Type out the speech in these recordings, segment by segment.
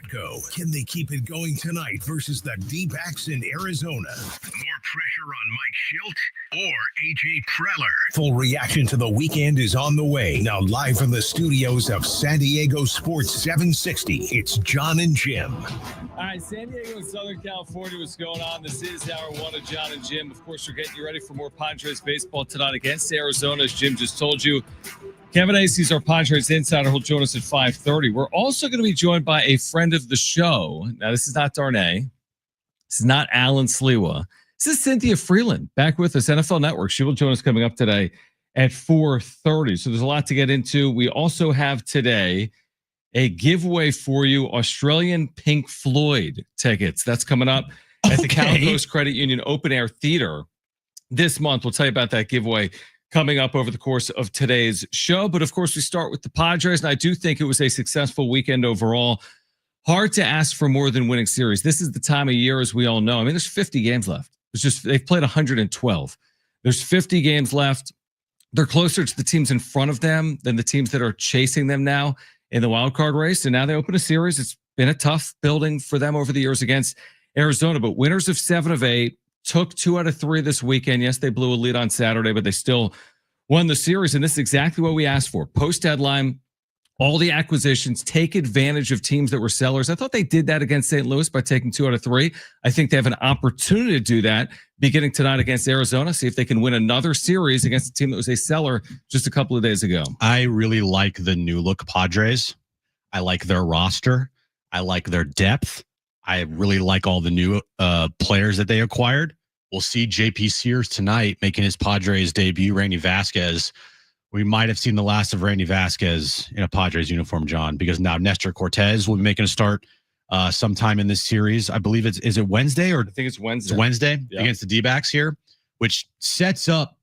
go. Can they keep it going tonight versus the D-backs in Arizona? More pressure on Mike Schilt or AJ Preller? Full reaction to the weekend is on the way. Now live from the studios of San Diego Sports 760, it's John and Jim. All right, San Diego and Southern California, what's going on? This is hour one of John and Jim. Of course, we're getting you ready for more Padres baseball tonight against Arizona, as Jim just told you. Kevin Acey's our Padres insider. He'll join us at 5:30. We're also going to be joined by a friend of the show. Now, this is not Darnay. This is not Alan Sliwa. This is Cynthia Freeland back with us, NFL Network. She will join us coming up today at 4:30. So there's a lot to get into. We also have today a giveaway for you, Australian Pink Floyd tickets. That's coming up at the Cal Coast Credit Union Open Air Theater this month. We'll tell you about that giveaway coming up over the course of today's show. But of course, we start with the Padres, and I do think it was a successful weekend overall. Hard to ask for more than winning series. This is the time of year, as we all know. I mean, there's 50 games left. It's just they've played 112. There's 50 games left. They're closer to the teams in front of them than the teams that are chasing them now in the wild card race. And now they open a series. It's been a tough building for them over the years against Arizona, but winners of 7 of 8, took 2 out of 3 this weekend. Yes, they blew a lead on Saturday, but they still won the series. And this is exactly what we asked for. Post-deadline, all the acquisitions, take advantage of teams that were sellers. I thought they did that against St. Louis by taking 2 out of 3. I think they have an opportunity to do that beginning tonight against Arizona, see if they can win another series against a team that was a seller just a couple of days ago. I really like the new look Padres. I like their roster. I like their depth. I really like all the new players that they acquired. We'll see JP Sears tonight making his Padres debut. Randy Vasquez. We might have seen the last of Randy Vasquez in a Padres uniform, John, because now Nestor Cortez will be making a start sometime in this series. I believe is it Wednesday or I think it's Wednesday. It's Wednesday against the D-backs here, which sets up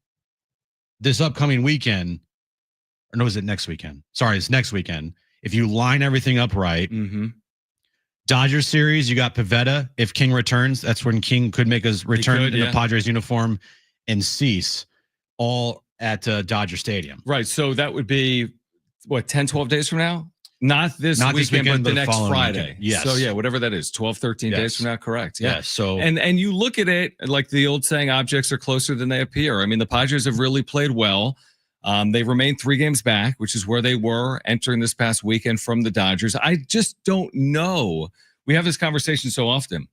this upcoming weekend. Or no, is it next weekend? Sorry, it's next weekend. If you line everything up right, Dodgers series, you got Pivetta. If King returns, that's when King could make his return in the Padres uniform, and Cease all at Dodger Stadium. Right. So that would be what, 10, 12 days from now? Not this weekend, but the next Friday. Weekend. Yes. So yeah, whatever that is, 12, 13 days from now. Correct. Yeah. So and you look at it like the old saying, objects are closer than they appear. I mean, the Padres have really played well. They remain 3 games back, which is where they were entering this past weekend from the Dodgers. I just don't know. We have this conversation so often.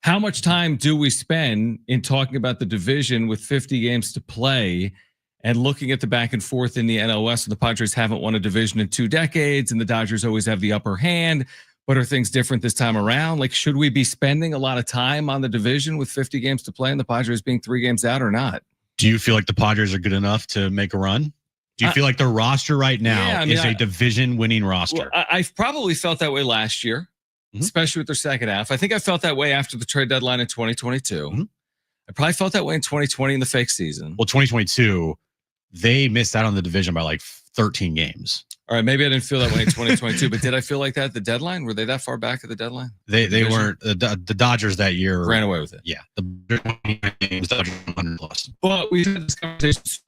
How much time do we spend in talking about the division with 50 games to play and looking at the back and forth in the NOS? The Padres haven't won a division in 2 decades, and the Dodgers always have the upper hand. But are things different this time around? Like, should we be spending a lot of time on the division with 50 games to play and the Padres being 3 games out or not? Do you feel like the Padres are good enough to make a run? Do you feel like the roster right now is a division-winning roster? Well, I've probably felt that way last year, especially with their second half. I think I felt that way after the trade deadline in 2022. I probably felt that way in 2020 in the fake season. Well, 2022, they missed out on the division by like 13 games. All right, maybe I didn't feel that way in 2022, but did I feel like that at the deadline? Were they that far back at the deadline? They weren't. The Dodgers that year ran away with it. Yeah, the games, Dodgers 100 plus. But we had this conversation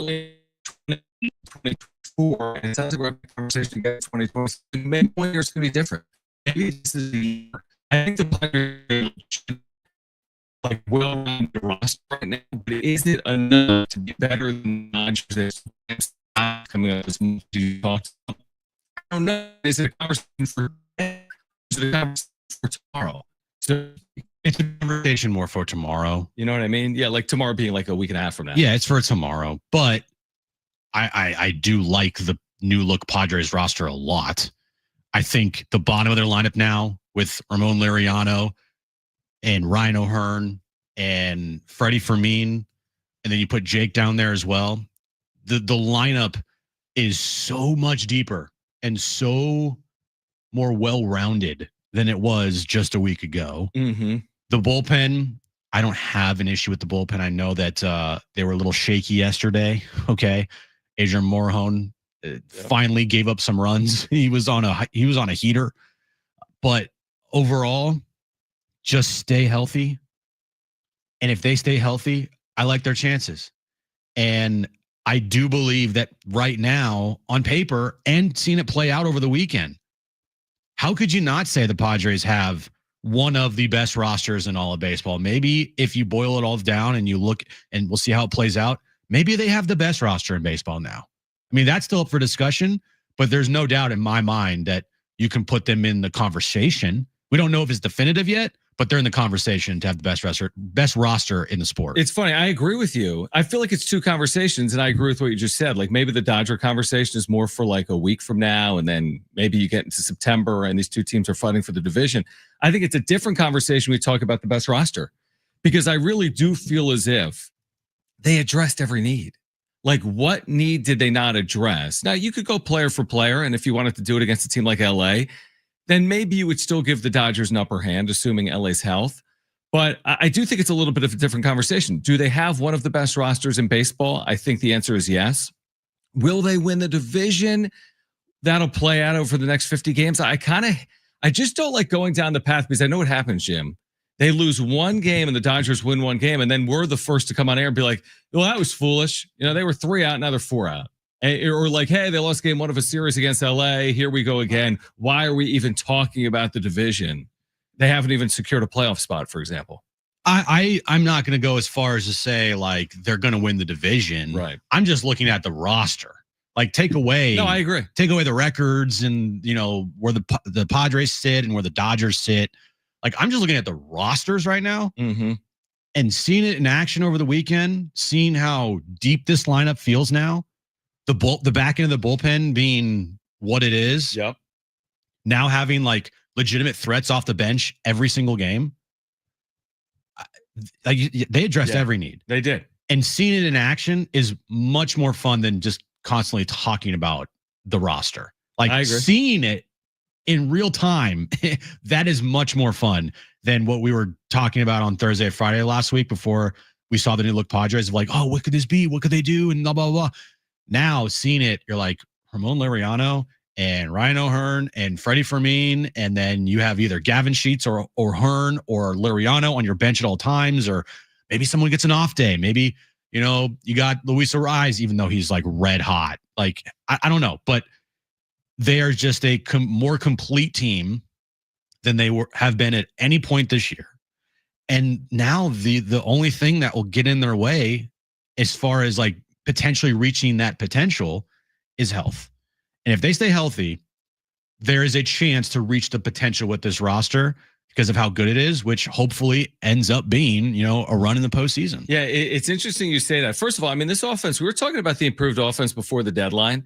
in 2024, and it sounds like we're having a conversation again in 2020. Maybe 1 year is going to be different. Maybe this is the year. I think the Padres should well-rounded roster right now, but is it enough to be better than the Dodgers coming up as much as you talked about? I don't know. Is it a conversation for today? Is it a conversation for tomorrow? So it's a conversation more for tomorrow. You know what I mean? Yeah, like tomorrow being like a week and a half from now. Yeah, it's for tomorrow. But I do like the new look Padres roster a lot. I think the bottom of their lineup now with Ramon Liriano and Ryan O'Hearn and Freddie Fermin, and then you put Jake down there as well. The lineup is so much deeper and so more well-rounded than it was just a week ago. The bullpen, I don't have an issue with the bullpen. I know that they were a little shaky yesterday. Okay, Adrian Morejon finally gave up some runs. He was on a heater, but overall, just stay healthy. And if they stay healthy, I like their chances. And I do believe that right now, on paper, and seeing it play out over the weekend, how could you not say the Padres have one of the best rosters in all of baseball? Maybe if you boil it all down and you look, and we'll see how it plays out, maybe they have the best roster in baseball now. I mean, that's still up for discussion, but there's no doubt in my mind that you can put them in the conversation. We don't know if it's definitive yet, but they're in the conversation to have the best roster in the sport. It's funny. I agree with you. I feel like it's two conversations, and I agree with what you just said. Like maybe the Dodger conversation is more for like a week from now, and then maybe you get into September and these two teams are fighting for the division. I think it's a different conversation. We talk about the best roster, because I really do feel as if they addressed every need. Like, what need did they not address? Now, you could go player for player, and if you wanted to do it against a team like LA, then maybe you would still give the Dodgers an upper hand, assuming LA's health. But I do think it's a little bit of a different conversation. Do they have one of the best rosters in baseball? I think the answer is yes. Will they win the division? That'll play out over the next 50 games. I just don't like going down the path, because I know what happens, Jim. They lose one game and the Dodgers win one game, and then we're the first to come on air and be like, well, that was foolish. They were 3 out, now they're 4 out. Or like, hey, they lost game 1 of a series against LA. Here we go again. Why are we even talking about the division? They haven't even secured a playoff spot, for example. I'm not going to go as far as to say like they're going to win the division. Right. I'm just looking at the roster. Like take away. No, I agree. Take away the records and where the Padres sit and where the Dodgers sit. Like I'm just looking at the rosters right now, and seeing it in action over the weekend, seeing how deep this lineup feels now. The back end of the bullpen being what it is. Yep. Now having like legitimate threats off the bench every single game. They addressed every need. They did. And seeing it in action is much more fun than just constantly talking about the roster. Like seeing it in real time, that is much more fun than what we were talking about on Thursday and Friday last week before we saw the new look Padres of like, oh, what could this be? What could they do? And blah, blah, blah. Now seeing it, you're like Ramon Laureano and Ryan O'Hearn and Freddie Fermin. And then you have either Gavin Sheets or O'Hearn or Laureano on your bench at all times, or maybe someone gets an off day. Maybe, you got Luis Ariz, even though he's like red hot. Like, I don't know, but they are just a more complete team than they have been at any point this year. And now the only thing that will get in their way as far as like potentially reaching that potential is health. And if they stay healthy, there is a chance to reach the potential with this roster because of how good it is, which hopefully ends up being, a run in the postseason. Yeah, it's interesting you say that. First of all, I mean, this offense, we were talking about the improved offense before the deadline.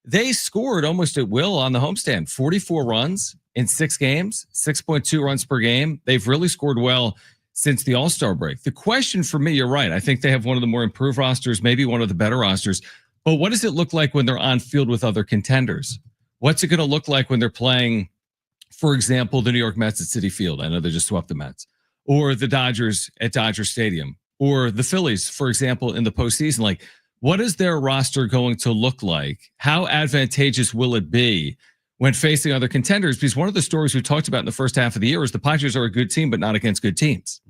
They scored almost at will on the homestand, 44 runs in 6 games, 6.2 runs per game. They've really scored well since the All-Star break. The question for me, you're right. I think they have one of the more improved rosters, maybe one of the better rosters. But what does it look like when they're on field with other contenders? What's it going to look like when they're playing, for example, the New York Mets at Citi Field? I know they just swept the Mets. Or the Dodgers at Dodger Stadium. Or the Phillies, for example, in the postseason. Like, what is their roster going to look like? How advantageous will it be when facing other contenders? Because one of the stories we talked about in the first half of the year is the Padres are a good team, but not against good teams.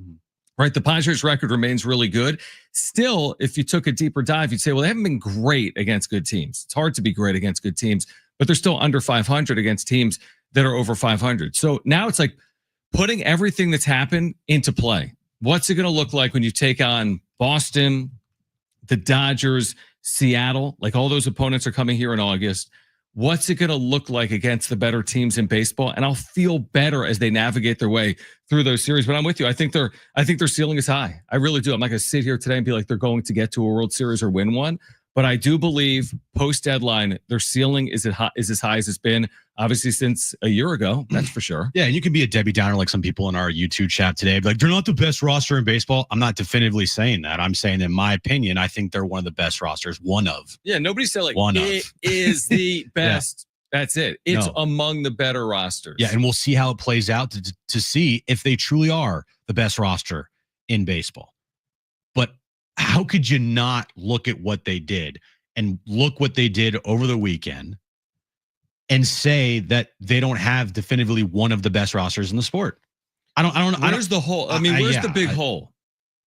Right? The Padres record remains really good. Still, if you took a deeper dive, you'd say, well, they haven't been great against good teams. It's hard to be great against good teams, but they're still under 500 against teams that are over 500. So now it's like putting everything that's happened into play. What's it going to look like when you take on Boston, the Dodgers, Seattle? Like all those opponents are coming here in August. What's it going to look like against the better teams in baseball? And I'll feel better as they navigate their way through those series. But I'm with you. I think their ceiling is high. I really do. I'm not going to sit here today and be like they're going to get to a World Series or win one. But I do believe post-deadline, their ceiling is as high as it's been, obviously, since a year ago. That's for sure. Yeah, and you can be a Debbie Downer like some people in our YouTube chat today. Like, they're not the best roster in baseball. I'm not definitively saying that. I'm saying, in my opinion, I think they're one of the best rosters. One of. Yeah, nobody said like one it of. is the best. Yeah. That's it. It's No. among the better rosters. Yeah, and we'll see how it plays out to see if they truly are the best roster in baseball. But how could you not look at what they did and look what they did over the weekend and say that they don't have definitively one of the best rosters in the sport? I don't. Where's the hole? I mean, where's the big hole?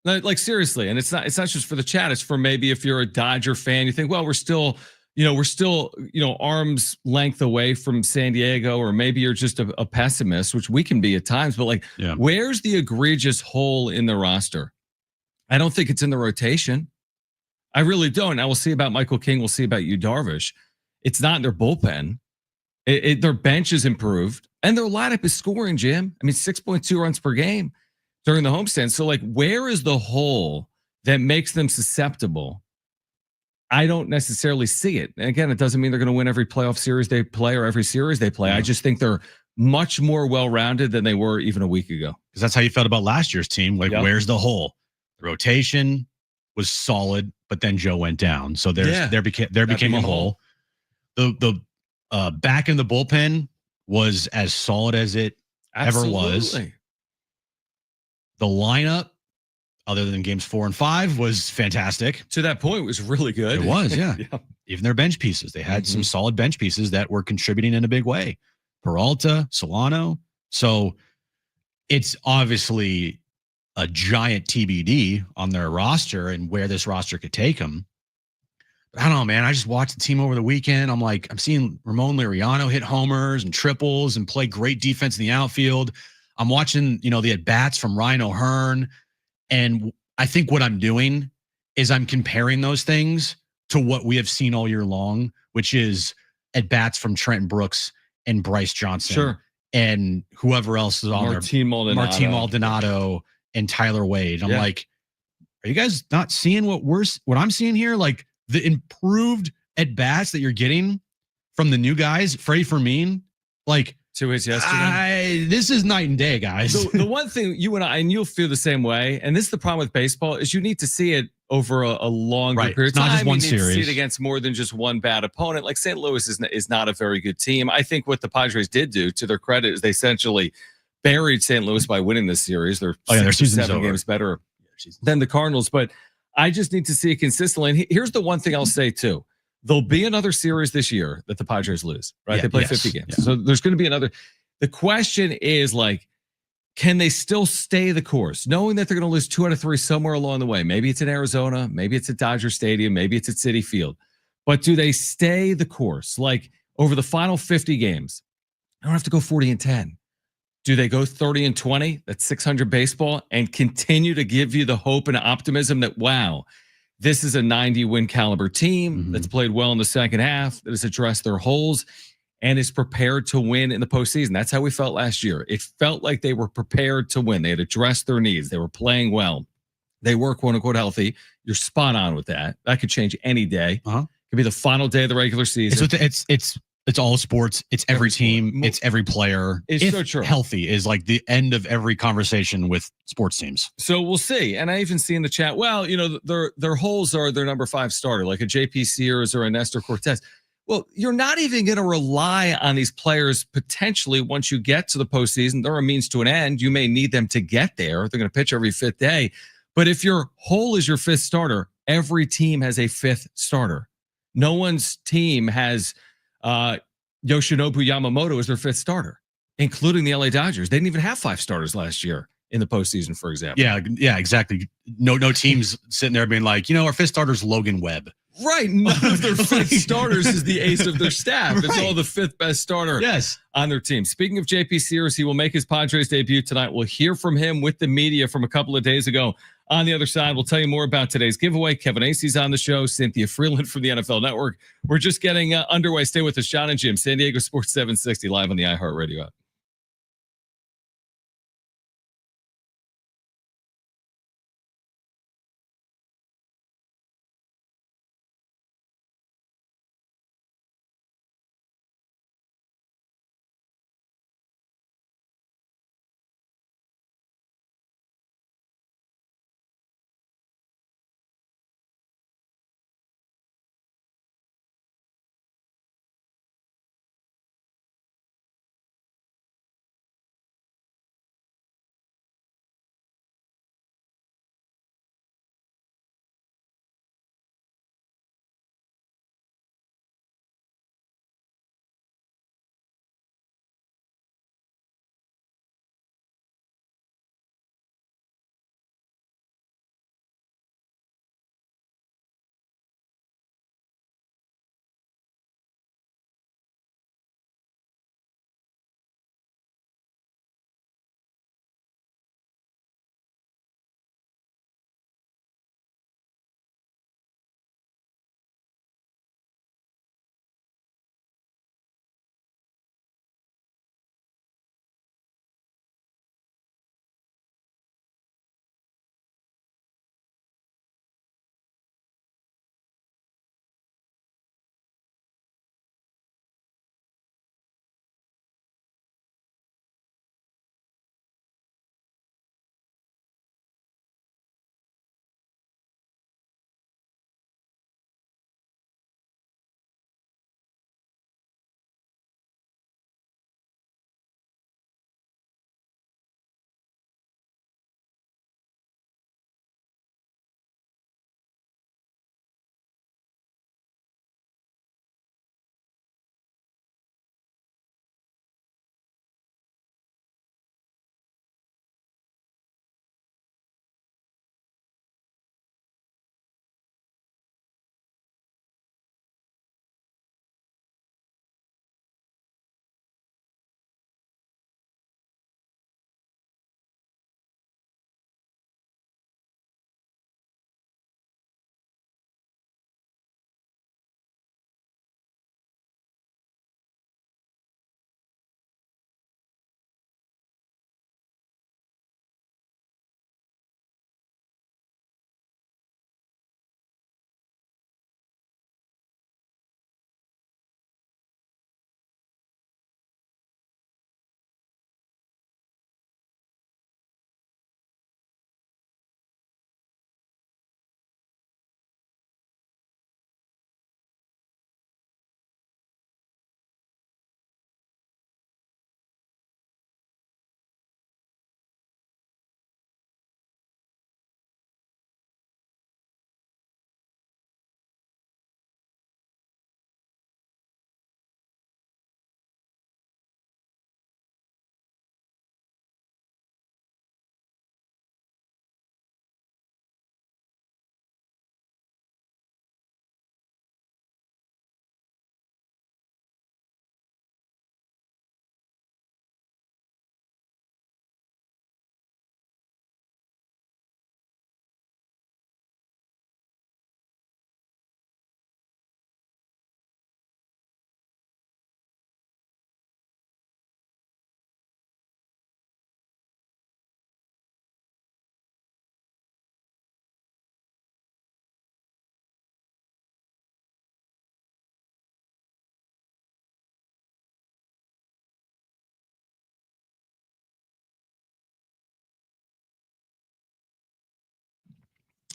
Like seriously, and it's not just for the chat. It's for maybe if you're a Dodger fan, you think, well, we're still we're still, arm's length away from San Diego, or maybe you're just a pessimist, which we can be at times, but like, Yeah. where's the egregious hole in the roster? I don't think it's in the rotation. I really don't. I will see about Michael King. We'll see about you, Darvish. It's not in their bullpen. Their bench is improved, and their lineup is scoring, Jim. I mean, 6.2 runs per game during the homestand. So, like, where is the hole that makes them susceptible? I don't necessarily see it. And again, it doesn't mean they're going to win every playoff series they play or every series they play. Yeah. I just think they're much more well-rounded than they were even a week ago. Because that's how you felt about last year's team. Like, where's the hole? The rotation was solid, but then Joe went down. So there became a hole. The back in the bullpen was as solid as it ever was. The lineup, other than games 4 and 5, was fantastic. To that point, it was really good. It was, yeah. Even their bench pieces. They had some solid bench pieces that were contributing in a big way. Peralta, Solano. So it's obviously a giant TBD on their roster and where this roster could take them. But I don't know, man. I just watched the team over the weekend. I'm seeing Ramon Liriano hit homers and triples and play great defense in the outfield. I'm watching, the at-bats from Ryan O'Hearn. And I think what I'm doing is I'm comparing those things to what we have seen all year long, which is at-bats from Trenton Brooks and Bryce Johnson. Sure. And whoever else is on Martin Maldonado and Tyler Wade. I'm like, are you guys not seeing what I'm seeing here? Like, the improved at-bats that you're getting from the new guys, Freddie Fermin, like, 2 hits yesterday. This is night and day, guys. So the one thing you and I, and you'll feel the same way, and this is the problem with baseball, is you need to see it over a longer period of time. Not just one you need series. to see it against more than just one bad opponent. Like St. Louis is not a very good team. I think what the Padres did do, to their credit, is they essentially buried St. Louis by winning this series. They're their season's 7 games better than the Cardinals, but I just need to see it consistently. And here's the one thing I'll say too. There'll be another series this year that the Padres lose, right? They play 50 games. Yeah. So there's going to be another. The question is, like, can they still stay the course, knowing that they're going to lose 2 out of 3 somewhere along the way? Maybe it's in Arizona, maybe it's at Dodger Stadium, maybe it's at Citi Field. But do they stay the course? Like, over the final 50 games, I don't have to go 40-10. Do they go 30-20? That's 600 baseball, and continue to give you the hope and optimism that, wow, this is a 90-win caliber team that's played well in the second half, that has addressed their holes, and is prepared to win in the postseason. That's how we felt last year. It felt like they were prepared to win. They had addressed their needs. They were playing well. They were, quote unquote, healthy. You're spot on with that. That could change any day. Could be the final day of the regular season. It's all sports. It's every team. It's every player. It's so true. Healthy is like the end of every conversation with sports teams. So we'll see. And I even see in the chat, well, their holes are their number 5 starter, like a JP Sears or a Nestor Cortez. Well, you're not even going to rely on these players potentially once you get to the postseason. They're a means to an end. You may need them to get there. They're going to pitch every 5th day. But if your hole is your 5th starter, every team has a 5th starter. No one's team has Yoshinobu Yamamoto as their 5th starter, including the LA Dodgers. They didn't even have 5 starters last year in the postseason, for example. Yeah, exactly. No teams sitting there being like, our 5th starter's Logan Webb. Right. None of their 5th starters is the ace of their staff. It's all the 5th best starter on their team. Speaking of JP Sears, he will make his Padres debut tonight. We'll hear from him with the media from a couple of days ago. On the other side, we'll tell you more about today's giveaway. Kevin Acey's on the show. Cynthia Freeland from the NFL Network. We're just getting underway. Stay with us, John and Jim. San Diego Sports 760 live on the iHeartRadio app.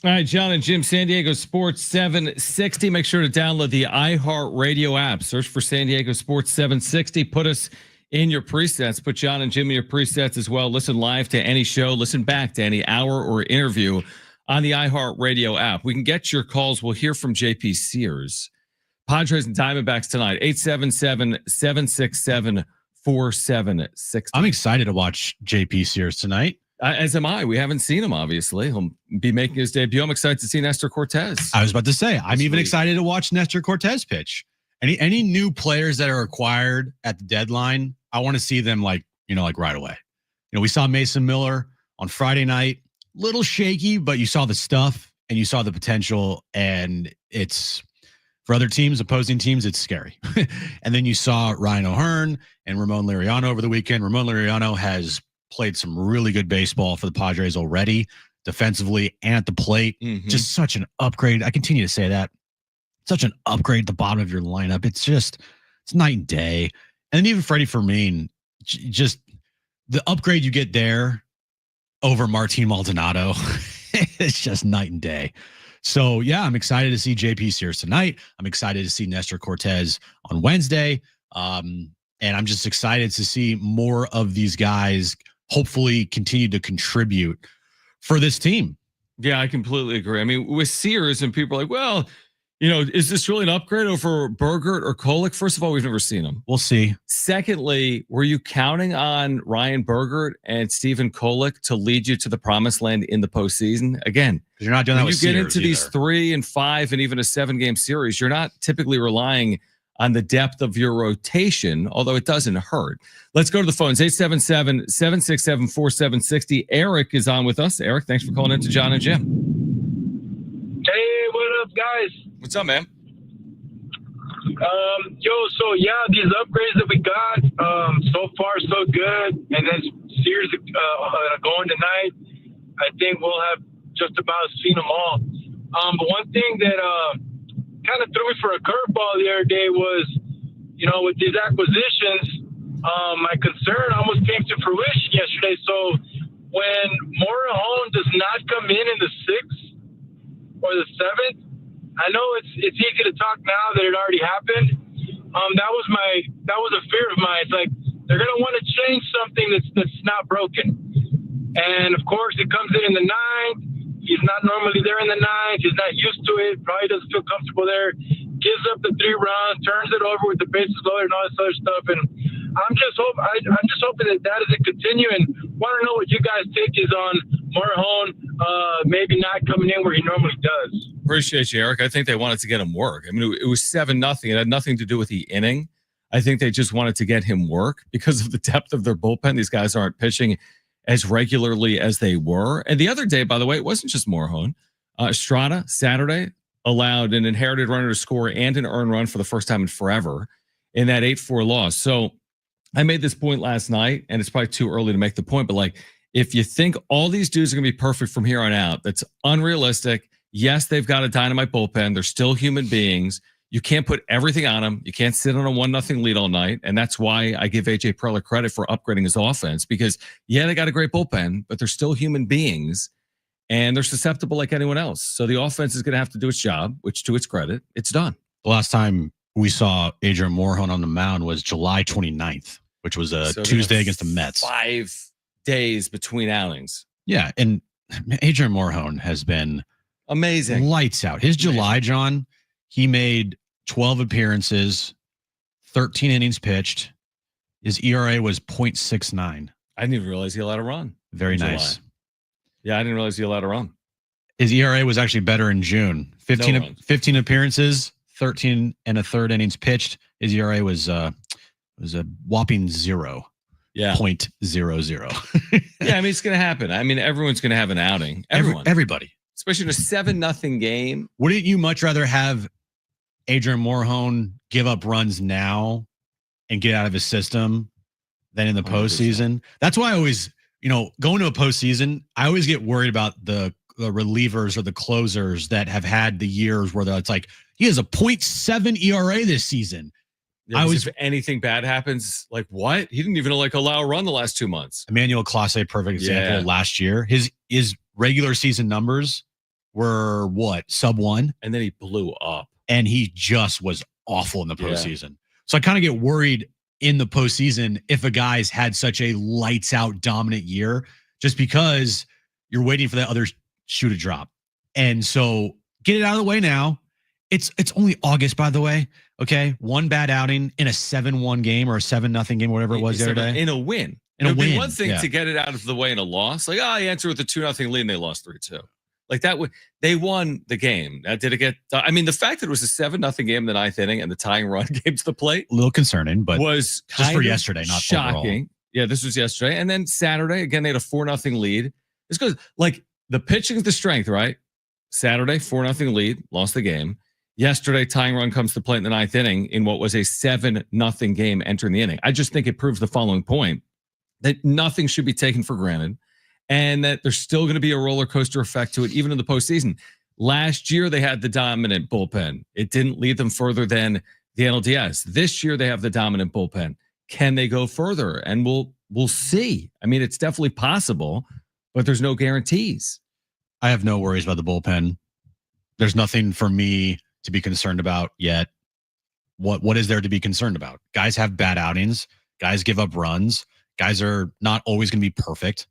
All right, John and Jim, San Diego Sports 760. Make sure to download the iHeartRadio app. Search for San Diego Sports 760. Put us in your presets. Put John and Jim in your presets as well. Listen live to any show. Listen back to any hour or interview on the iHeartRadio app. We can get your calls. We'll hear from JP Sears. Padres and Diamondbacks tonight, 877-767-4760. I'm excited to watch JP Sears tonight. As am I. We haven't seen him, obviously. He'll be making his debut. I'm excited to see Nestor Cortez. I was about to say, I'm even excited to watch Nestor Cortez pitch. Any new players that are acquired at the deadline, I want to see them like right away. We saw Mason Miller on Friday night, little shaky, but you saw the stuff and you saw the potential, and it's for other teams, opposing teams, it's scary. And then you saw Ryan O'Hearn and Ramon Liriano over the weekend. Ramon Liriano has played some really good baseball for the Padres already, defensively and at the plate. Mm-hmm. Just such an upgrade. I continue to say that. Such an upgrade at the bottom of your lineup. It's night and day. And even Freddie Fermin, just the upgrade you get there over Martin Maldonado, it's just night and day. So, yeah, I'm excited to see JP Sears tonight. I'm excited to see Nestor Cortez on Wednesday. And I'm just excited to see more of these guys hopefully continue to contribute for this team. Yeah, I completely agree. I mean, with Sears, and people are like, well, is this really an upgrade over Bergert or Kolek? First of all, we've never seen them. We'll see. Secondly, were you counting on Ryan Bergert and Stephen Kolek to lead you to the promised land in the postseason? Again, you're not doing that with Sears. You get into either. these 3 and 5 and even a 7-game series, you're not typically relying on the depth of your rotation, although it doesn't hurt. Let's go to the phones, 877-767-4760. Eric is on with us. Eric, thanks for calling in to John and Jim. Hey, what up, guys? What's up, man? These upgrades that we got, so far so good. And then Sears going tonight, I think we'll have just about seen them all. But one thing that kind of threw me for a curveball the other day was, with these acquisitions, my concern almost came to fruition yesterday. So when Morejon does not come in the 6th or the 7th, I know it's easy to talk now that it already happened. That was a fear of mine. It's like they're gonna want to change something that's not broken. And of course, it comes in the 9th. He's not normally there in the 9th. He's not used to it. Probably doesn't feel comfortable there. Gives up the 3 runs, turns it over with the bases loaded and all this other stuff. And I'm just hoping that doesn't continue. And want to know what you guys' take is on Morejon maybe not coming in where he normally does. Appreciate you, Eric. I think they wanted to get him work. I mean, it was 7-0. It had nothing to do with the inning. I think they just wanted to get him work because of the depth of their bullpen. These guys aren't pitching as regularly as they were. And the other day, by the way, it wasn't just Morejon. Estrada, Saturday, allowed an inherited runner to score and an earned run for the first time in forever in that 8-4 loss. So I made this point last night, and it's probably too early to make the point, but if you think all these dudes are going to be perfect from here on out, that's unrealistic. Yes, they've got a dynamite bullpen. They're still human beings. You can't put everything on them. You can't sit on a 1-0 lead all night. And that's why I give AJ Preller credit for upgrading his offense, because they got a great bullpen, but they're still human beings and they're susceptible like anyone else. So the offense is going to have to do its job, which to its credit, it's done. The last time we saw Adrian Morejon on the mound was July 29th, which was a Tuesday against the Mets. 5 days between outings. Yeah. And Adrian Morejon has been amazing. Lights out. His July, John, he made 12 appearances, 13 innings pitched. His ERA was 0.69. I didn't even realize he allowed a run. Very nice. July. Yeah, I didn't realize he allowed a run. His ERA was actually better in June. 15 appearances, 13 and a third innings pitched. His ERA was a whopping 0. Yeah. 0.00. Yeah, I mean, it's going to happen. I mean, everyone's going to have an outing. Everybody. Especially in a 7-0 game. Wouldn't you much rather have Adrian Morejon give up runs now and get out of his system than in the 100%. Postseason? That's why I always, going to a postseason, I always get worried about the relievers or the closers that have had the years where it's like, he has a 0.7 ERA this season. Yeah, if anything bad happens, like what? He didn't even allow a run the last 2 months. Emmanuel Clase, perfect example. Last year, his regular season numbers were what, sub 1? And then he blew up. And he just was awful in the postseason. So I kind of get worried in the postseason if a guy's had such a lights out dominant year, just because you're waiting for that other shoe to drop. And so get it out of the way now. It's only August, by the way. Okay. One bad outing in a 7-1 game or a 7-0 game, whatever it was the other day. In a win. In a win. One thing to get it out of the way in a loss. Like, he answered with a 2-0 lead and they lost 3-2. Like that would, they won the game. Now, did it get, I mean, the fact that it was a 7-0 game in the 9th inning and the tying run came to the plate. A little concerning, but was just for yesterday, not shocking. overall. Yeah, this was yesterday. And then Saturday, again, they had a 4-0 lead. It's good. Like the pitching is the strength, right? Saturday, 4-0 lead, lost the game. Yesterday, tying run comes to plate in the 9th inning in what was a 7-0 game entering the inning. I just think it proves the following point, that nothing should be taken for granted and that there's still going to be a roller coaster effect to it, even in the postseason. Last year, they had the dominant bullpen. It didn't lead them further than the NLDS. This year, they have the dominant bullpen. Can they go further? And we'll see. I mean, it's definitely possible, but there's no guarantees. I have no worries about the bullpen. There's nothing for me to be concerned about yet. What is there to be concerned about? Guys have bad outings. Guys give up runs. Guys are not always going to be perfect.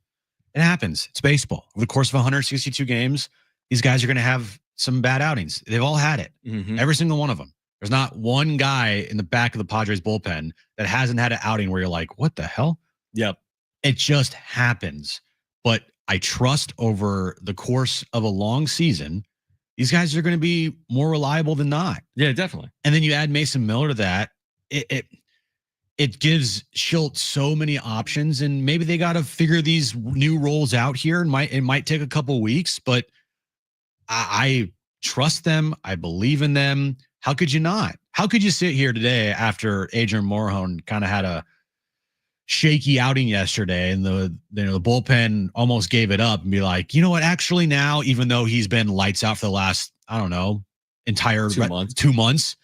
It happens. It's baseball. Over the course of 162 games, these guys are going to have some bad outings. They've all had it. Mm-hmm. Every single one of them. There's not one guy in the back of the Padres bullpen that hasn't had an outing where you're like, what the hell? Yep. It just happens. But I trust over the course of a long season, these guys are going to be more reliable than not. Yeah, definitely. And then you add Mason Miller to that. It gives Schultz so many options, and maybe they got to figure these new roles out here. And it might take a couple of weeks, but I trust them. I believe in them. How could you not? How could you sit here today after Adrian Morejon kind of had a shaky outing yesterday and the bullpen almost gave it up and be like, you know what? Actually, now, even though he's been lights out for the last, I don't know, entire 2 months.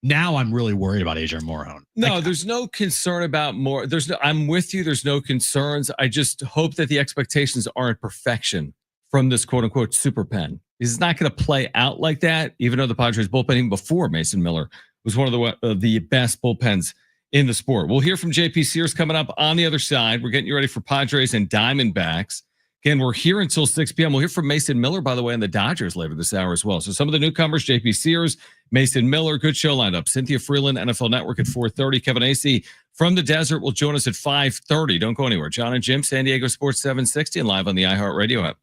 Now I'm really worried about Adrian Morejon. No, there's no concern about more. I'm with you. There's no concerns. I just hope that the expectations aren't perfection from this quote unquote super pen. It's not going to play out like that, even though the Padres bullpen, even before Mason Miller, was one of the best bullpens in the sport. We'll hear from JP Sears coming up on the other side. We're getting you ready for Padres and Diamondbacks. Again, we're here until 6 p.m. We'll hear from Mason Miller, by the way, and the Dodgers later this hour as well. So some of the newcomers, JP Sears, Mason Miller, good show lineup. Cynthia Freeland, NFL Network at 4:30. Kevin Acee from the desert will join us at 5:30. Don't go anywhere. John and Jim, San Diego Sports 760 and live on the iHeartRadio app.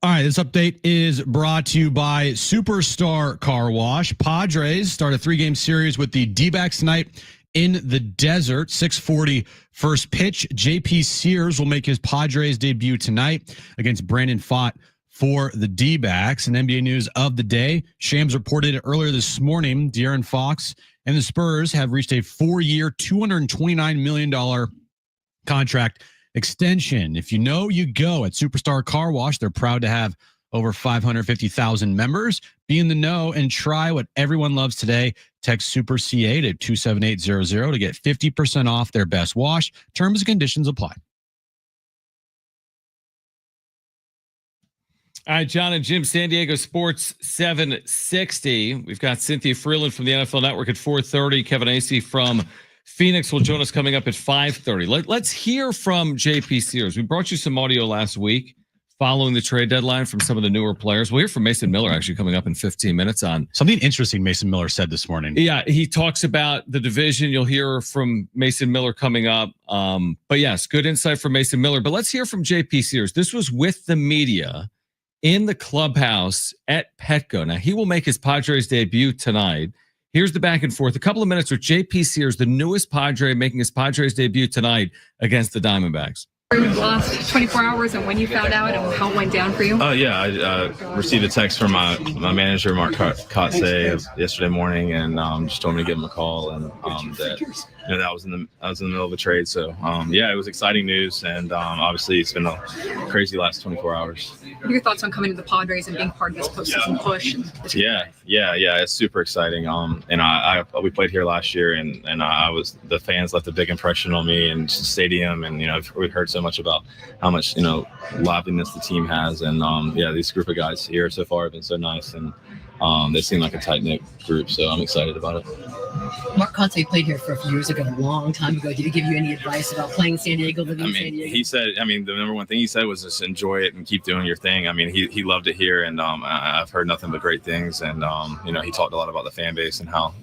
All right, this update is brought to you by Superstar Car Wash. Padres start a 3-game series with the D-backs tonight in the desert. 6:40 first pitch. JP Sears will make his Padres debut tonight against Brandon Pfaadt for the D-backs. And NBA news of the day, Shams reported earlier this morning, De'Aaron Fox and the Spurs have reached a 4-year, $229 million contract extension. If you know, you go at Superstar Car Wash. They're proud to have over 550,000 members. Be in the know and try what everyone loves today. Text Super C8 at 27800 to get 50% off their best wash. Terms and conditions apply. All right, John and Jim, San Diego Sports 760. We've got Cynthia Freeland from the NFL Network at 4:30. Kevin Acee from Phoenix will join us coming up at 5:30. Let's hear from JP Sears. We brought you some audio last week following the trade deadline from some of the newer players. We'll hear from Mason Miller actually coming up in 15 minutes on something interesting Mason Miller said this morning. Yeah, he talks about the division. You'll hear from Mason Miller coming up. But yes, good insight from Mason Miller. But let's hear from JP Sears. This was with the media in the clubhouse at Petco. Now, he will make his Padres debut tonight. Here's the back and forth. A couple of minutes with JP Sears, the newest Padre, making his Padres debut tonight against the Diamondbacks. The last 24 hours and when you found out and how it went down for you? Yeah, I received a text from my manager, Mark Kotze, yesterday morning, and just told me to give him a call, and that I was in the middle of a trade. So yeah, it was exciting news, and obviously it's been a crazy last 24 hours. What are your thoughts on coming to the Padres and being part of this postseason push? Yeah, it's super exciting. And we played here last year, and the fans left a big impression on me and the stadium, and we've heard so much about how much liveliness the team has, and these group of guys here so far have been so nice, and they seem like a tight-knit group, so I'm excited about it. Mark Kotze played here for a few years ago, a long time ago. Did he give you any advice about playing San Diego, living in San Diego? He said, the number one thing he said was just enjoy it and keep doing your thing. He loved it here, and I've heard nothing but great things, and he talked a lot about the fan base and how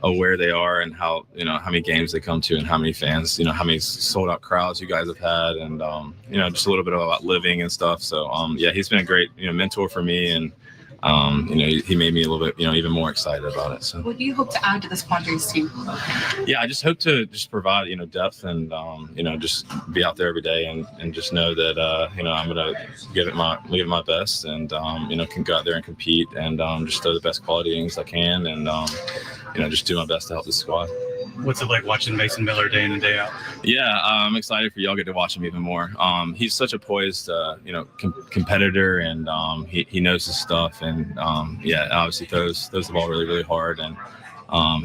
aware they are, and how how many games they come to, and how many fans, how many sold out crowds you guys have had, and just a little bit about living and stuff. So he's been a great mentor for me, and he made me a little bit even more excited about it. So what do you hope to add to this Padres team? Yeah, I just hope to just provide depth, and just be out there every day, and just know that I'm gonna give it my best, and can go out there and compete, and just throw the best quality innings I can, and just do my best to help the squad. What's it like watching Mason Miller day in and day out? Yeah, I'm excited for y'all get to watch him even more. He's such a poised, competitor, and he knows his stuff, and obviously throws the ball really, really hard, and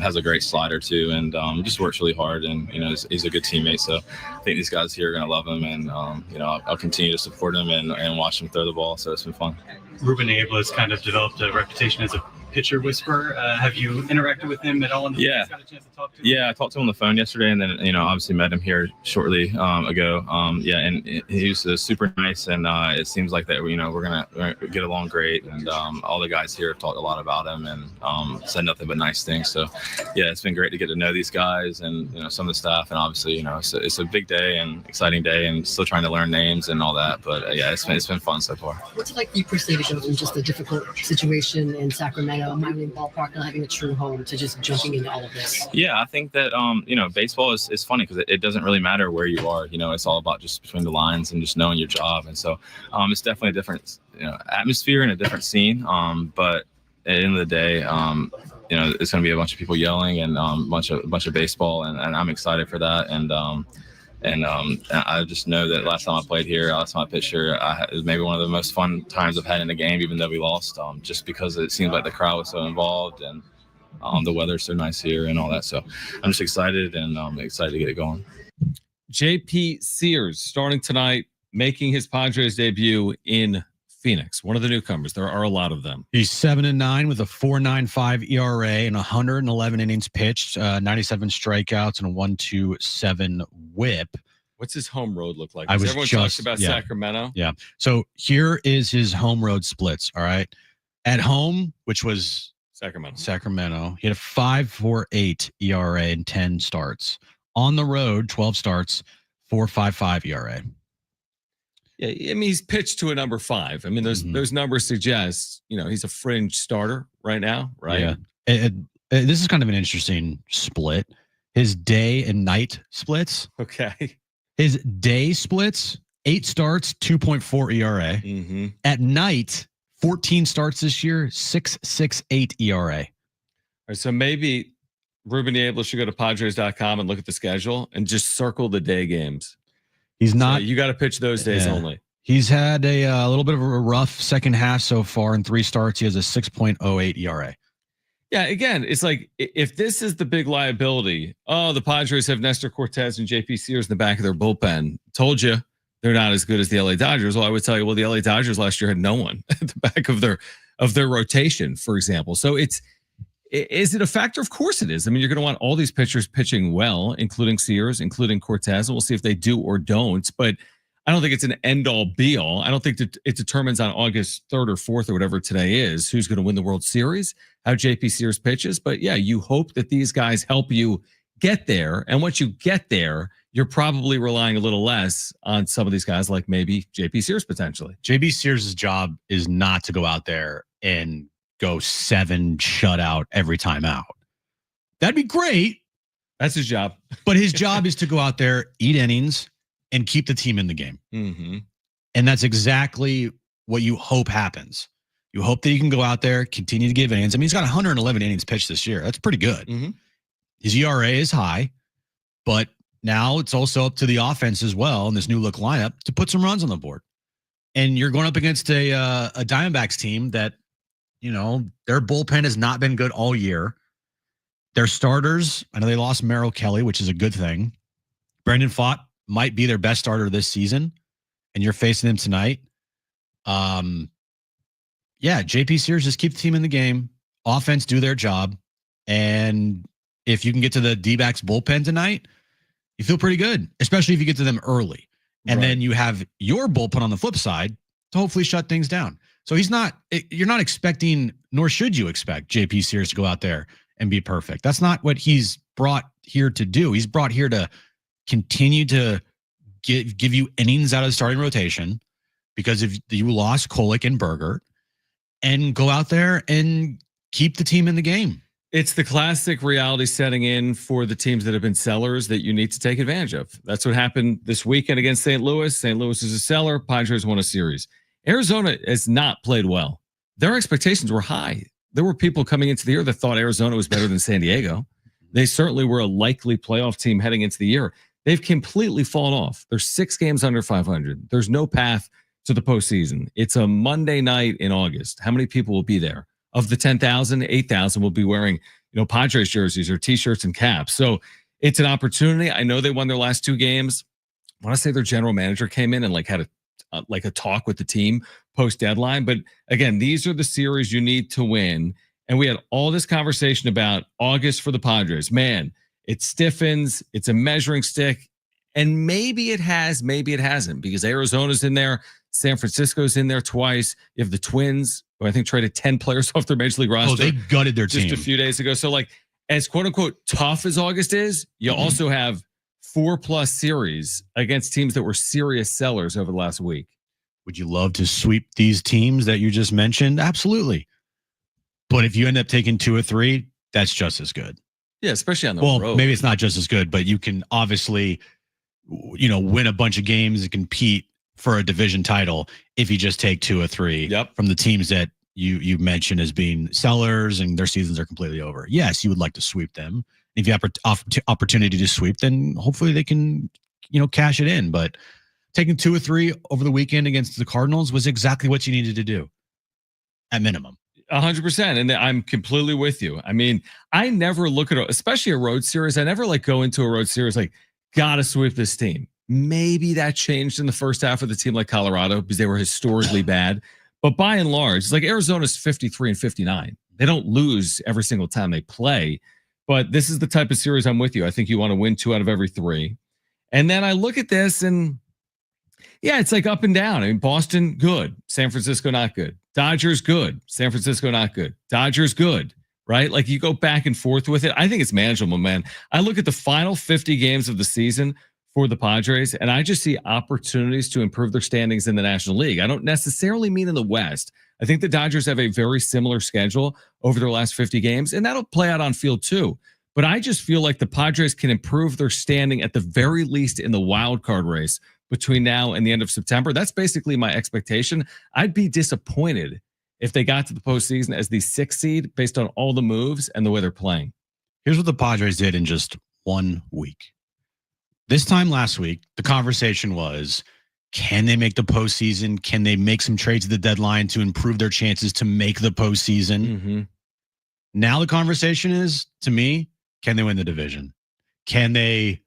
has a great slider too, and just works really hard, and he's a good teammate. So I think these guys here are gonna love him, and I'll continue to support him and watch him throw the ball. So it's been fun. Ruben Abel has kind of developed a reputation as a pitcher whisperer. Have you interacted with him at all? Got a chance to talk to him? Yeah, I talked to him on the phone yesterday, and then obviously met him here shortly ago. And he was super nice, and it seems like that we're gonna get along great, and all the guys here have talked a lot about him, and said nothing but nice things. So yeah, it's been great to get to know these guys, and some of the staff, and obviously it's a big day and exciting day, and still trying to learn names and all that. But yeah, it's been fun so far. What's it like for you personally to go from just a difficult situation in Sacramento, a minor league ballpark, not having a true home, to just jumping into all of this? Yeah, I think that baseball is funny because it doesn't really matter where you are. It's all about just between the lines and just knowing your job, and so it's definitely a different atmosphere and a different scene. But at the end of the day, it's going to be a bunch of people yelling, and a bunch of baseball, and I'm excited for that. And I just know that last time I played here, last time I pitched here, it was maybe one of the most fun times I've had in a game, even though we lost, just because it seems like the crowd was so involved, and the weather's so nice here and all that. So I'm just excited, and I'm excited to get it going. JP Sears starting tonight, making his Padres debut in Phoenix, one of the newcomers. There are a lot of them. He's 7-9 with a 4.95 ERA and 111 innings pitched, 97 strikeouts, and a 1.27 WHIP. What's his home road look like? Everyone talks about Sacramento. Yeah. So here is his home road splits. All right. At home, which was Sacramento, he had a 5.48 ERA and 10 starts. On the road, 12 starts, 4.55 ERA. Yeah, I mean, he's pitched to a number 5. I mean, those numbers suggest, he's a fringe starter right now, right? Yeah. This is kind of an interesting split. His day and night splits. Okay. His day splits, 8 starts, 2.4 ERA. Mm-hmm. At night, 14 starts this year, 6.68 ERA. All right, so maybe Ruben Abel should go to Padres.com and look at the schedule and just circle the day games. He's not. So you got to pitch those days only. He's had a little bit of a rough second half so far. In 3 starts, he has a 6.08 ERA. Yeah, again, it's like if this is the big liability, the Padres have Nestor Cortez and JP Sears in the back of their bullpen. Told you they're not as good as the LA Dodgers. Well, I would tell you, the LA Dodgers last year had no one at the back of their rotation, for example. So is it a factor? Of course it is. I mean, you're going to want all these pitchers pitching well, including Sears, including Cortez, and we'll see if they do or don't. But I don't think it's an end-all, be-all. I don't think that it determines on August 3rd or 4th or whatever today is who's going to win the World Series, how JP Sears pitches. But yeah, you hope that these guys help you get there. And once you get there, you're probably relying a little less on some of these guys, like maybe JP Sears potentially. JP Sears' job is not to go out there and go 7 shutout every time out. That'd be great. That's his job. But his job is to go out there, eat innings, and keep the team in the game. Mm-hmm. And that's exactly what you hope happens. You hope that you can go out there, continue to give innings. I mean, he's got 111 innings pitched this year. That's pretty good. Mm-hmm. His ERA is high, but now it's also up to the offense as well in this new look lineup to put some runs on the board. And you're going up against a Diamondbacks team that, their bullpen has not been good all year. Their starters, I know they lost Merrill Kelly, which is a good thing. Brendan Pfaadt might be their best starter this season, and you're facing him tonight. JP Sears, just keep the team in the game. Offense, do their job. And if you can get to the D-backs bullpen tonight, you feel pretty good, especially if you get to them early. And then you have your bullpen on the flip side to hopefully shut things down. So you're not expecting, nor should you expect JP Sears to go out there and be perfect. That's not what he's brought here to do. He's brought here to continue to give you innings out of the starting rotation because if you lost Kolick and Berger, and go out there and keep the team in the game. It's the classic reality setting in for the teams that have been sellers that you need to take advantage of. That's what happened this weekend against St. Louis. St. Louis is a seller. Padres won a series. Arizona has not played well. Their expectations were high. There were people coming into the year that thought Arizona was better than San Diego. They certainly were a likely playoff team heading into the year. They've completely fallen off. They're 6 games under 500. There's no path to the postseason. It's a Monday night in August. How many people will be there? Of the 10,000, 8,000 will be wearing, Padres jerseys or T-shirts and caps. So it's an opportunity. I know they won their last 2 games. I want to say their general manager came in and had a talk with the team post deadline. But again, these are the series you need to win. And we had all this conversation about August for the Padres. Man, it stiffens. It's a measuring stick. And maybe it has, maybe it hasn't, because Arizona's in there. San Francisco's in there twice. You have the Twins, who I think traded 10 players off their major league roster. Oh, they gutted their team just a few days ago. So as quote unquote tough as August is, you also have 4+ series against teams that were serious sellers over the last week. Would you love to sweep these teams that you just mentioned? Absolutely. But if you end up taking 2 or 3, that's just as good. Yeah, especially on the road. Well, maybe it's not just as good, but you can obviously, win a bunch of games and compete for a division title if you just take 2 or 3 from the teams that you mentioned as being sellers and their seasons are completely over. Yes, you would like to sweep them. If you have opportunity to sweep, then hopefully they can, cash it in. But taking 2 or 3 over the weekend against the Cardinals was exactly what you needed to do at minimum. 100%. And I'm completely with you. I mean, I never look at, especially a road series. I never go into a road series gotta sweep this team. Maybe that changed in the first half of the team like Colorado because they were historically bad. But by and large, it's Arizona's 53 and 59. They don't lose every single time they play. But this is the type of series I'm with you. I think you want to win 2 out of every 3. And then I look at this and, yeah, it's up and down. I mean, Boston, good. San Francisco, not good. Dodgers, good. San Francisco, not good. Dodgers, good. Right? You go back and forth with it. I think it's manageable, man. I look at the final 50 games of the season for the Padres, and I just see opportunities to improve their standings in the National League. I don't necessarily mean in the West. I think the Dodgers have a very similar schedule over their last 50 games, and that'll play out on field too. But I just feel like the Padres can improve their standing at the very least in the wild card race between now and the end of September. That's basically my expectation. I'd be disappointed if they got to the postseason as the 6th seed based on all the moves and the way they're playing. Here's what the Padres did in just 1 week. This time last week, the conversation was, can they make the postseason? Can they make some trades at the deadline to improve their chances to make the postseason? Mm-hmm. Now the conversation is, to me, can they win the division? Can they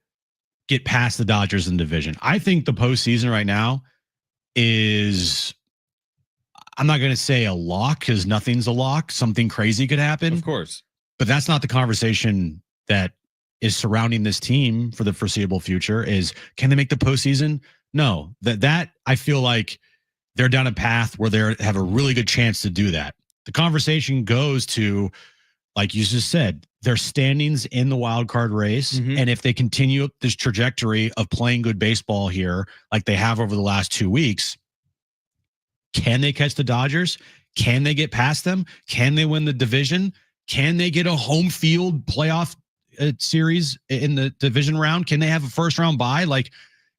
get past the Dodgers in the division? I think the postseason right now is, I'm not going to say a lock because nothing's a lock. Something crazy could happen. Of course. But that's not the conversation that is surrounding this team for the foreseeable future. Is, can they make the postseason? No, that I feel like they're down a path where they have a really good chance to do that. The conversation goes to, like you just said, their standings in the wild card race. Mm-hmm. And if they continue this trajectory of playing good baseball here, like they have over the last 2 weeks, can they catch the Dodgers? Can they get past them? Can they win the division? Can they get a home field playoff series in the division round? Can they have a first round bye? Like,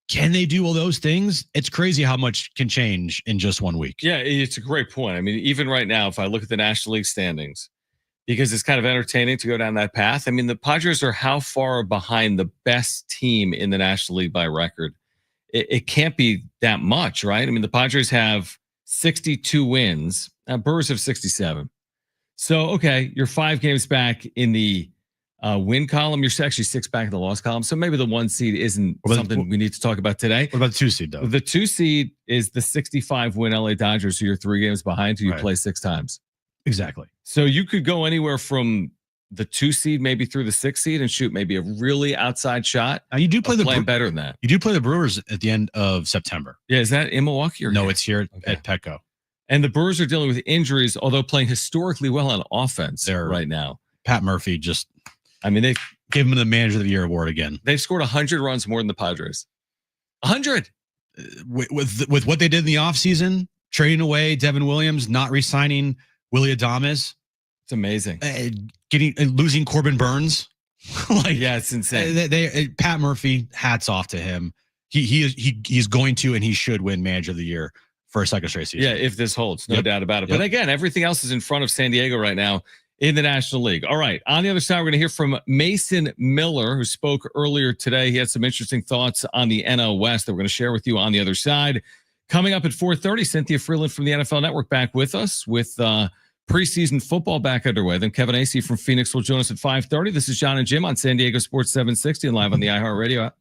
can they do all those things? It's crazy how much can change in just 1 week. Yeah, it's a great point. I mean, even right now, if I look at the National League standings, because it's kind of entertaining to go down that path. I mean, the Padres are how far behind the best team in the National League by record? It can't be that much, right? I mean, the Padres have 62 wins. Brewers have 67. So, okay, you're 5 games back in the win column. You're actually 6 back in the loss column. So maybe the 1 seed isn't something we need to talk about today. What about the 2 seed, though? The 2 seed is the 65 win LA Dodgers, who you're 3 games behind, who you play 6 times. Exactly. So you could go anywhere from the 2 seed maybe through the 6 seed and shoot maybe a really outside shot. Now you do play playing better than that. You do play the Brewers at the end of September. Yeah, is that in Milwaukee or no? It's here at Petco. And the Brewers are dealing with injuries, although playing historically well on offense right now. Pat Murphy just, they gave him the Manager of the Year award again. They've scored 100 runs more than the Padres. 100 with what they did in the offseason, trading away Devin Williams, not re-signing Willie Adames. It's amazing. Losing Corbin Burns. Yeah, it's insane. Pat Murphy, hats off to him. He's going to, and he should win Manager of the Year for a second straight season. Yeah, if this holds, no doubt about it. But again, everything else is in front of San Diego right now in the National League. All right, on the other side, we're going to hear from Mason Miller, who spoke earlier today. He had some interesting thoughts on the NL West that we're going to share with you on the other side. Coming up at 4:30, Cynthia Freeland from the NFL Network back with us with preseason football back underway. Then Kevin Acee from Phoenix will join us at 5:30. This is John and Jim on San Diego Sports 760 and live on the iHeartRadio app.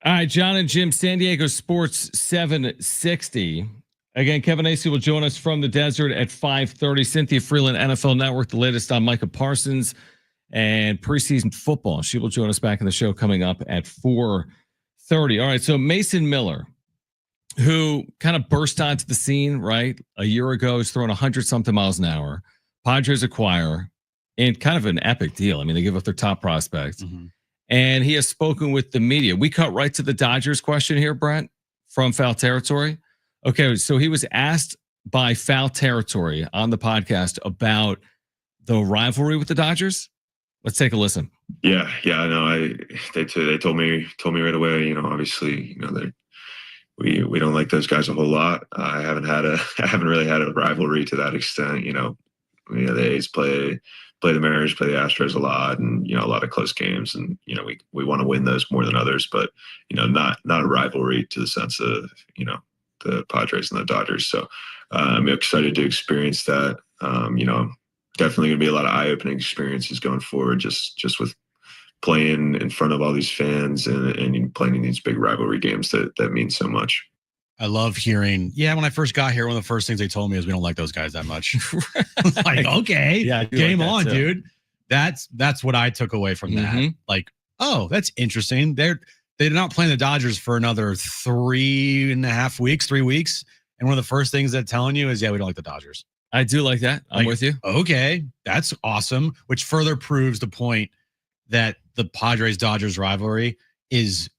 All right, John and Jim, San Diego Sports 760. Again, Kevin Acee will join us from the desert at 5:30. Cynthia Freeland, NFL Network, the latest on Micah Parsons and preseason football. She will join us back in the show coming up at 4:30. All right, so Mason Miller, who kind of burst onto the scene, right? A year ago, he's throwing 100-something miles an hour. Padres acquire, and kind of an epic deal. I mean, they give up their top prospect. Mm-hmm. And he has spoken with the media. We cut right to the Dodgers question here, Brent, from Foul Territory. Okay, so he was asked by Foul Territory on the podcast about the rivalry with the Dodgers. Let's take a listen. Yeah, no, they told me right away. You know, obviously, you know, we don't like those guys a whole lot. I haven't really had a rivalry to that extent. You know, the A's play the Mariners, play the Astros a lot, and you know, a lot of close games, and you know, we want to win those more than others, but you know, not a rivalry to the sense of, you know, the Padres and the Dodgers. So I'm excited to experience that. You know, definitely gonna be a lot of eye-opening experiences going forward, just with playing in front of all these fans and playing in these big rivalry games that mean so much. I love hearing, when I first got here, one of the first things they told me is we don't like those guys that much. Like, okay, yeah, game on, dude. That's what I took away from that. Like, oh, that's interesting. They're not playing the Dodgers for another 3.5 weeks, 3 weeks. And one of the first things they're telling you is, we don't like the Dodgers. I do like that. I'm with you. Okay, that's awesome. Which further proves the point that the Padres-Dodgers rivalry is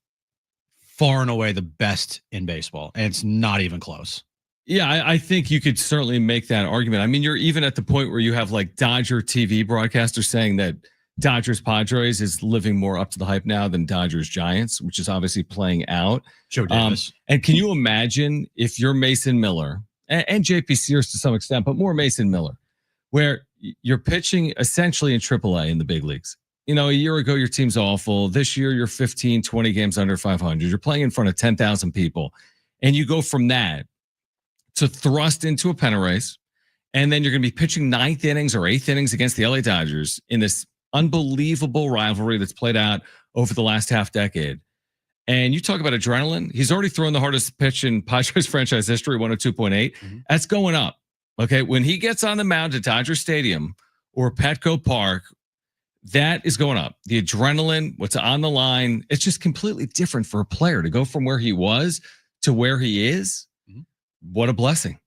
far and away the best in baseball, and it's not even close. Yeah, I think you could certainly make that argument. I mean, you're even at the point where you have like Dodger TV broadcasters saying that Dodgers-Padres is living more up to the hype now than Dodgers-Giants, which is obviously playing out. Joe Davis. And can you imagine if you're Mason Miller and JP Sears to some extent, but more Mason Miller, where you're pitching essentially in AAA in the big leagues? You know, a year ago, your team's awful. This year, you're 15, 20 games under 500. You're playing in front of 10,000 people. And you go from that to thrust into a pennant race. And then you're going to be pitching 9th innings or 8th innings against the LA Dodgers in this unbelievable rivalry that's played out over the last half decade. And you talk about adrenaline. He's already thrown the hardest pitch in Padres franchise history, 102.8. That's going up. Okay. When he gets on the mound at Dodger Stadium or Petco Park, that is going up. The adrenaline, what's on the line, it's just completely different for a player to go from where he was to where he is. What a blessing.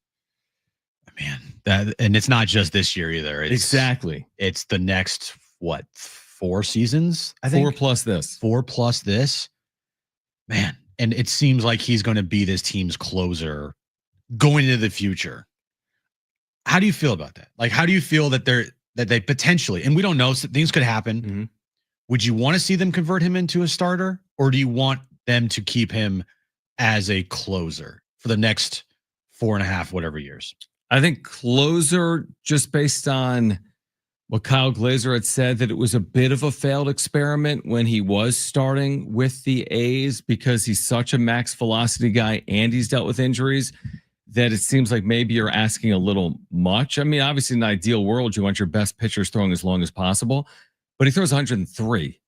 Man, and it's not just this year either. Exactly. It's the next, 4 seasons, I think? 4 plus this. 4 plus this. Man, and it seems like he's going to be this team's closer going into the future. How do you feel about that? Like, how do you feel that they potentially, and we don't know, so things could happen. Would you want to see them convert him into a starter, or do you want them to keep him as a closer for the next 4.5 whatever years? I think closer, just based on what Kyle Glaser had said, that it was a bit of a failed experiment when he was starting with the A's because he's such a max velocity guy and he's dealt with injuries, that it seems like maybe you're asking a little much. I mean, obviously in an ideal world, you want your best pitchers throwing as long as possible, but he throws 103.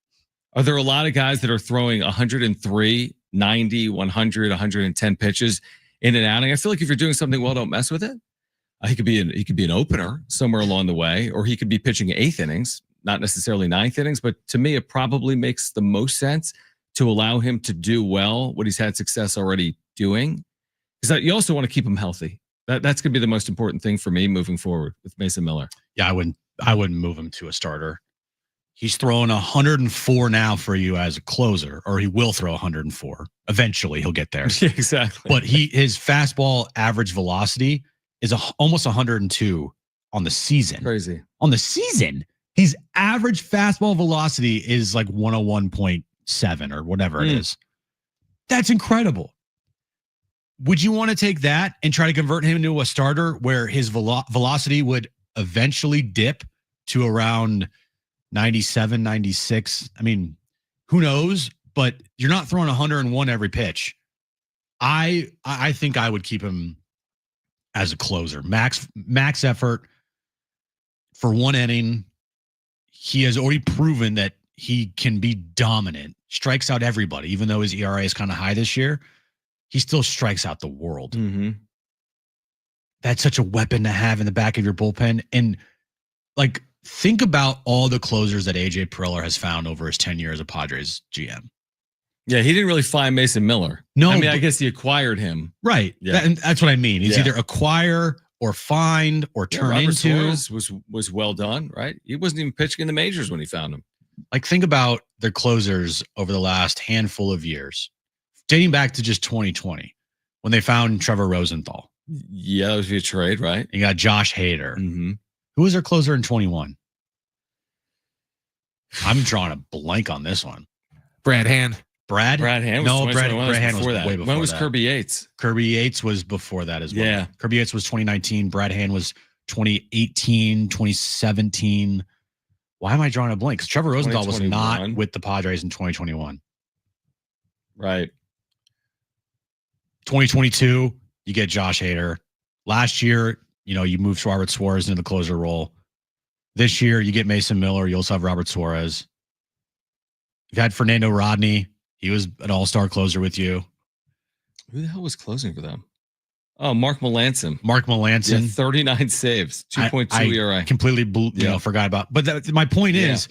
Are there a lot of guys that are throwing 103, 90, 100, 110 pitches in an outing? I feel like if you're doing something well, don't mess with it. He could be an opener somewhere along the way, or he could be pitching 8th innings, not necessarily 9th innings. But to me, it probably makes the most sense to allow him to do well what he's had success already doing. Because you also want to keep him healthy. That's going to be the most important thing for me moving forward with Mason Miller. Yeah, I wouldn't move him to a starter. He's throwing 104 now for you as a closer, or he will throw 104. Eventually, he'll get there. Yeah, exactly. But his fastball average velocity is almost 102 on the season. Crazy. On the season, his average fastball velocity is like 101.7 or whatever it is. That's incredible. Would you want to take that and try to convert him into a starter where his velocity would eventually dip to around 97, 96? I mean, who knows? But you're not throwing 101 every pitch. I think I would keep him as a closer. Max effort for one inning. He has already proven that he can be dominant, strikes out everybody, even though his ERA is kind of high this year, he still strikes out the world. Mm-hmm. That's such a weapon to have in the back of your bullpen. And like, think about all the closers that AJ Preller has found over his tenure as a Padres GM. Yeah, he didn't really find Mason Miller. No, I mean, I guess he acquired him. Right. Yeah. And that's what I mean. He's either acquire or find or turn Robert into. Suarez was well done, right? He wasn't even pitching in the majors when he found him. Like, think about their closers over the last handful of years, dating back to just 2020 when they found Trevor Rosenthal. Yeah, that was via trade, right? You got Josh Hader. Mm-hmm. Who was their closer in 21? I'm drawing a blank on this one. Brad Hand. Brad Hand was no, Brad Hand was that. way before When was that. Kirby Yates? Kirby Yates was before that as well. Yeah. Kirby Yates was 2019. Brad Hand was 2018, 2017. Why am I drawing a blank? Because Trevor Rosenthal was not with the Padres in 2021. Right. 2022, you get Josh Hader. Last year, you moved Robert Suarez into the closer role. This year, you get Mason Miller. You also have Robert Suarez. You've had Fernando Rodney. He was an all-star closer with you. Who the hell was closing for them? Oh, Mark Melancon. Yeah, 39 saves, 2.2 ERA. I completely forgot about. But my point is,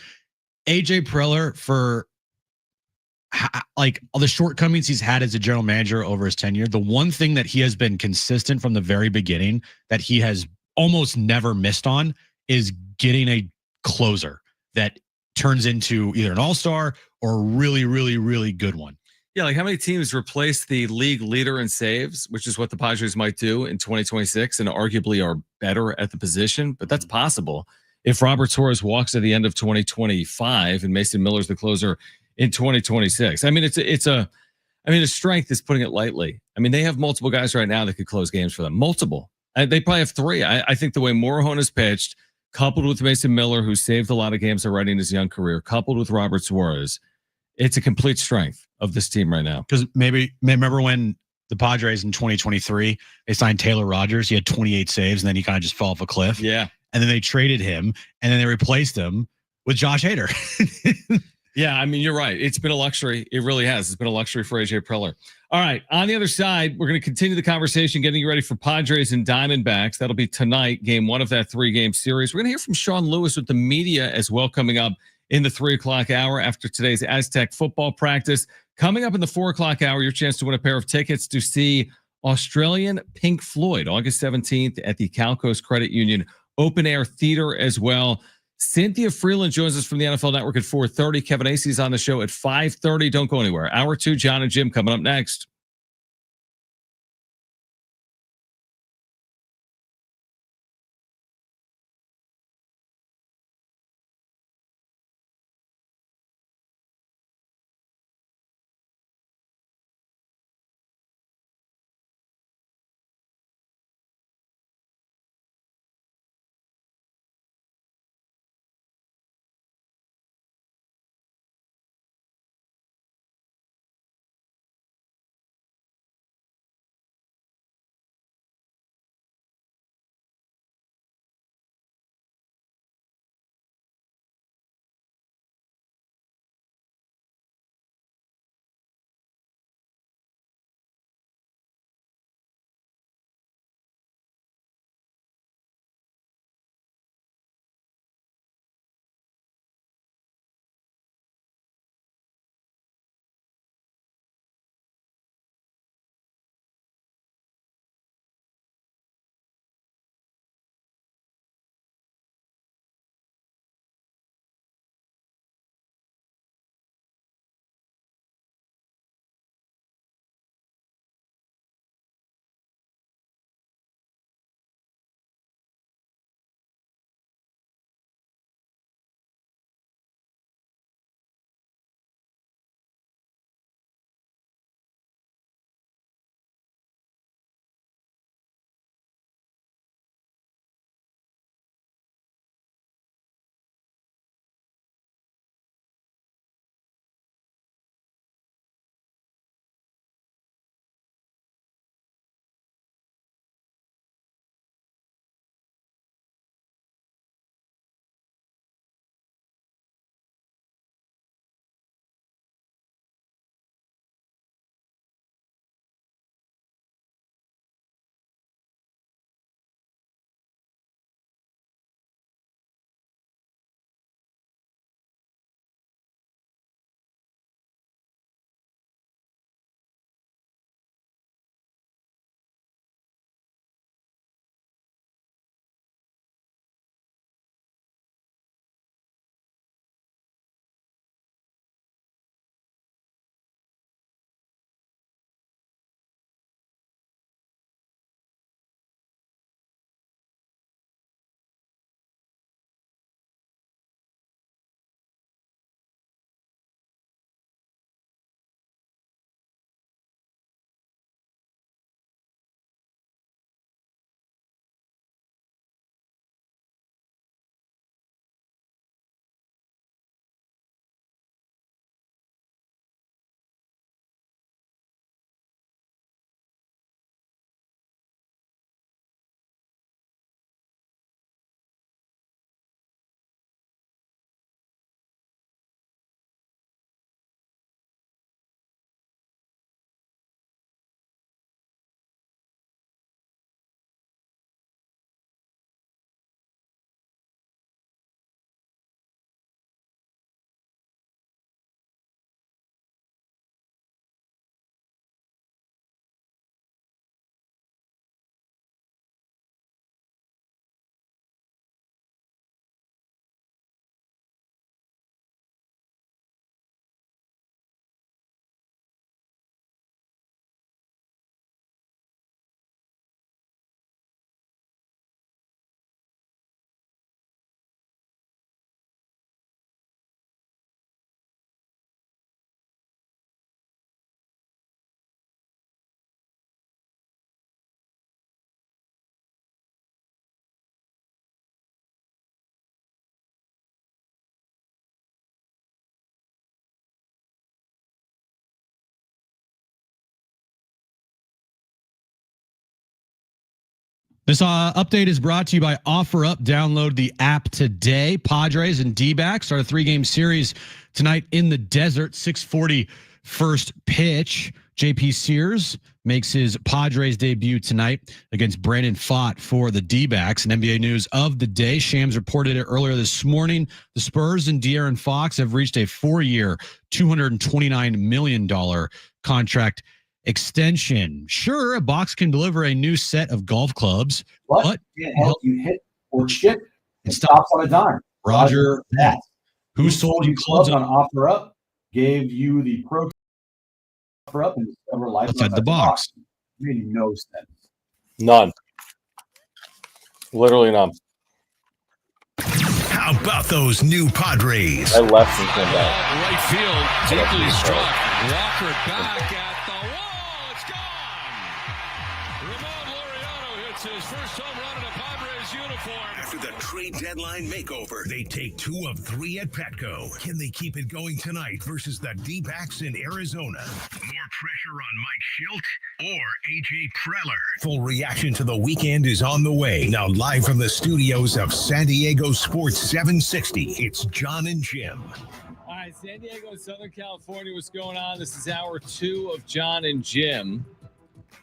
AJ Preller, for like all the shortcomings he's had as a general manager over his tenure, the one thing that he has been consistent from the very beginning that he has almost never missed on is getting a closer that turns into either an all-star or a really, really, really good one. Yeah, like how many teams replace the league leader in saves, which is what the Padres might do in 2026 and arguably are better at the position, but that's possible. If Robert Suarez walks at the end of 2025 and Mason Miller's the closer in 2026. I mean, a strength is putting it lightly. I mean, they have multiple guys right now that could close games for them. Multiple. They probably have three. I think the way Morejon has pitched, coupled with Mason Miller, who saved a lot of games already in his young career, coupled with Robert Suarez, it's a complete strength of this team right now. Because remember when the Padres in 2023, they signed Taylor Rogers. He had 28 saves, and then he kind of just fell off a cliff. Yeah. And then they traded him, and then they replaced him with Josh Hader. Yeah, I mean, you're right. It's been a luxury. It really has. It's been a luxury for AJ Preller. All right. On the other side, we're going to continue the conversation, getting you ready for Padres and Diamondbacks. That'll be tonight, game one of that 3-game series. We're going to hear from Sean Lewis with the media as well coming up in the 3 o'clock hour after today's Aztec football practice. Coming up in the 4 o'clock hour, your chance to win a pair of tickets to see Australian Pink Floyd, August 17th at the Calcoast Credit Union Open Air Theater as well. Cynthia Freeland joins us from the NFL Network at 4:30. Kevin Acey's on the show at 5:30. Don't go anywhere. Hour 2, John and Jim coming up next. This update is brought to you by OfferUp. Download the app today. Padres and D-backs start a 3-game series tonight in the desert. 6:40 first pitch. JP Sears makes his Padres debut tonight against Brandon Pfaadt for the D-backs. And NBA news of the day. Shams reported it earlier this morning. The Spurs and De'Aaron Fox have reached a 4-year, $229 million contract extension. Sure, a box can deliver a new set of golf clubs, but can't help you hit or chip. It stops on a dime. Roger that. Who sold you clubs on OfferUp? Gave you the pro OfferUp and discover life outside the box. Made no sense. None. Literally none. How about those new Padres? I left and came back. Right field, deeply struck. Walker back at the wall. It's gone. Ramon Laureano hits his first home run in a Padres uniform. After the trade deadline makeover, they take 2 of 3 at Petco. Can they keep it going tonight versus the D-backs in Arizona? More pressure on Mike Schilt or AJ Preller? Full reaction to the weekend is on the way. Now live from the studios of San Diego Sports 760, it's John and Jim. All right, San Diego, Southern California, what's going on? This is hour 2 of John and Jim.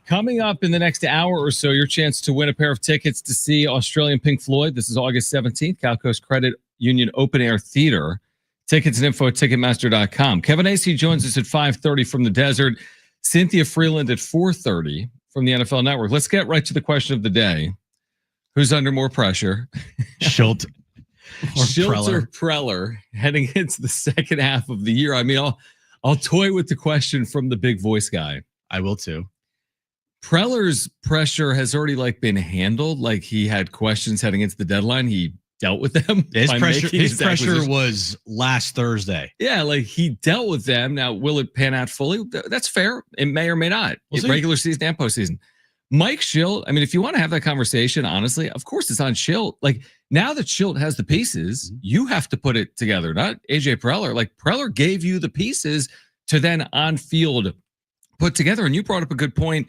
Coming up in the next hour or so, your chance to win a pair of tickets to see Australian Pink Floyd. This is August 17th, Cal Coast Credit Union Open Air Theater. Tickets and info at Ticketmaster.com. Kevin Acee joins us at 5:30 from the desert. Cynthia Freeland at 4:30 from the NFL Network. Let's get right to the question of the day. Who's under more pressure? Schilt or Preller heading into the second half of the year. I mean, I'll toy with the question from the big voice guy. I will too. Preller's pressure has already been handled. Like he had questions heading into the deadline. He dealt with them. His pressure was last Thursday. Yeah, he dealt with them. Now, will it pan out fully? That's fair. It may or may not. Regular season and postseason. Mike Schilt, I mean, if you want to have that conversation, honestly, of course it's on Schilt. Now that Schilt has the pieces, you have to put it together, not AJ Preller. Preller gave you the pieces to then on field put together. And you brought up a good point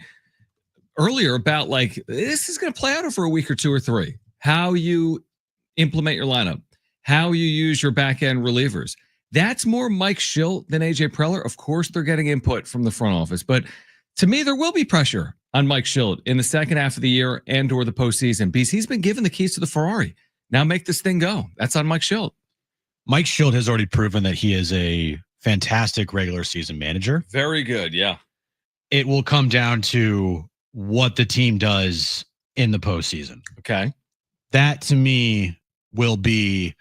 earlier about this is going to play out over a week or 2 or 3. How you implement your lineup, how you use your back end relievers. That's more Mike Schilt than AJ Preller. Of course, they're getting input from the front office, but to me, there will be pressure on Mike Schilt in the second half of the year and or the postseason because he's been given the keys to the Ferrari. Now make this thing go. That's on Mike Schilt. Mike Schilt has already proven that he is a fantastic regular season manager. Very good, yeah. It will come down to what the team does in the postseason. Okay. That to me will be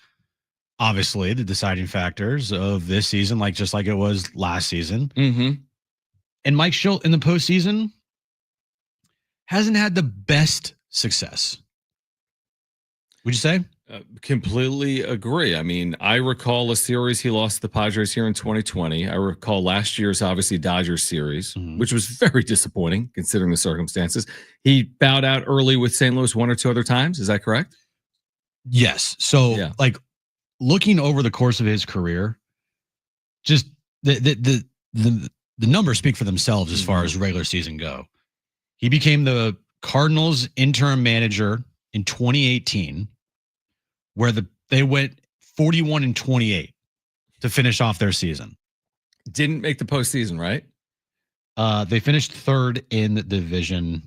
obviously the deciding factors of this season, just like it was last season. Mm-hmm. And Mike Schilt in the postseason hasn't had the best success. Would you say? Completely agree. I mean, I recall a series he lost to the Padres here in 2020. I recall last year's, obviously, Dodgers series, which was very disappointing considering the circumstances. He bowed out early with St. Louis 1 or 2 other times. Is that correct? Yes. So, looking over the course of his career, just the numbers speak for themselves as far as regular season go. He became the Cardinals interim manager in 2018. Where they went 41-28 to finish off their season. Didn't make the postseason, right? They finished 3rd in the division.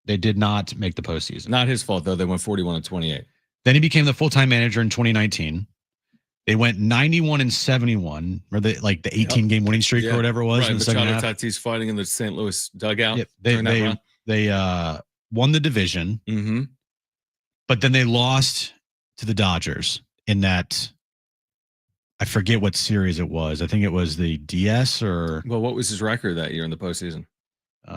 They did not make the postseason. Not his fault, though. They went 41-28. Then he became the full-time manager in 2019. They went 91-71, or the 18-game winning streak or whatever it was. Right, in the second half. Tatis fighting in the St. Louis dugout. Yep. They won the division, but then they lost to the Dodgers in that, I forget what series it was. I think it was the DS or. Well, what was his record that year in the postseason? He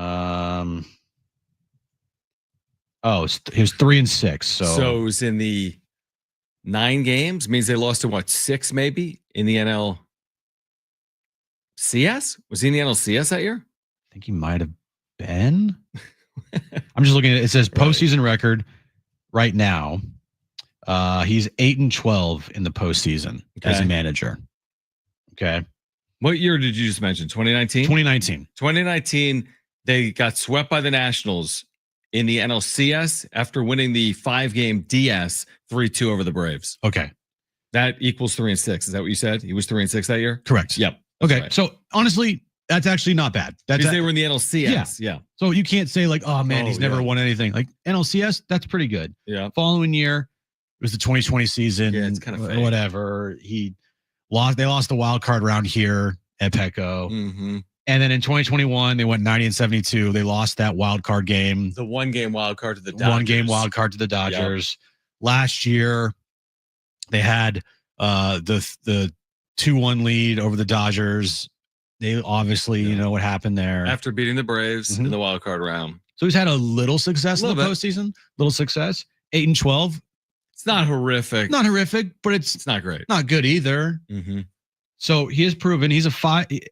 was 3-6. So it was in the 9 games. Means they lost to 6 maybe in the NLCS. Was he in the NLCS that year? I think he might have been. I'm just looking at it. It says postseason record right now. He's 8-12 in the postseason as a manager. Okay. What year did you just mention? 2019? 2019. 2019, they got swept by the Nationals in the NLCS after winning the 5-game DS 3-2 over the Braves. Okay. That equals 3-6. Is that what you said? He was 3-6 that year? Correct. Yep. Okay. Right. So honestly, that's actually not bad. Because they were in the NLCS. Yeah. So you can't say like, oh man, he's never yeah. won anything. Like NLCS, that's pretty good. Yeah. Following year, it was the 2020 season. Yeah, it's kind of whatever. They lost the wild card round here at Petco. Mm-hmm. And then in 2021, they went 90-72. They lost that wild card game. The 1-game wild card to the Dodgers. 1-game wild card to the Dodgers. Yep. Last year, they had the 2-1 lead over the Dodgers. They obviously, you know what happened there. After beating the Braves in the wild card round. So he's had a little success in the postseason. Little success. 8-12. It's not horrific. Not horrific, but it's not great. Not good either. Mm-hmm. So he has proven he's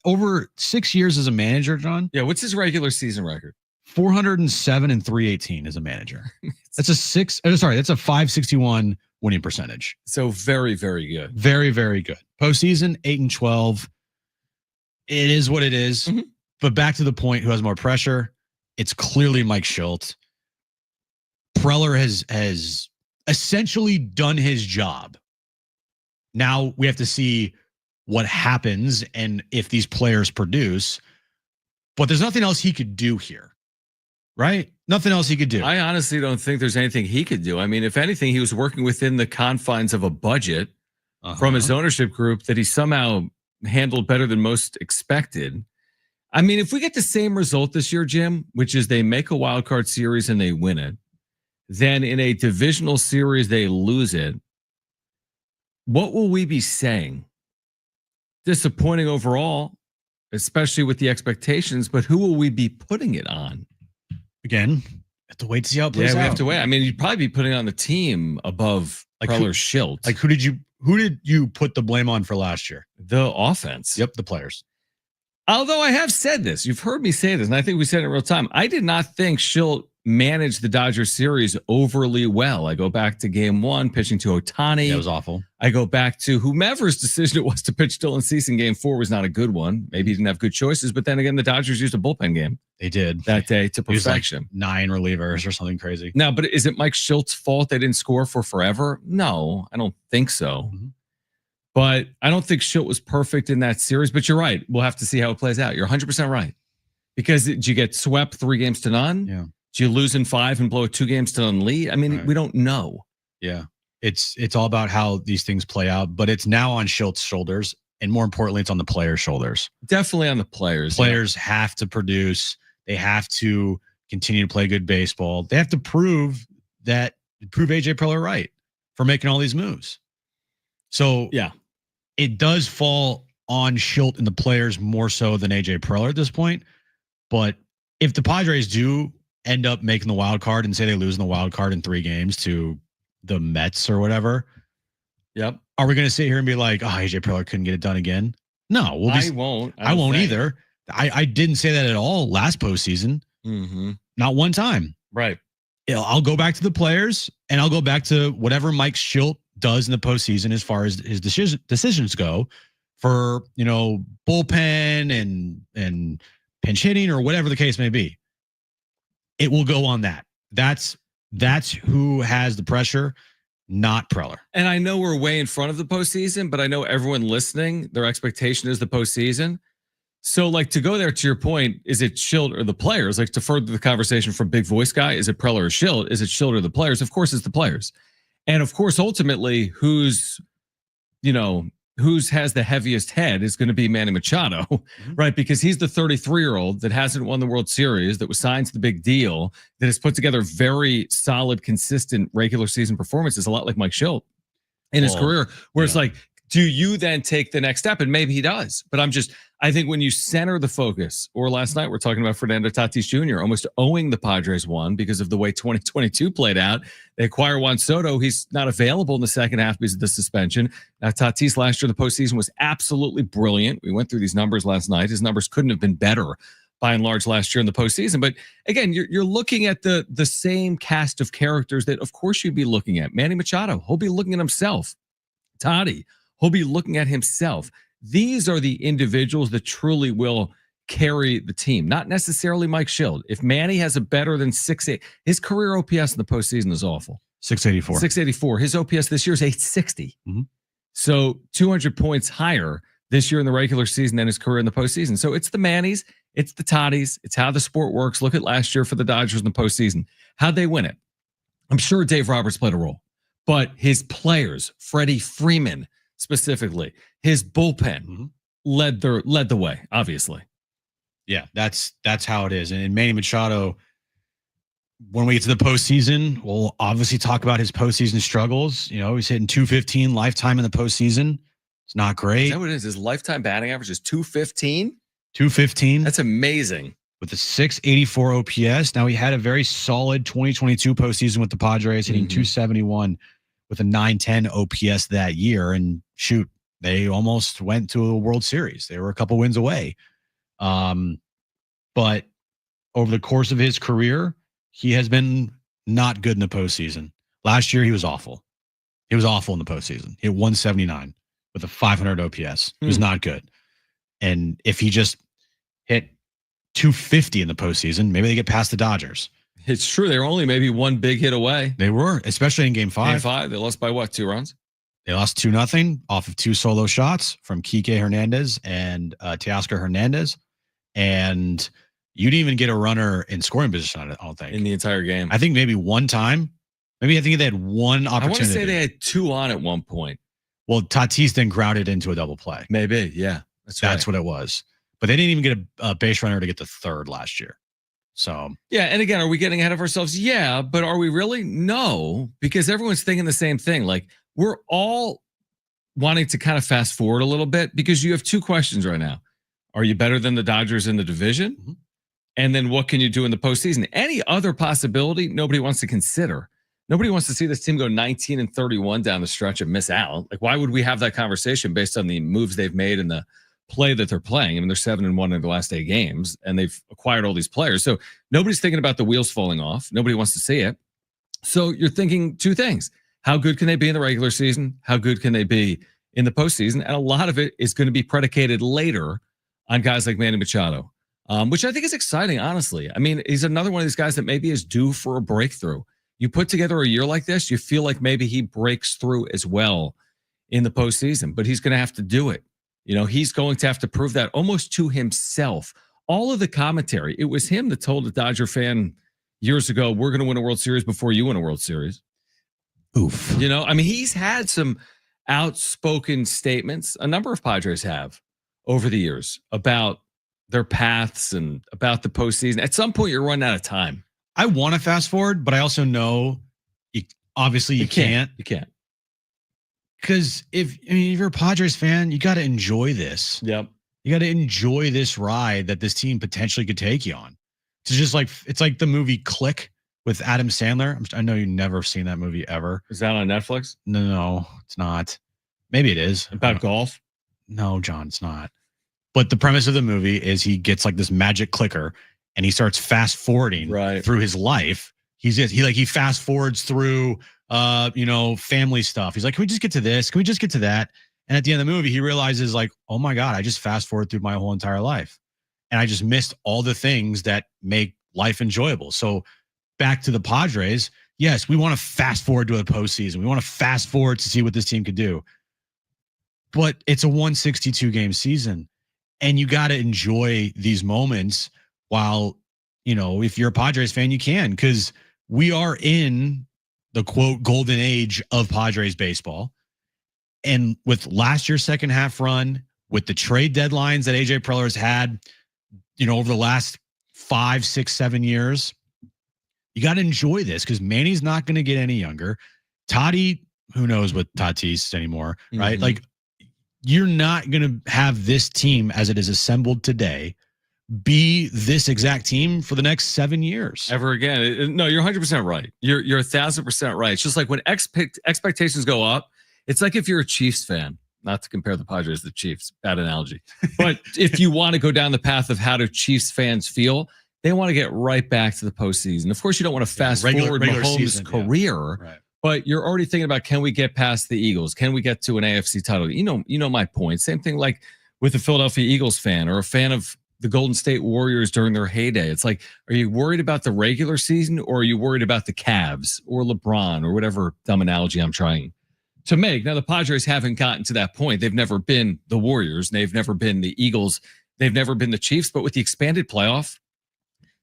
over 6 years as a manager, John. Yeah. What's his regular season record? 407 and 318 as a manager. That's a 561 winning percentage. So very, very good. Very, very good. Postseason 8-12. It is what it is. Mm-hmm. But back to the point, who has more pressure? It's clearly Mike Shildt. Preller has essentially done his job. Now we have to see what happens and if these players produce. But there's nothing else he could do here, right? Nothing else he could do. I honestly don't think there's anything he could do. I mean, if anything, he was working within the confines of a budget from his ownership group that he somehow handled better than most expected. I mean, if we get the same result this year, Jim, which is they make a wild card series and they win it, then in a divisional series they lose it, what will we be saying? Disappointing overall, especially with the expectations, but who will we be putting it on? Again, have to wait to see how it plays out. We have to wait. I mean, you'd probably be putting on the team above Preller Shildt. Like who did you put the blame on for last year? The offense. Yep, the players. Although I have said this, you've heard me say this, and I think we said it in real time. I did not think Shildt managed the Dodgers series overly well. I go back to game 1, pitching to Ohtani. That was awful. I go back to whomever's decision it was to pitch Dylan Cease in game 4 was not a good one. Maybe he didn't have good choices, but then again, the Dodgers used a bullpen game. They did. That day to perfection. Like 9 relievers or something crazy. Now, but is it Mike Shilt's fault they didn't score for forever? No, I don't think so. Mm-hmm. But I don't think Shildt was perfect in that series. But you're right. We'll have to see how it plays out. You're 100% right. Because did you get swept 3-0? Yeah. Do you lose in 5 and blow a 2-0 lead? I mean, we don't know. Yeah. It's all about how these things play out. But it's now on Shilt's shoulders. And more importantly, it's on the players' shoulders. Definitely on the players. Players have to produce. They have to continue to play good baseball. They have to prove AJ Preller right for making all these moves. So yeah, it does fall on Shildt and the players more so than AJ Preller at this point. But if the Padres do end up making the wild card and say they lose in the wild card in 3 games to the Mets or whatever, yep, are we going to sit here and be like, oh, AJ Preller couldn't get it done again? No, I won't. I won't either. I didn't say that at all last postseason. Mm-hmm. Not one time. Right. I'll go back to the players and I'll go back to whatever Mike Shildt does in the postseason as far as his decisions go for, bullpen and pinch hitting or whatever the case may be. It will go on that. That's who has the pressure, not Preller. And I know we're way in front of the postseason, but I know everyone listening, their expectation is the postseason. So, to go there to your point, is it Shildt or the players? To further the conversation from Big Voice Guy, is it Preller or Shildt? Is it Shildt or the players? Of course, it's the players. And of course, ultimately, who's has the heaviest head is going to be Manny Machado, right? Because he's the 33-year-old that hasn't won the World Series, that was signed to the big deal, that has put together very solid, consistent regular season performances, a lot like Mike Shildt in his career, where it's do you then take the next step? And maybe he does. But I think when you center the focus, or last night we're talking about Fernando Tatis Jr. almost owing the Padres one because of the way 2022 played out. They acquire Juan Soto. He's not available in the second half because of the suspension. Now, Tatis last year in the postseason was absolutely brilliant. We went through these numbers last night. His numbers couldn't have been better by and large last year in the postseason. But again, you're looking at the same cast of characters that, of course, you'd be looking at. Manny Machado, he'll be looking at himself. Toddy, he'll be looking at himself. These are the individuals that truly will carry the team, not necessarily Mike Schild. If Manny has a better than 6.8, his career OPS in the postseason is awful. 684. 684. His OPS this year is 860. Mm-hmm. So 200 points higher this year in the regular season than his career in the postseason. So it's the Mannies, it's the Toddies, it's how the sport works. Look at last year for the Dodgers in the postseason. How'd they win it? I'm sure Dave Roberts played a role, but his players, Freddie Freeman specifically, his bullpen led the way, obviously. Yeah, that's how it is. And Manny Machado, when we get to the postseason, we'll obviously talk about his postseason struggles. You know, he's hitting 215 lifetime in the postseason. It's not great. Is that what it is? His lifetime batting average is 215? 215. That's amazing. With a 684 OPS. Now, he had a very solid 2022 postseason with the Padres, hitting 271 with a 910 OPS that year. And shoot, they almost went to a World Series. They were a couple wins away. But over the course of his career, he has been not good in the postseason. Last year, he was awful. He was awful in the postseason. He hit 179 with a 500 OPS. It was not good. And if he just hit 250 in the postseason, maybe they get past the Dodgers. It's true. They were only maybe one big hit away. They were, especially in Game 5. Game 5, they lost by what, 2 runs? They lost 2-0 off of 2 solo shots from Kike Hernandez and Teoscar Hernandez. And you didn't even get a runner in scoring position, I don't think. In the entire game. I think maybe one time. Maybe I think they had one opportunity. I want to say they had 2 on at one point. Well, Tatis then grounded into a double play. Maybe, yeah. That's what it was. But they didn't even get a base runner to get to third last year. So yeah, and again, are we getting ahead of ourselves? Yeah, but are we really? No, because everyone's thinking the same thing. Like, we're all wanting to kind of fast forward a little bit because you have 2 questions right now. Are you better than the Dodgers in the division? And then what can you do in the postseason? Any other possibility, nobody wants to consider. Nobody wants to see this team go 19-31 down the stretch and miss out. Like, why would we have that conversation based on the moves they've made and the play that they're playing? I mean, they're 7-1 in the last 8 games, and they've acquired all these players. So nobody's thinking about the wheels falling off. Nobody wants to see it. So you're thinking 2 things. How good can they be in the regular season? How good can they be in the postseason? And a lot of it is going to be predicated later on guys like Manny Machado, which I think is exciting, honestly. I mean, he's another one of these guys that maybe is due for a breakthrough. You put together a year like this, you feel like maybe he breaks through as well in the postseason, but he's going to have to do it. You know, he's going to have to prove that almost to himself. All of the commentary, it was him that told a Dodger fan years ago, we're going to win a World Series before you win a World Series. Oof. You know, I mean, he's had some outspoken statements. A number of Padres have over the years about their paths and about the postseason. At some point, you're running out of time. I want to fast forward, but I also know you can't. You can't. Because if you're a Padres fan, you got to enjoy this. Yep. You got to enjoy this ride that this team potentially could take you on. It's just like, it's like the movie Click with Adam Sandler. I know you've never seen that movie ever. Is that on Netflix? No, it's not. Maybe it is. About golf? No, John, it's not. But the premise of the movie is he gets like this magic clicker and he starts fast forwarding through his life. He fast forwards through family stuff. He's like, can we just get to this? Can we just get to that? And at the end of the movie, he realizes like, oh my God, I just fast forward through my whole entire life. And I just missed all the things that make life enjoyable. So back to the Padres. Yes, we want to fast forward to the postseason. We want to fast forward to see what this team could do. But it's a 162 game season. And you got to enjoy these moments while, if you're a Padres fan, you can, because we are in the quote golden age of Padres baseball. And with last year's second half run, with the trade deadlines that AJ Preller's had, over the last 5, 6, 7 years, you got to enjoy this because Manny's not going to get any younger. Toddy, who knows what Tatis anymore, right? Mm-hmm. Like, you're not going to have this team as it is assembled today be this exact team for the next 7 years. Ever again. No, you're 100% right. You're 1,000% right. It's just like when expectations go up, it's like if you're a Chiefs fan, not to compare the Padres to the Chiefs, bad analogy. But if you want to go down the path of how do Chiefs fans feel, they want to get right back to the postseason. Of course, you don't want to fast forward Mahomes' career. Yeah. Right. But you're already thinking about, can we get past the Eagles? Can we get to an AFC title? You know my point. Same thing like with a Philadelphia Eagles fan or a fan of the Golden State Warriors during their heyday. It's like, are you worried about the regular season or are you worried about the Cavs or LeBron or whatever dumb analogy I'm trying to make? Now, the Padres haven't gotten to that point. They've never been the Warriors. They've never been the Eagles. They've never been the Chiefs. But with the expanded playoff,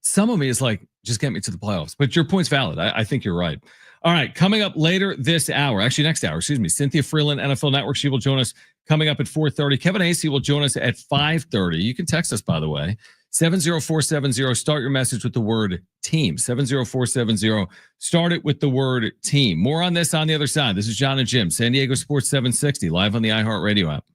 some of me is like, just get me to the playoffs. But your point's valid. I think you're right. All right, coming up later this hour, actually next hour, excuse me, Cynthia Freeland, NFL Network. She will join us coming up at 4:30. Kevin Acey will join us at 5:30. You can text us, by the way, 70470. Start your message with the word team. 70470. Start it with the word team. More on this on the other side. This is John and Jim, San Diego Sports 760, live on the iHeartRadio app.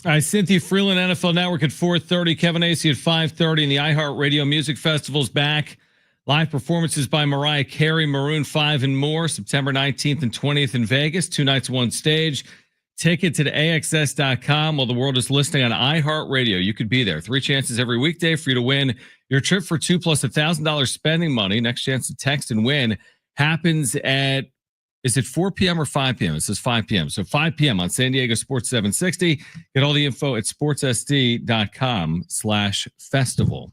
All right, Cynthia Freeland, NFL Network at 4:30. Kevin Acey at 5:30. And the iHeartRadio Music Festival's back. Live performances by Mariah Carey, Maroon 5, and more. September 19th and 20th in Vegas. 2 nights, 1 stage. Tickets at AXS.com. While the world is listening on iHeartRadio, you could be there. 3 chances every weekday for you to win your trip for 2 plus $1,000 spending money. Next chance to text and win happens at, is it 4 p.m. or 5 p.m.? It says 5 p.m. So 5 p.m. on San Diego Sports 760. Get all the info at sportssd.com/festival.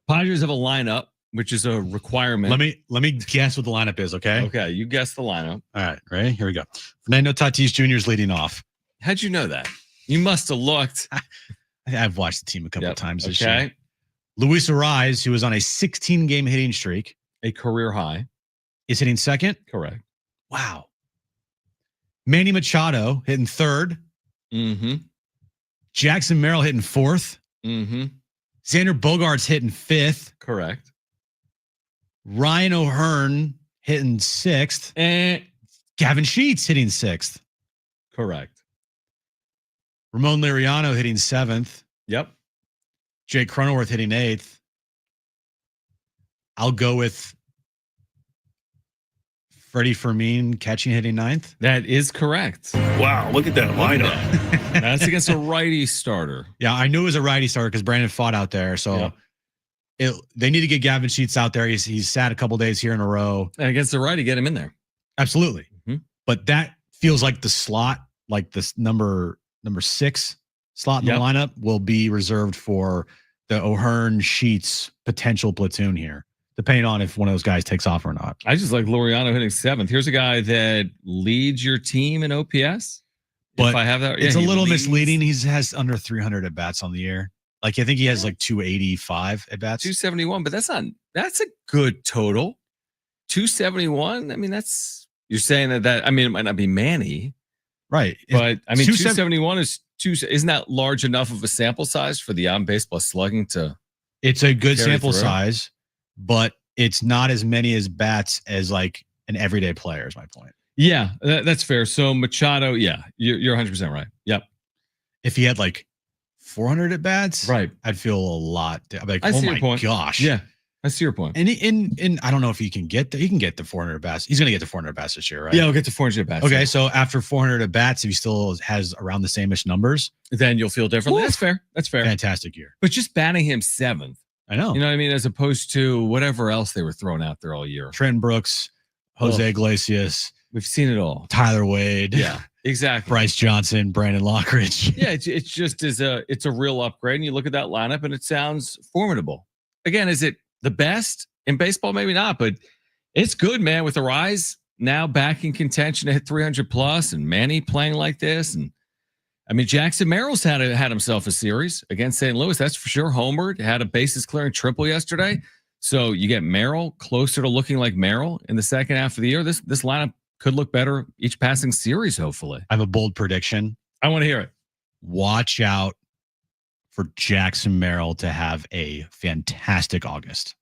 Padres have a lineup, which is a requirement. Let me guess what the lineup is, okay? Okay, you guess the lineup. All right, ready? Here we go. Fernando Tatis Jr. is leading off. How'd you know that? You must have looked. I've watched the team a couple of times this okay. year. Luis Ariz, who was on a 16-game hitting streak, a career high, is hitting second. Correct. Wow. Manny Machado hitting third. Mm-hmm. Jackson Merrill hitting fourth. Mm-hmm. Xander Bogaerts hitting fifth. Correct. Ryan O'Hearn hitting sixth. And Gavin Sheets hitting sixth. Correct. Ramon Liriano hitting seventh. Yep. Jake Cronenworth hitting eighth. I'll go with Freddie Fermin catching, hitting ninth. That is correct. Wow, look at that lineup. That's against a righty starter. Yeah, I knew it was a righty starter because Brandon fought out there. So they need to get Gavin Sheets out there. He's sat a couple days here in a row. And against the righty, get him in there. Absolutely. Mm-hmm. But that feels like the slot, like this number 6 slot in the lineup will be reserved for the O'Hearn Sheets potential platoon here, depending on if one of those guys takes off or not. I just like Loriano hitting seventh. Here's a guy that leads your team in OPS. But if I have that, it's a little misleading. He has under 300 at bats on the year. Like I think he has like 285 at bats. 271, but that's a good total. 271. I mean, you're saying that I mean, it might not be Manny. Right. But I mean, 271 isn't that large enough of a sample size for the on-base plus slugging to? It's a good sample size, but it's not as many as bats as like an everyday player is my point. Yeah, that's fair. So Machado, yeah, you're 100% right. Yep. If he had like 400 at bats, right, I'd feel a lot. I'd be like, oh my gosh. Yeah, I see your point. And I don't know if he can get the 400 bats. He's going to get to 400 bats this year, right? Yeah, he'll get to 400 bats. Okay, so after 400 at bats, if he still has around the same-ish numbers, then you'll feel differently. That's fair. That's fair. Fantastic year. But just batting him seventh. I know. You know what I mean? As opposed to whatever else they were throwing out there all year. Trenton Brooks, Jose Iglesias. We've seen it all. Tyler Wade. Yeah, exactly. Bryce Johnson, Brandon Lockridge. Yeah, it's just it's a real upgrade. And you look at that lineup and it sounds formidable. Again, is it the best in baseball? Maybe not, but it's good, man. With Ariz now back in contention to hit 300 plus and Manny playing like this. And I mean, Jackson Merrill's had himself a series against St. Louis. That's for sure. Homered, had a bases clearing triple yesterday. So you get Merrill closer to looking like Merrill in the second half of the year. This lineup could look better each passing series, hopefully. I have a bold prediction. I want to hear it. Watch out for Jackson Merrill to have a fantastic August.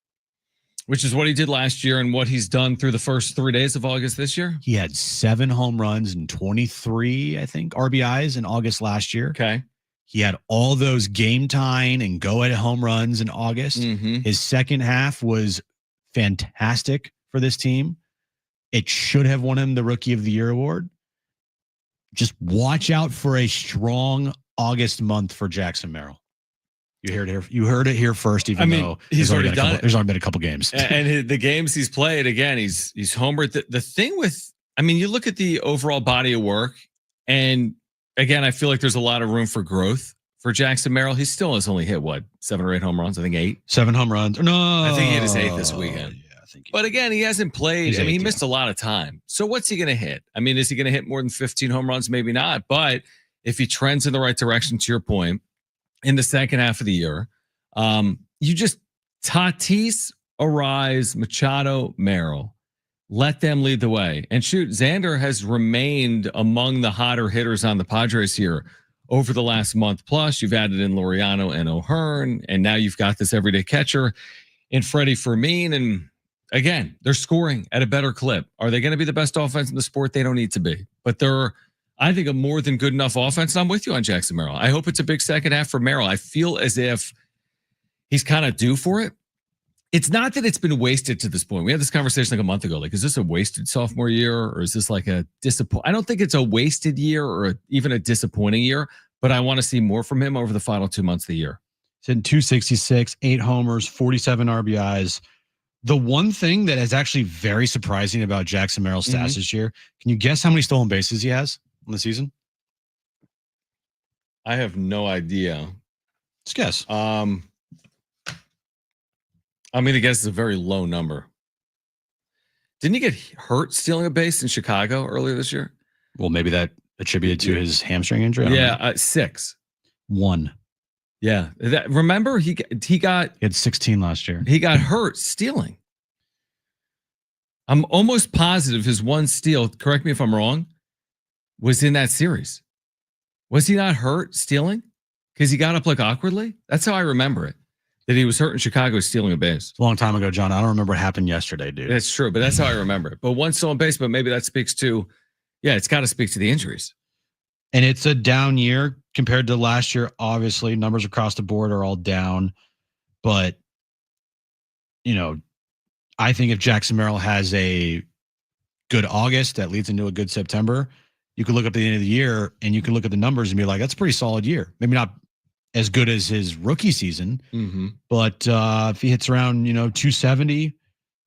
Which is what he did last year and what he's done through the first 3 days of August this year. He had 7 home runs and 23, I think, RBIs in August last year. Okay. He had all those game time and go-ahead home runs in August. Mm-hmm. His second half was fantastic for this team. It should have won him the Rookie of the Year award. Just watch out for a strong August month for Jackson Merrill. You heard it here first. Even though he's already done it. There's already been a couple games, and the games he's played, again, he's homered. The thing with, I mean, you look at the overall body of work, and again, I feel like there's a lot of room for growth for Jackson Merrill. He still has only hit 7 or 8 home runs. I think 8. 7 home runs. No, I think he hit his 8th this weekend. But again, he hasn't played. He missed a lot of time. So what's he going to hit? I mean, is he going to hit more than 15 home runs? Maybe not. But if he trends in the right direction, to your point, in the second half of the year, you just Tatis, Ariz, Machado, Merrill, let them lead the way. And shoot, Xander has remained among the hotter hitters on the Padres here over the last month. Plus, you've added in Loriano and O'Hearn, and now you've got this everyday catcher in Freddie Fermin. And again, they're scoring at a better clip. Are they going to be the best offense in the sport? They don't need to be. But they're I think a more than good enough offense. And I'm with you on Jackson Merrill. I hope it's a big second half for Merrill. I feel as if he's kind of due for it. It's not that it's been wasted to this point. We had this conversation like a month ago. Like, is this a wasted sophomore year or is this like a disappoint? I don't think it's a wasted year or even a disappointing year, but I want to see more from him over the final 2 months of the year. He's hitting 266, 8 homers, 47 RBIs. The one thing that is actually very surprising about Jackson Merrill's stats this year, can you guess how many stolen bases he has on the season? I have no idea. Let's guess. I'm going to guess it's a very low number. Didn't he get hurt stealing a base in Chicago earlier this year? Well, maybe that attributed to his hamstring injury. Yeah, 6. 1. Yeah. Remember, he had 16 last year. He got hurt stealing. I'm almost positive his one steal, correct me if I'm wrong, was in that series. Was he not hurt stealing? Because he got up like awkwardly? That's how I remember it. That he was hurt in Chicago stealing a base. It's a long time ago, John. I don't remember what happened yesterday, dude. That's true, but that's how I remember it. But one stolen base, but maybe that speaks to, it's got to speak to the injuries. And it's a down year compared to last year. Obviously, numbers across the board are all down. But, I think if Jackson Merrill has a good August that leads into a good September, you could look up at the end of the year and you can look at the numbers and be like, that's a pretty solid year. Maybe not as good as his rookie season, but if he hits around, 270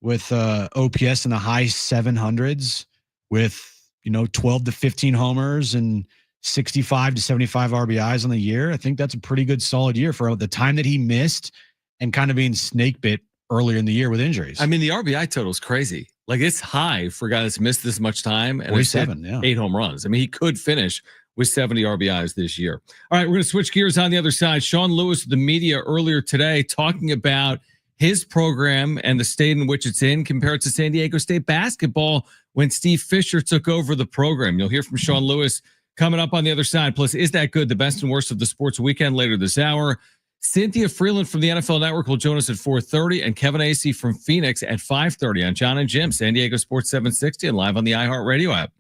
with OPS in the high 700s with, 12 to 15 homers and 65 to 75 RBIs on the year, I think that's a pretty good solid year for the time that he missed and kind of being snake bit earlier in the year with injuries. I mean, the RBI total is crazy. Like, it's high for a guy that's missed this much time and 47, 8 home runs. I mean, he could finish with 70 RBIs this year. All right, we're going to switch gears on the other side. Sean Lewis of the media earlier today talking about his program and the state in which it's in compared to San Diego State basketball when Steve Fisher took over the program. You'll hear from Sean Lewis coming up on the other side. Plus, is that good? The best and worst of the sports weekend later this hour. Cynthia Freeland from the NFL Network will join us at 4:30, and Kevin Acee from Phoenix at 5:30 on John and Jim, San Diego Sports 760, and live on the iHeartRadio app.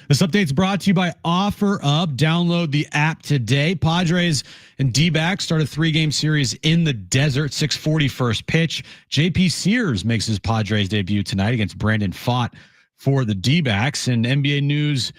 This update's brought to you by OfferUp. Download the app today. Padres and D-backs start a 3-game series in the desert. 6:40 first pitch. JP Sears makes his Padres debut tonight against Brandon Pfaadt for the D-backs. And NBA news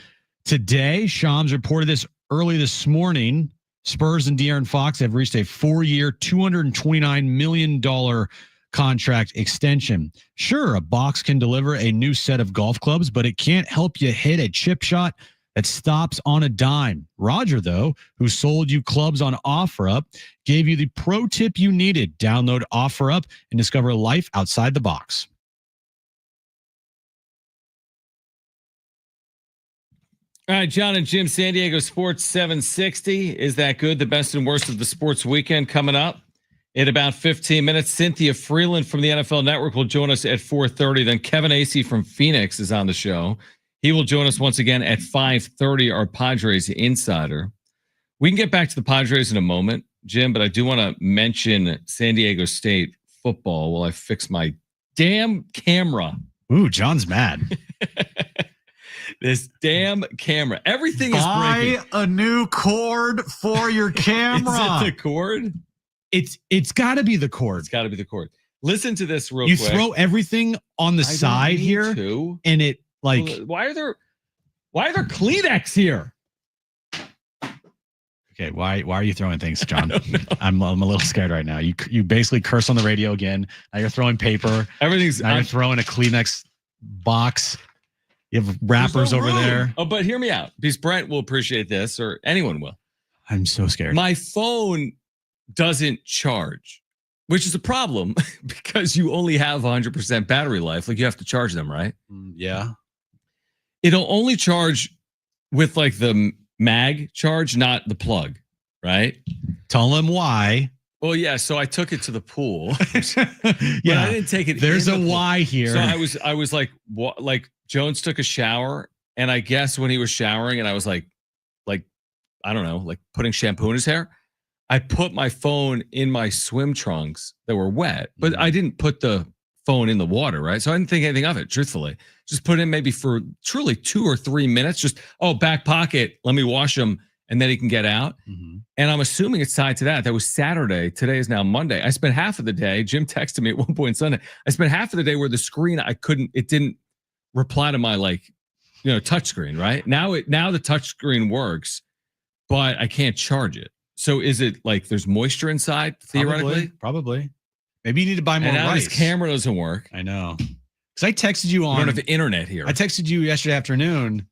today, Shams reported this early this morning. Spurs and De'Aaron Fox have reached a 4-year, $229 million contract extension. Sure, a box can deliver a new set of golf clubs, but it can't help you hit a chip shot that stops on a dime. Roger, though, who sold you clubs on OfferUp, gave you the pro tip you needed. Download OfferUp and discover life outside the box. All right, John and Jim, San Diego Sports 760. Is that good? The best and worst of the sports weekend coming up in about 15 minutes. Cynthia Freeland from the NFL Network will join us at 4:30. Then Kevin Acey from Phoenix is on the show. He will join us once again at 5:30, our Padres insider. We can get back to the Padres in a moment, Jim, but I do want to mention San Diego State football while I fix my damn camera. Ooh, John's mad. This damn camera. Everything is breaking. Buy a new cord for your camera. Is it the cord? It's got to be the cord. It's got to be the cord. Listen to this real you quick. You throw everything on the side here, and it like. Why are there Kleenex here? Okay, why are you throwing things, John? I'm a little scared right now. You basically curse on the radio again. Now you're throwing paper. You're throwing a Kleenex box. You have wrappers over there. Oh, but hear me out, because Brent will appreciate this, or anyone will. I'm so scared. My phone doesn't charge, which is a problem because you only have 100% battery life. Like you have to charge them, right? Yeah. It'll only charge with like the mag charge, not the plug, right? Tell them why. Well, yeah. So I took it to the pool. Yeah, I didn't take it. There's a why here. So I was like, what? Like Jones took a shower, and I guess when he was showering, and I was like, I don't know, like putting shampoo in his hair. I put my phone in my swim trunks that were wet, but I didn't put the phone in the water, right? So I didn't think anything of it, truthfully. Just put it in maybe for truly 2 or 3 minutes. Just, back pocket, let me wash them, and then he can get out. Mm-hmm. And I'm assuming it's tied to that. That was Saturday. Today is now Monday. I spent half of the day, Jim texted me at one point Sunday, I spent half of the day where the screen, it didn't reply to my touch screen, right? Now the touch screen works, but I can't charge it. So is it like there's moisture inside theoretically? Probably. Maybe you need to buy more and now rice. This camera doesn't work. I know. Because I texted you on. We don't have internet here. I texted you yesterday afternoon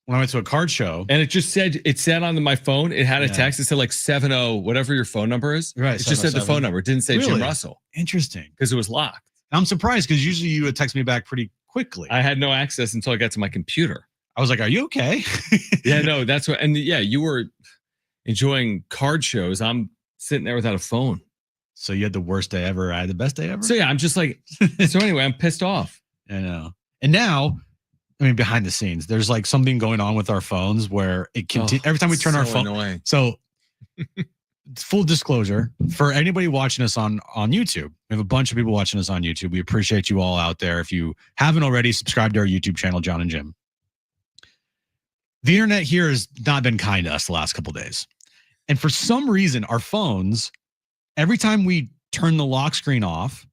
when I went to a card show. And it said on my phone, it had a text. It said like 70, whatever your phone number is. Right. It just said the phone number. It didn't say really? Jim Russell. Interesting. Because it was locked. I'm surprised because usually you would text me back pretty quickly. I had no access until I got to my computer. I was like, are you okay? Yeah, no, that's what. And yeah, you were enjoying card shows. I'm sitting there without a phone. So you had the worst day ever. I had the best day ever. So yeah, I'm just like, so anyway, I'm pissed off. I know. And now, I mean, behind the scenes, there's like something going on with our phones where it continues every time we turn our phone. Annoying. So full disclosure for anybody watching us on YouTube, we have a bunch of people watching us on YouTube. We appreciate you all out there. If you haven't already, subscribe to our YouTube channel, John and Jim. The internet here has not been kind to us the last couple of days. And for some reason, our phones, every time we turn the lock screen off,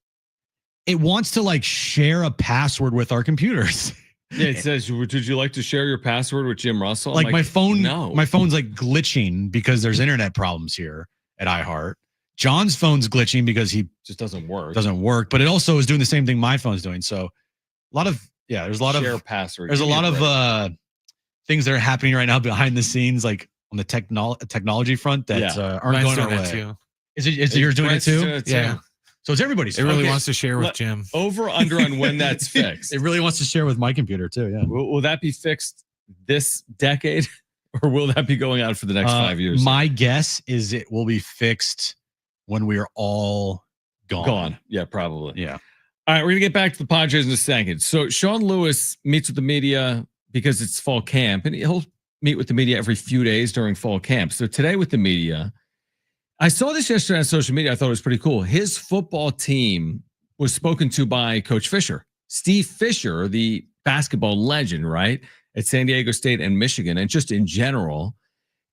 it wants to like share a password with our computers. Yeah, it says, "Did you like to share your password with Jim Russell?" Like my phone, no. My phone's like glitching because there's internet problems here at iHeart. John's phone's glitching because he just doesn't work. But it also is doing the same thing my phone's doing. So a lot of there's a lot share of password. There's a lot of things that are happening right now behind the scenes, like on the technology front that aren't going our way. Too. Is it yours doing it too? Yeah. So it's everybody's. It really wants to share with Jim. Over under on when that's fixed. It really wants to share with my computer too. Yeah. Will that be fixed this decade, or will that be going on for the next 5 years? My guess is it will be fixed when we are all gone. Yeah, probably. Yeah. All right, we're gonna get back to the Padres in a second. So Sean Lewis meets with the media because it's fall camp, and he'll meet with the media every few days during fall camp. So today with the media, I saw this yesterday on social media. I thought it was pretty cool. His football team was spoken to by Coach Fisher, Steve Fisher, the basketball legend, right? at San Diego State and Michigan, and just in general,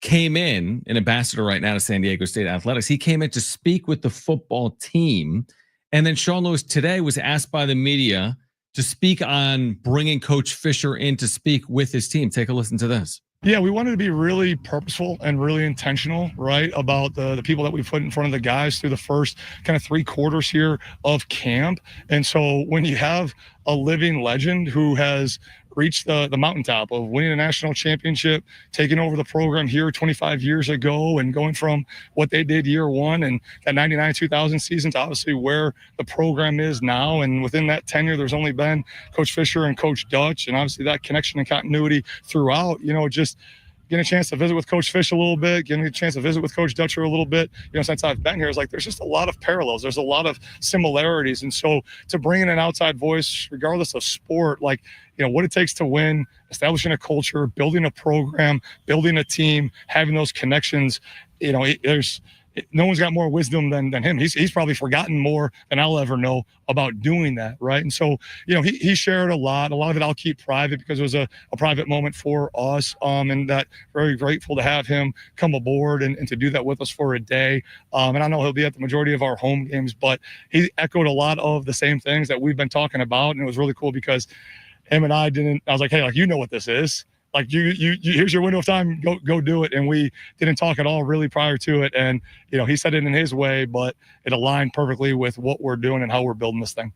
came in, an ambassador right now to San Diego State Athletics. He came in to speak with the football team. And then Sean Lewis today was asked by the media to speak on bringing Coach Fisher in to speak with his team. Take a listen to this. Yeah, we wanted to be really purposeful and really intentional, right, about the people that we put in front of the guys through the first kind of 3 quarters here of camp. And so when you have a living legend who has reached the mountaintop of winning a national championship, taking over the program here 25 years ago, and going from what they did year one and that 99-2000 season to obviously where the program is now. And within that tenure, there's only been Coach Fisher and Coach Dutch, and obviously that connection and continuity throughout, just getting a chance to visit with Coach Fish a little bit, getting a chance to visit with Coach Dutcher a little bit, since I've been here, is like there's just a lot of parallels. There's a lot of similarities. And so to bring in an outside voice, regardless of sport, like, what it takes to win, establishing a culture, building a program, building a team, having those connections, no one's got more wisdom than him. He's probably forgotten more than I'll ever know about doing that, right? And so, he shared a lot of it I'll keep private because it was a private moment for us, and that very grateful to have him come aboard and to do that with us for a day. And I know he'll be at the majority of our home games, but he echoed a lot of the same things that we've been talking about, and it was really cool because him and I was like, hey, like, what this is. Like you here's your window of time, go do it. And we didn't talk at all really prior to it. And, he said it in his way, but it aligned perfectly with what we're doing and how we're building this thing.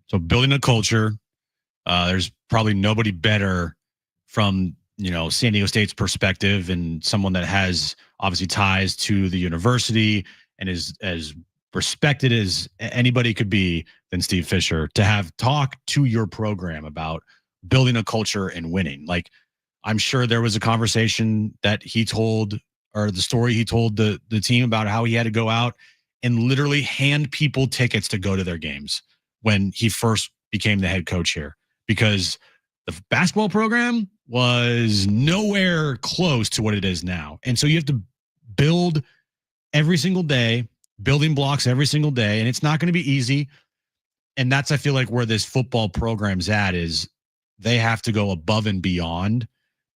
So building a culture, there's probably nobody better from, San Diego State's perspective, and someone that has obviously ties to the university and is as respected as anybody could be than Steve Fisher, to have talk to your program about building a culture and winning. Like, I'm sure there was a conversation that he told, or the story he told the team about how he had to go out and literally hand people tickets to go to their games when he first became the head coach here, because the basketball program was nowhere close to what it is now. And so you have to build every single day, building blocks every single day, and it's not going to be easy. And that's, I feel like, where this football program's at, is they have to go above and beyond,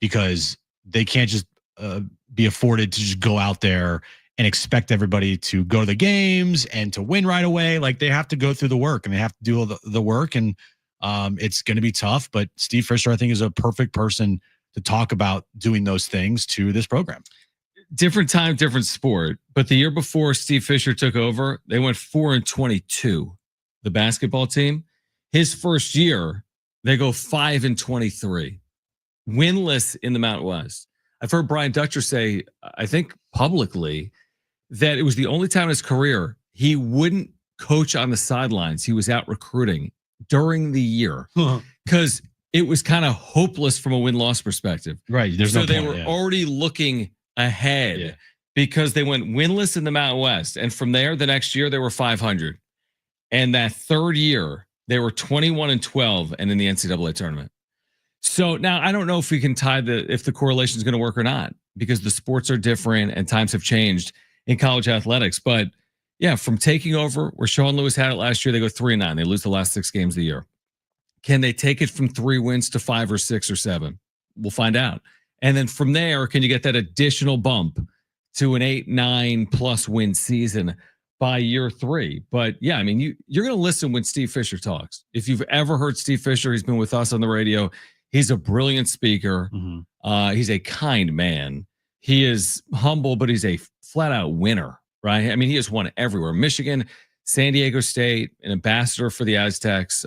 because they can't just be afforded to just go out there and expect everybody to go to the games and to win right away. Like, they have to go through the work, and they have to do all the work. And it's going to be tough, but Steve Fisher, I think, is a perfect person to talk about doing those things to this program. Different time, different sport. But the year before Steve Fisher took over, they went 4-22, the basketball team. His first year, they go 5-23, winless in the Mountain West. I've heard Brian Dutcher say, I think publicly, that it was the only time in his career he wouldn't coach on the sidelines. He was out recruiting during the year because it was kind of hopeless from a win-loss perspective. Right. So they were already looking ahead because they went winless in the Mountain West. And from there, the next year, they were 500. And that third year, they were 21-12 and in the NCAA tournament. So now I don't know if we can tie if the correlation is going to work or not, because the sports are different and times have changed in college athletics. But yeah, from taking over where Sean Lewis had it last year, they go 3-9. They lose the last 6 games of the year. Can they take it from 3 wins to 5 or 6 or 7? We'll find out. And then from there, can you get that additional bump to an 8-9 plus win season by year 3? But yeah, I mean, you're going to listen when Steve Fisher talks. If you've ever heard Steve Fisher, he's been with us on the radio. He's a brilliant speaker. Mm-hmm. He's a kind man. He is humble, but he's a flat out winner, right? I mean, he has won everywhere. Michigan, San Diego State, an ambassador for the Aztecs.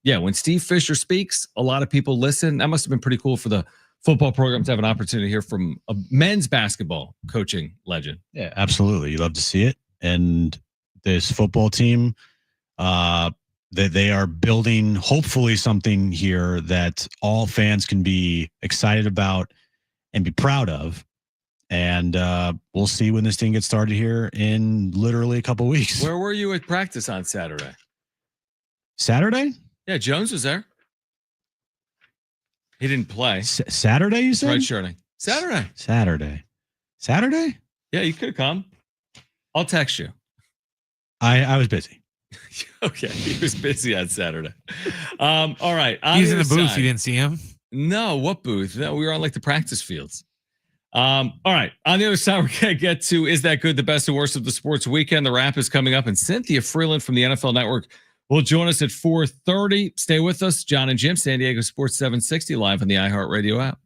Yeah, when Steve Fisher speaks, a lot of people listen. That must have been pretty cool for the football program to have an opportunity to hear from a men's basketball coaching legend. Yeah, absolutely. You love to see it. And this football team, they are building hopefully something here that all fans can be excited about and be proud of. And we'll see when this thing gets started here in literally a couple weeks. Where were you at practice on Saturday? Saturday? Yeah, Jones was there. He didn't play. Saturday, you said? Right, shirting. Saturday. Saturday? Yeah, you could come. I'll text you. I was busy. Okay, he was busy on Saturday. All right. He's in the booth. You didn't see him? No, what booth? No, we were on like the practice fields. All right. On the other side, we're going to get to Is That Good? The best and worst of the sports weekend. The wrap is coming up, and Cynthia Freeland from the NFL Network will join us at 4:30. Stay with us. John and Jim, San Diego Sports 760, live on the iHeartRadio app.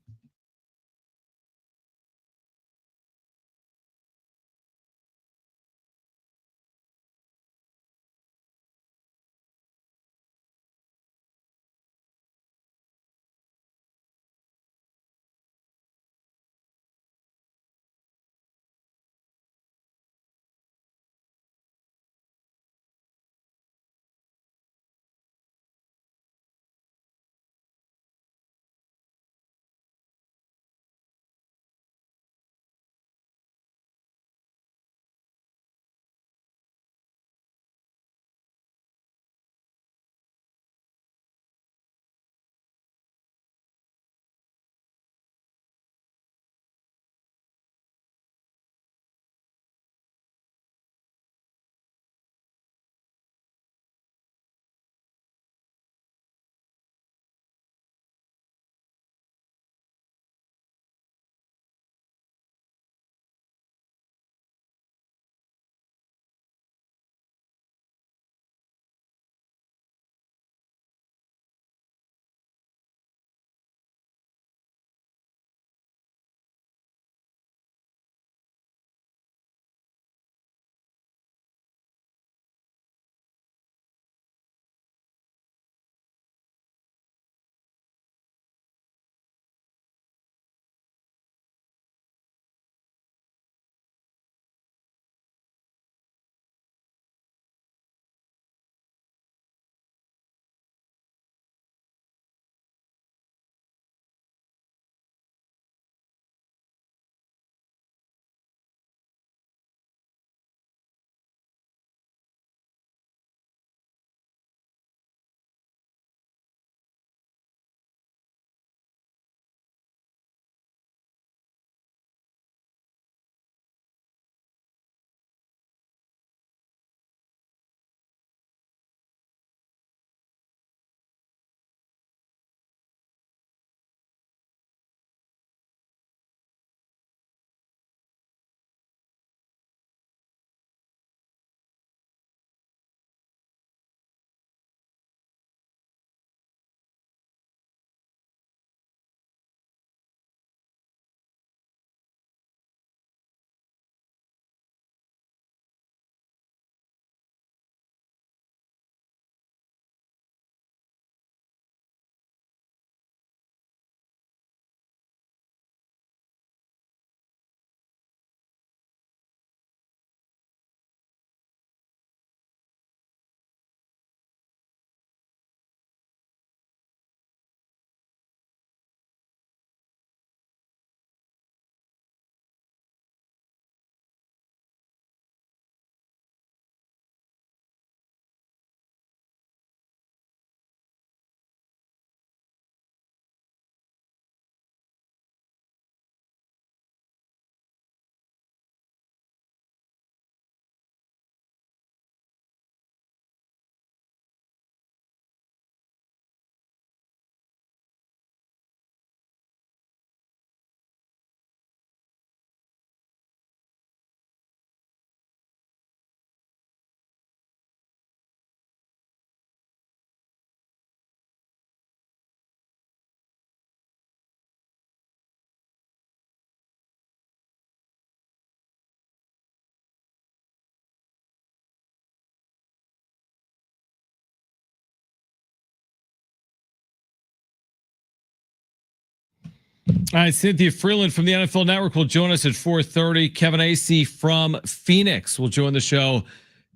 All right, Cynthia Freeland from the NFL Network will join us at 4:30. Kevin Acee from Phoenix will join the show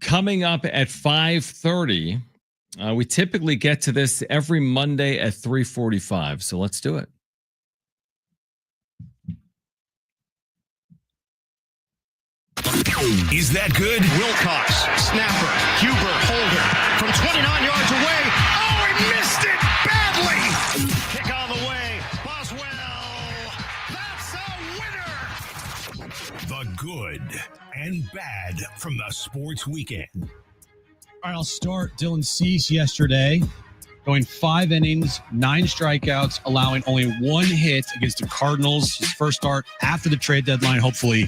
coming up at 5:30. We typically get to this every Monday at 3:45, so let's do it. Is That Good? Wilcox, snapper, Huber, holder, from 29 yards away. Oh, he missed it badly. Kick on the way. Boswell, that's a winner. The good and bad from the sports weekend. All right, I'll start. Dylan Cease yesterday going 5 innings, 9 strikeouts, allowing only 1 hit against the Cardinals. His first start after the trade deadline, hopefully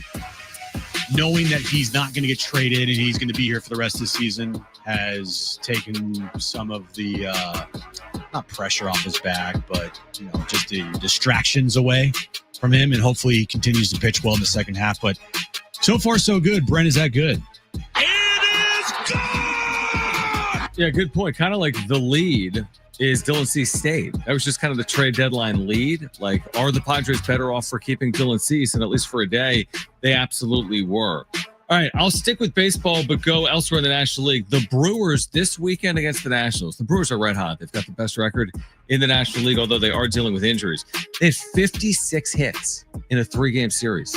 knowing that he's not going to get traded and he's going to be here for the rest of the season, has taken some of the, not pressure off his back, but, just the distractions away from him. And hopefully he continues to pitch well in the second half. But so far, so good. Brent, is that good? Yeah, good point. Kind of like the lead is Dylan Cease stayed. That was just kind of the trade deadline lead. Like, are the Padres better off for keeping Dylan Cease? And at least for a day, they absolutely were. All right, I'll stick with baseball, but go elsewhere in the National League. The Brewers this weekend against the Nationals. The Brewers are red hot. They've got the best record in the National League, although they are dealing with injuries. They had 56 hits in a 3-game series.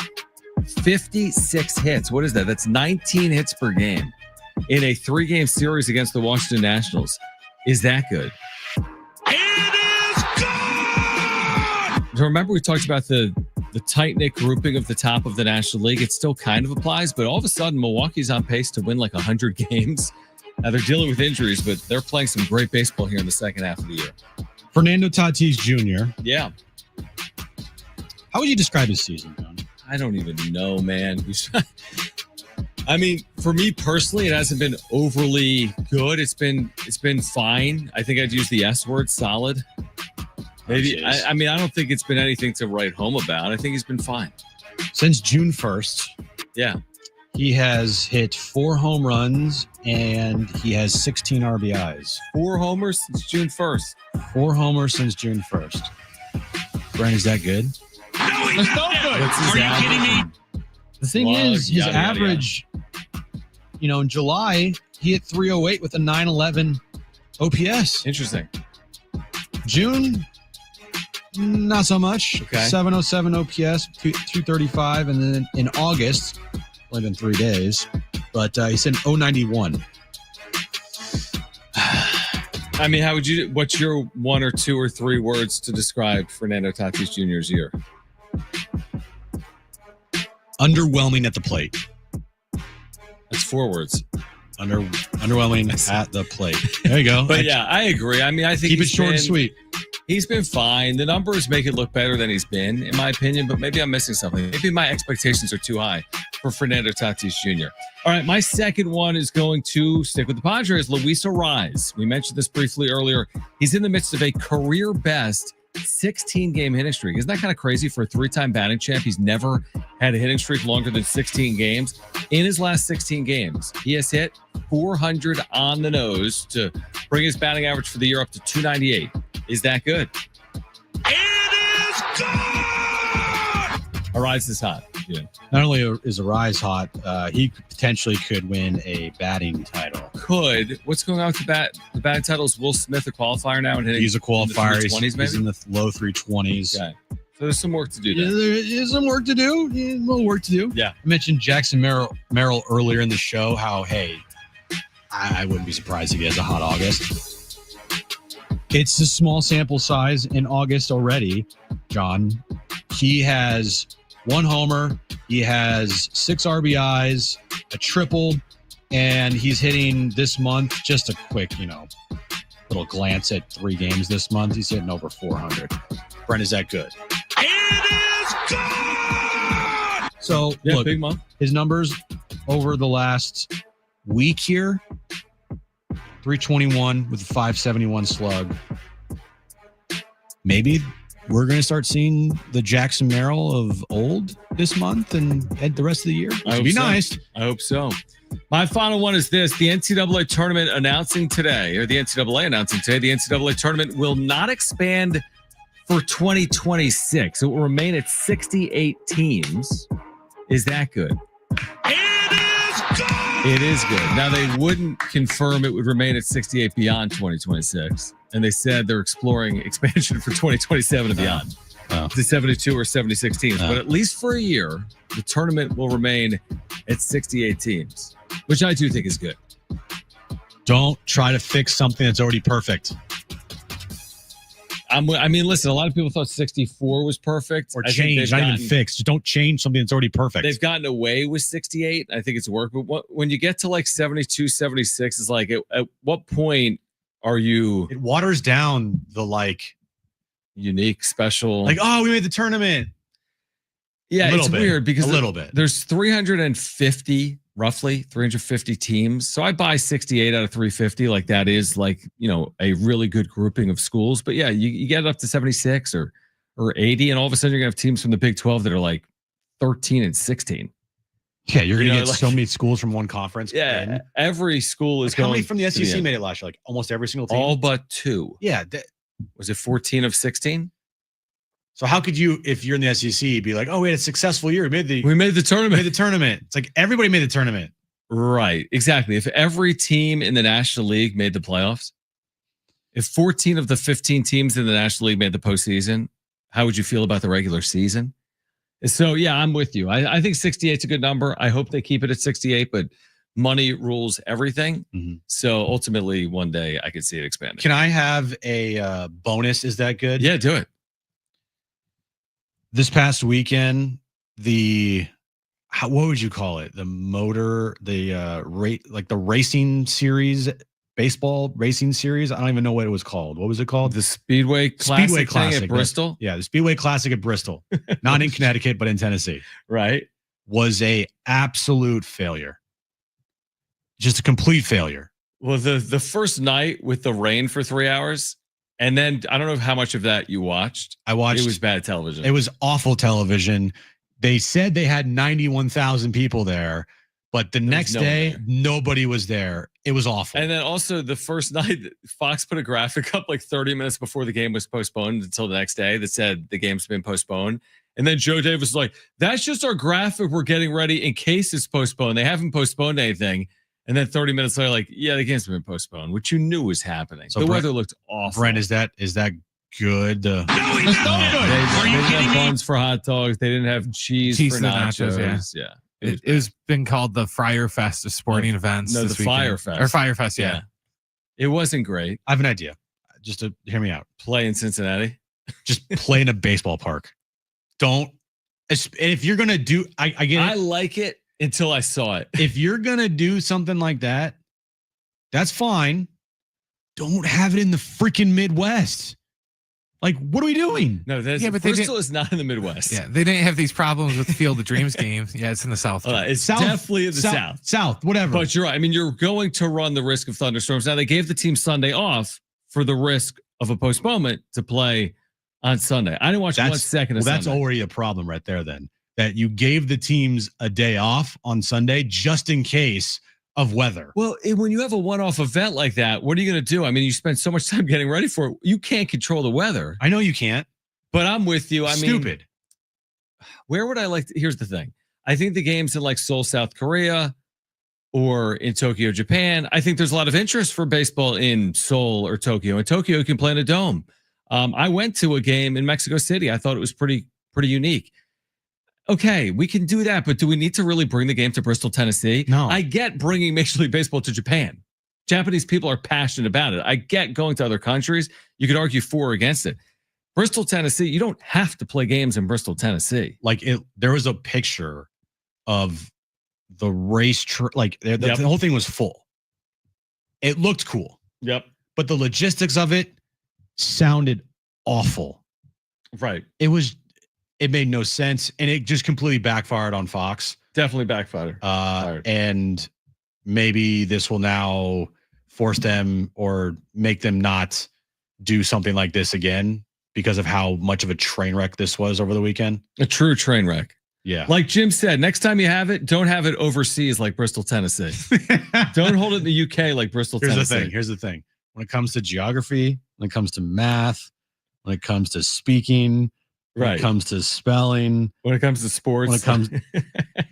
56 hits. What is that? That's 19 hits per game in a 3-game series against the Washington Nationals. Is that good? It is good! So remember we talked about the tight-knit grouping of the top of the National League. It still kind of applies, but all of a sudden Milwaukee's on pace to win like 100 games. Now they're dealing with injuries, but they're playing some great baseball here in the second half of the year. Fernando Tatis Jr. Yeah. How would you describe his season, John? I don't even know, man. I mean, for me personally, it hasn't been overly good. It's been fine. I think I'd use the S word, solid. Maybe. I mean, I don't think it's been anything to write home about. I think he's been fine. Since June 1st. Yeah. He has hit 4 home runs and he has 16 RBIs. 4 homers since June 1st. 4 homers since June 1st. Brent, is that good? No, he's not good. Are you kidding me? The thing is, his average, in July, he hit 308 with a 911 OPS. Interesting. June, not so much. Okay. 707 OPS, 235. And then in August, only been 3 days, but he's in 091. I mean, what's your 1 or 2 or 3 words to describe Fernando Tatis Jr.'s year? Underwhelming at the plate. That's 4 words. Underwhelming at the plate. There you go. But yeah, I agree. I mean, I think keep it short and sweet. He's been fine. The numbers make it look better than he's been, in my opinion, but maybe I'm missing something. Maybe my expectations are too high for Fernando Tatis Jr. All right, my second one is going to stick with the Padres, Luis Arraez. We mentioned this briefly earlier. He's in the midst of a career best 16-game hitting streak. Isn't that kind of crazy for a 3-time batting champ? He's never had a hitting streak longer than 16 games. In his last 16 games, he has hit 400 on the nose to bring his batting average for the year up to 298. Is that good? It is good! Arraez is hot. Yeah. Not only is Arraez hot, he potentially could win a batting title. Could. What's going on with the batting title? Is Will Smith a qualifier now? And hitting he's a qualifier. He's in the low 320s. Okay. So there's some work to do there. Yeah, there is some work to do. Yeah, a little work to do. Yeah. I mentioned Jackson Merrill earlier in the show, how, hey, I wouldn't be surprised if he has a hot August. It's a small sample size in August already, John. He has 1 homer. He has 6 RBIs, a triple, and he's hitting this month, just a quick, little glance at 3 games this month. He's hitting over 400. Brent, is that good? It is good! So, yeah, look, big month. His numbers over the last week here, 321 with a 571 slug. Maybe we're going to start seeing the Jackson Merrill of old this month and the rest of the year. It'd be nice. I hope so. My final one is this. The NCAA tournament announcing today, the NCAA tournament will not expand for 2026. It will remain at 68 teams. Is that good? It is good. Now, they wouldn't confirm it would remain at 68 beyond 2026. And they said they're exploring expansion for 2027 and beyond. To 72 or 76 teams. But at least for a year, the tournament will remain at 68 teams, which I do think is good. Don't try to fix something that's already perfect. I mean, listen, a lot of people thought 64 was perfect. Or change, not even fixed. Just don't change something that's already perfect. They've gotten away with 68. I think it's worked. But when you get to like 72, 76, it's like, at what point Are you It waters down the unique, special? Like, oh, we made the tournament. Yeah, it's weird because a little bit. There's 350, roughly 350 teams. So I buy 68 out of 350. Like that is a really good grouping of schools. But yeah, you get it up to 76 or 80, and all of a sudden you're gonna have teams from the Big 12 that are like 13 and 16. Yeah, you're gonna get so many schools from one conference. Yeah, every school is how going. many from the SEC made it last year? Like almost every single team. All but 2. Yeah. Was it 14 of 16? So how could you, if you're in the SEC, be like, oh, we had a successful year. We made the tournament. It's like everybody made the tournament. Right. Exactly. If every team in the National League made the playoffs, if 14 of the 15 teams in the National League made the postseason, how would you feel about the regular season? So, yeah, I'm with you. I think 68 is a good number. I hope they keep it at 68, but money rules everything. Mm-hmm. So ultimately, one day I could see it expanding. Can I have a bonus? Is that good? Yeah, do it. This past weekend, what would you call it? The racing series, baseball racing series. I don't even know what it was called. What was it called? The Speedway Classic at Bristol. Yeah, the Speedway Classic at Bristol, not in Connecticut, but in Tennessee. Right. Was a absolute failure. Just a complete failure. Well, the first night with the rain for 3 hours. And then I don't know how much of that you watched. I watched. It was bad television. It was awful television. They said they had 91,000 people there, but the next day, nobody was there. It was awful. And then also the first night, Fox put a graphic up like 30 minutes before the game was postponed until the next day that said the game's been postponed. And then Joe Davis was like, that's just our graphic we're getting ready in case it's postponed. They haven't postponed anything. And then 30 minutes later, the game's been postponed, which you knew was happening. So the weather looked awful. Brent, is that good? No, it's not good. They didn't have buns for hot dogs. They didn't have cheese for nachos. Yeah. It was been called the Friar Fest of sporting events. No, the Fire Fest. Or Fire Fest, yeah. It wasn't great. I have an idea. Just to hear me out. Play in Cincinnati. Just play in a baseball park. Don't. If you're going to do, I get it. I like it. Until I saw it. If you're going to do something like that, that's fine. Don't have it in the freaking Midwest. Like, what are we doing? No, but Bristol is not in the Midwest. Yeah, they didn't have these problems with the Field of Dreams games. Yeah, it's in the South. It's definitely in the South. South, whatever. But you're right. I mean, you're going to run the risk of thunderstorms. Now, they gave the team Sunday off for the risk of a postponement to play on Sunday. I didn't watch 1 second of Sunday. That's already a problem right there then. That you gave the teams a day off on Sunday just in case of weather. Well, when you have a one-off event like that, what are you going to do? I mean, you spend so much time getting ready for it. You can't control the weather. I know you can't. But I'm with you. Stupid. Where would I like to? Here's the thing. I think the games in like Seoul, South Korea, or in Tokyo, Japan, I think there's a lot of interest for baseball in Seoul or Tokyo. In Tokyo, you can play in a dome. I went to a game in Mexico City. I thought it was pretty unique. Okay, we can do that, but do we need to really bring the game to Bristol, Tennessee? No. I get bringing Major League Baseball to Japan. Japanese people are passionate about it. I get going to other countries. You could argue for or against it. Bristol, Tennessee, you don't have to play games in Bristol, Tennessee. There was a picture of the race, the whole thing was full. It looked cool. Yep. But the logistics of it sounded awful. Right. It made no sense, and it just completely backfired on Fox. Definitely backfired. And maybe this will now force them or make them not do something like this again because of how much of a train wreck this was over the weekend. A true train wreck. Yeah. Like Jim said, next time you have it, don't have it overseas like Bristol, Tennessee. Don't hold it in the UK like Bristol, Tennessee. Here's the thing. When it comes to geography, when it comes to math, when it comes to speaking, when it comes to spelling, when it comes to sports, when it comes,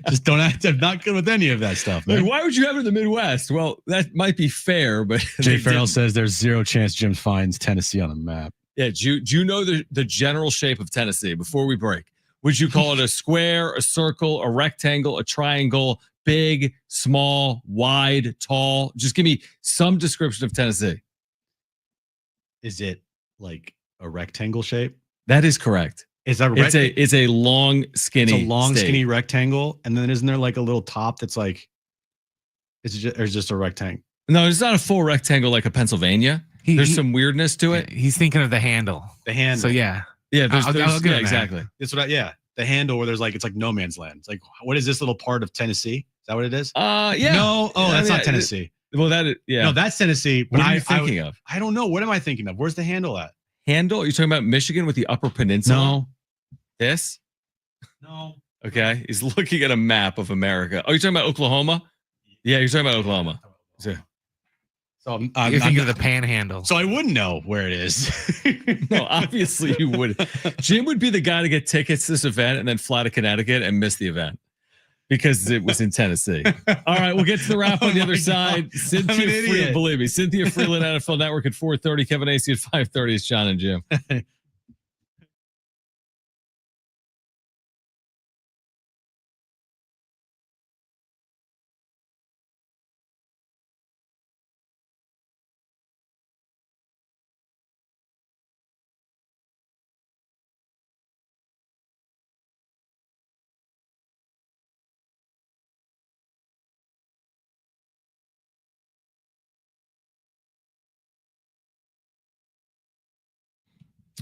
just don't act. I'm not good with any of that stuff, man. Like, why would you have it in the Midwest? Well, that might be fair, but Jay Farrell says there's zero chance Jim finds Tennessee on the map. Yeah, do you know the general shape of Tennessee before we break? Would you call it a square, a circle, a rectangle, a triangle, big, small, wide, tall? Just give me some description of Tennessee. Is it like a rectangle shape? That is correct. Is that it's a long, skinny It's a long, state. skinny rectangle, and then isn't there like a little top that's like, it's just a rectangle? No, it's not a full rectangle like a Pennsylvania. There's some weirdness to it. He's thinking of the handle. The handle. So yeah. Yeah, I'll give him that. exactly. That's what the handle where it's like no man's land. It's like, what is this little part of Tennessee? Is that what it is? Yeah. No. Oh, that's not Tennessee. Well, no, that's Tennessee. What are you thinking of? I don't know. What am I thinking of? Where's the handle at? Handle? You're talking about Michigan with the Upper Peninsula? No. This? No. Okay. He's looking at a map of America. Oh, you're talking about Oklahoma? Yeah, you're talking about Oklahoma. So you're thinking of the panhandle. So I wouldn't know where it is. No, obviously you would. Jim would be the guy to get tickets to this event and then fly to Connecticut and miss the event because it was in Tennessee. All right, we'll get to the wrap on the other side. Believe me, Cynthia Freeland, NFL Network at 4:30. Kevin Acey at 5:30. It's John and Jim.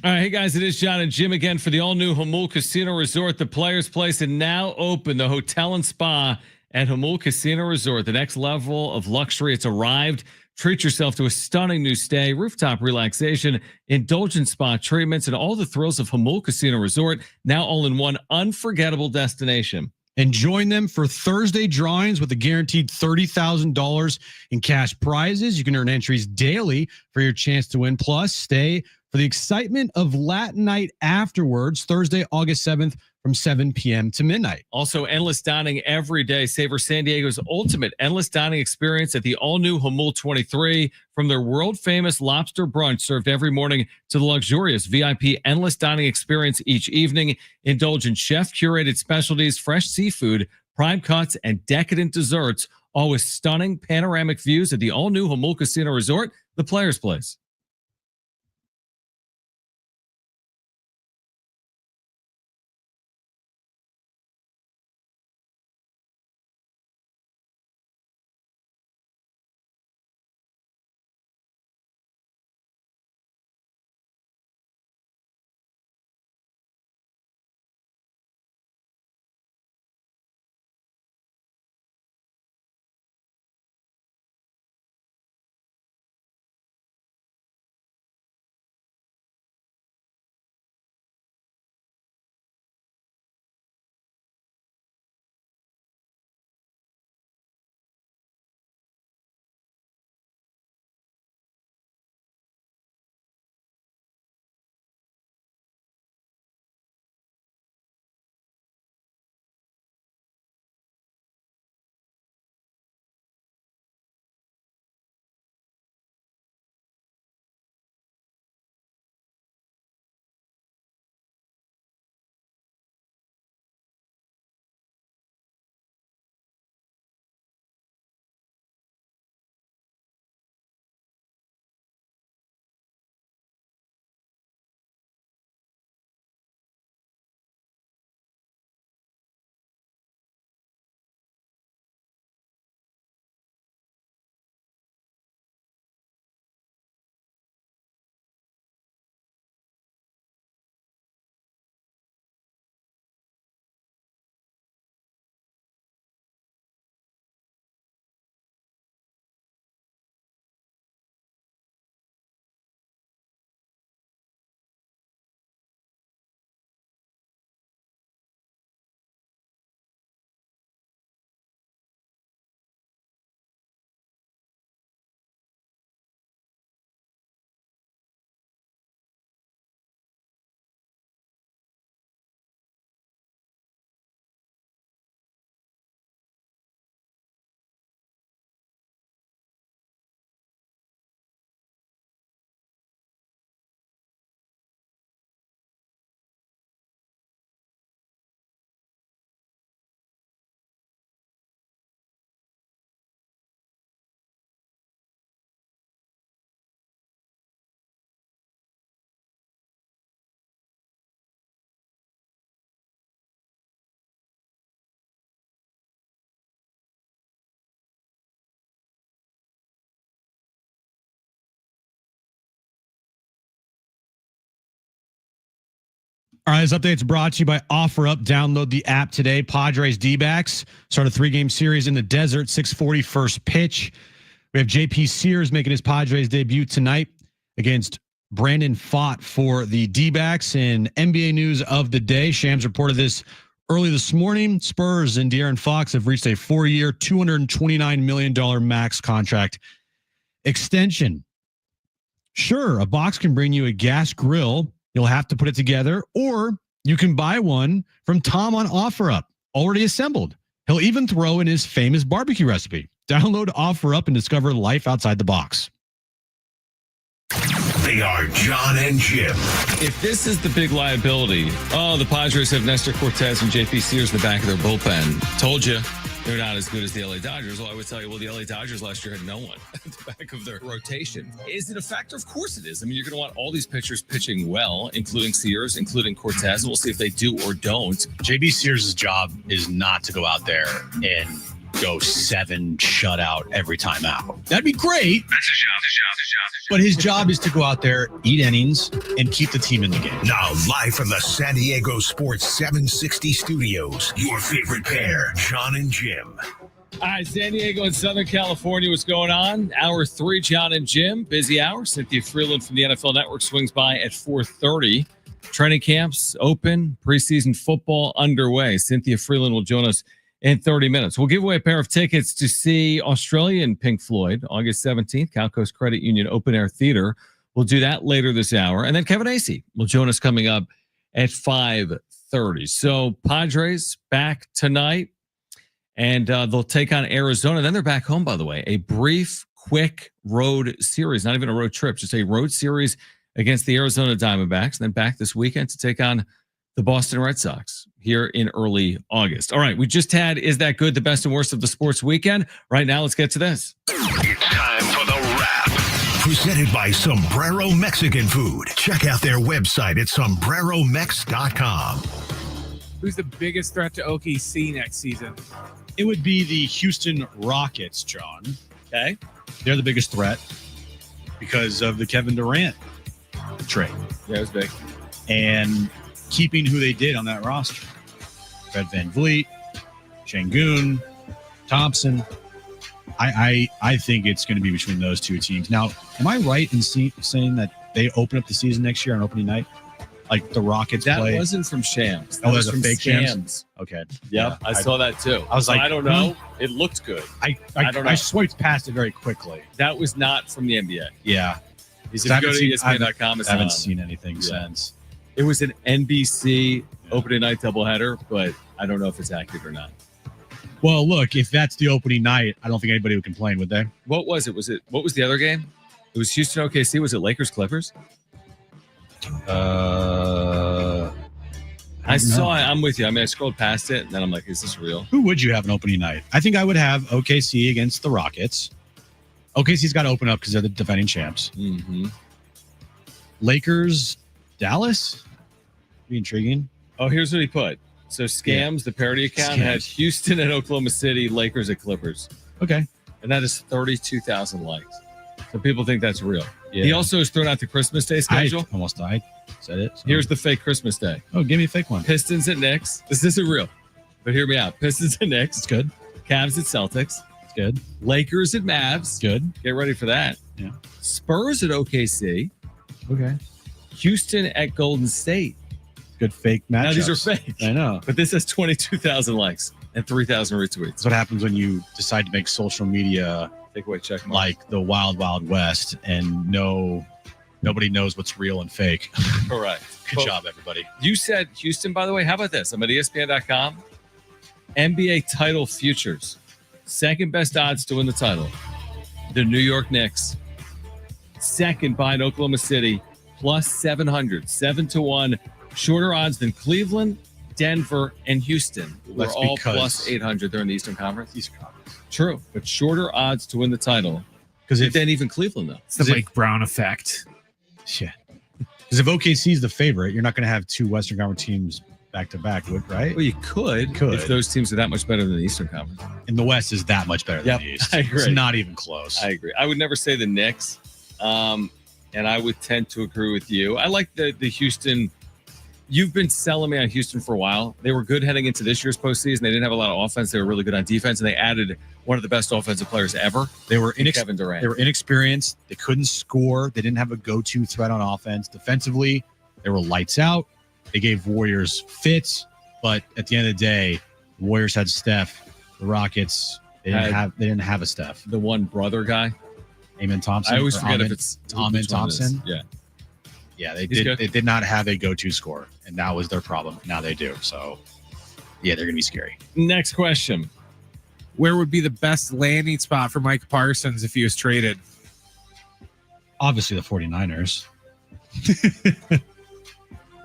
All right, hey guys, it is John and Jim again for the all-new Hamul Casino Resort, the Players Place, and now open the hotel and spa at Hamul Casino Resort. The next level of luxury, it's arrived. Treat yourself to a stunning new stay, rooftop relaxation, indulgent spa treatments, and all the thrills of Hamul Casino Resort, now all in one unforgettable destination. And join them for Thursday drawings with a guaranteed $30,000 in cash prizes. You can earn entries daily for your chance to win. Plus, stay for the excitement of Latin night afterwards, Thursday, August 7th from 7 p.m. to midnight. Also, endless dining every day. Savor San Diego's ultimate endless dining experience at the all-new Hamul 23. From their world-famous lobster brunch served every morning to the luxurious VIP endless dining experience each evening. Indulge in chef-curated specialties, fresh seafood, prime cuts, and decadent desserts, all with stunning panoramic views at the all-new Hamul Casino Resort, the Players Place. All right, this update's brought to you by OfferUp. Download the app today. Padres D-backs start a 3-game series in the desert, 6:40 first pitch. We have JP Sears making his Padres debut tonight against Brandon Pfaadt for the D-backs. In NBA news of the day, Shams reported this early this morning. Spurs and De'Aaron Fox have reached a 4-year, $229 million max contract extension. Sure, a box can bring you a gas grill. You'll have to put it together, or you can buy one from Tom on OfferUp, already assembled. He'll even throw in his famous barbecue recipe. Download OfferUp and discover life outside the box. They are John and Jim. If this is the big liability, the Padres have Nestor Cortez and JP Sears in the back of their bullpen. Told you. They're not as good as the LA Dodgers. Well, I would tell you, the LA Dodgers last year had no one at the back of their rotation. Is it a factor? Of course it is. I mean, you're going to want all these pitchers pitching well, including Sears, including Cortez, and we'll see if they do or don't. JB Sears' job is not to go out there and go 7 shutout every time out. That'd be great. That's his job. But his job is to go out there, eat innings, and keep the team in the game. Now, live from the San Diego Sports 760 studios, your favorite pair, John and Jim. All right, San Diego and Southern California, what's going on? Hour 3, John and Jim, busy hour. Cynthia Freeland from the NFL Network swings by at 4:30. Training camps open, preseason football underway. Cynthia Freeland will join us in 30 minutes. We'll give away a pair of tickets to see Australian Pink Floyd, August 17th, Calcoast Credit Union Open Air Theater. We'll do that later this hour. And then Kevin Acee will join us coming up at 5:30. So Padres back tonight, and they'll take on Arizona. Then they're back home, by the way. A brief, quick road series, not even a road trip, just a road series against the Arizona Diamondbacks. And then back this weekend to take on the Boston Red Sox here in early August. All right, we just had Is That Good? The best and worst of the sports weekend. Right now, let's get to this. It's time for the wrap. Presented by Sombrero Mexican Food. Check out their website at sombreromex.com. Who's the biggest threat to OKC next season? It would be the Houston Rockets, John. Okay. They're the biggest threat because of the Kevin Durant trade. Yeah, it was big. And keeping who they did on that roster. Fred VanVleet, Şengün, Thompson. I think it's going to be between those two teams. Now, am I right in saying that they open up the season next year on opening night? Like the Rockets that play? Wasn't from Shams. That was from fake Shams. Okay. Yep, Yeah, I saw that too. I was like, I don't know. It looked good. I don't know. I swiped past it very quickly. That was not from the NBA. Yeah. If you go to ESPN.com, I haven't seen anything since. It was an NBC opening night doubleheader, but I don't know if it's accurate or not. Well, look, if that's the opening night, I don't think anybody would complain, would they? What was it? What was the other game? It was Houston OKC. Was it Lakers Clippers? I saw it. I'm with you. I mean, I scrolled past it, and then I'm like, is this real? Who would you have an opening night? I think I would have OKC against the Rockets. OKC's got to open up because they're the defending champs. Mm-hmm. Lakers, Dallas? Be intriguing. Oh, here's what he put. So Scams, the parody account, had Houston and Oklahoma City, Lakers at Clippers. Okay. And that is 32,000 likes. So people think that's real. Yeah. He also has thrown out the Christmas Day schedule. I almost died. Said it. So. Here's the fake Christmas Day. Oh, give me a fake one. Pistons at Knicks. This isn't real, but hear me out. Pistons at Knicks. It's good. Cavs at Celtics. It's good. Lakers at Mavs. Good. Get ready for that. Yeah. Spurs at OKC. Okay. Houston at Golden State. Good fake matchups. Now these are fake. I know. But this has 22,000 likes and 3,000 retweets. That's what happens when you decide to make social media take away check marks. Like the wild, wild west, and nobody knows what's real and fake. Correct. Good job, everybody. You said Houston, by the way. How about this? I'm at ESPN.com. NBA title futures. Second best odds to win the title. The New York Knicks. Second behind Oklahoma City. Plus 700. 7-1. Shorter odds than Cleveland, Denver, and Houston. We're all plus 800. They're in the Eastern Conference. Eastern Conference. True, but shorter odds to win the title. Because then even Cleveland, though. It's the Mike Brown effect. Shit. Because if OKC is the favorite, you're not going to have two Western Conference teams back to back, right? Well, you could if those teams are that much better than the Eastern Conference. And the West is that much better than the East. I agree. It's not even close. I agree. I would never say the Knicks, and I would tend to agree with you. I like the Houston. You've been selling me on Houston for a while. They were good heading into this year's postseason. They didn't have a lot of offense. They were really good on defense, and they added one of the best offensive players ever. They were Kevin Durant. They were inexperienced. They couldn't score. They didn't have a go-to threat on offense. Defensively, they were lights out. They gave Warriors fits, but at the end of the day, the Warriors had Steph. The Rockets, they didn't have a Steph. The one brother guy, Amen Thompson. I always forget if it's Amen Thompson. Yeah, they did not have a go-to scorer, and that was their problem. Now they do. So, yeah, they're going to be scary. Next question. Where would be the best landing spot for Mike Parsons if he was traded? Obviously, the 49ers.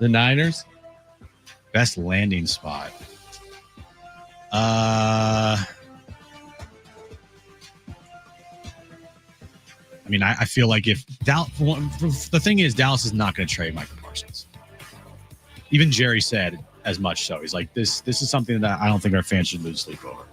The Niners? Best landing spot. I mean, I feel like if the thing is, Dallas is not going to trade Michael Parsons. Even Jerry said as much so. He's like, this is something that I don't think our fans should lose sleep over.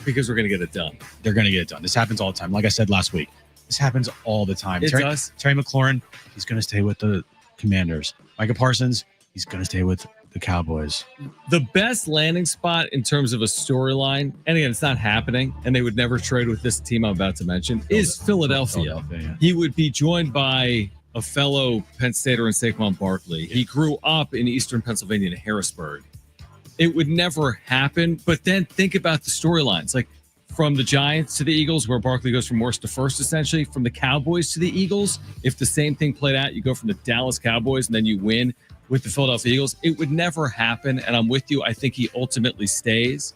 Because we're going to get it done. They're going to get it done. This happens all the time. Like I said last week, this happens all the time. It does. Terry McLaurin, he's going to stay with the Commanders. Michael Parsons, he's going to stay with the Cowboys. The best landing spot in terms of a storyline, and again, it's not happening, and they would never trade with this team I'm about to mention, is Philadelphia. Yeah. He would be joined by a fellow Penn Stater in Saquon Barkley. He grew up in eastern Pennsylvania in Harrisburg. It would never happen, but then think about the storylines. Like from the Giants to the Eagles, where Barkley goes from worst to first, essentially. From the Cowboys to the Eagles, if the same thing played out, you go from the Dallas Cowboys and then you win with the Philadelphia Eagles. It would never happen, and I'm with you. I think he ultimately stays.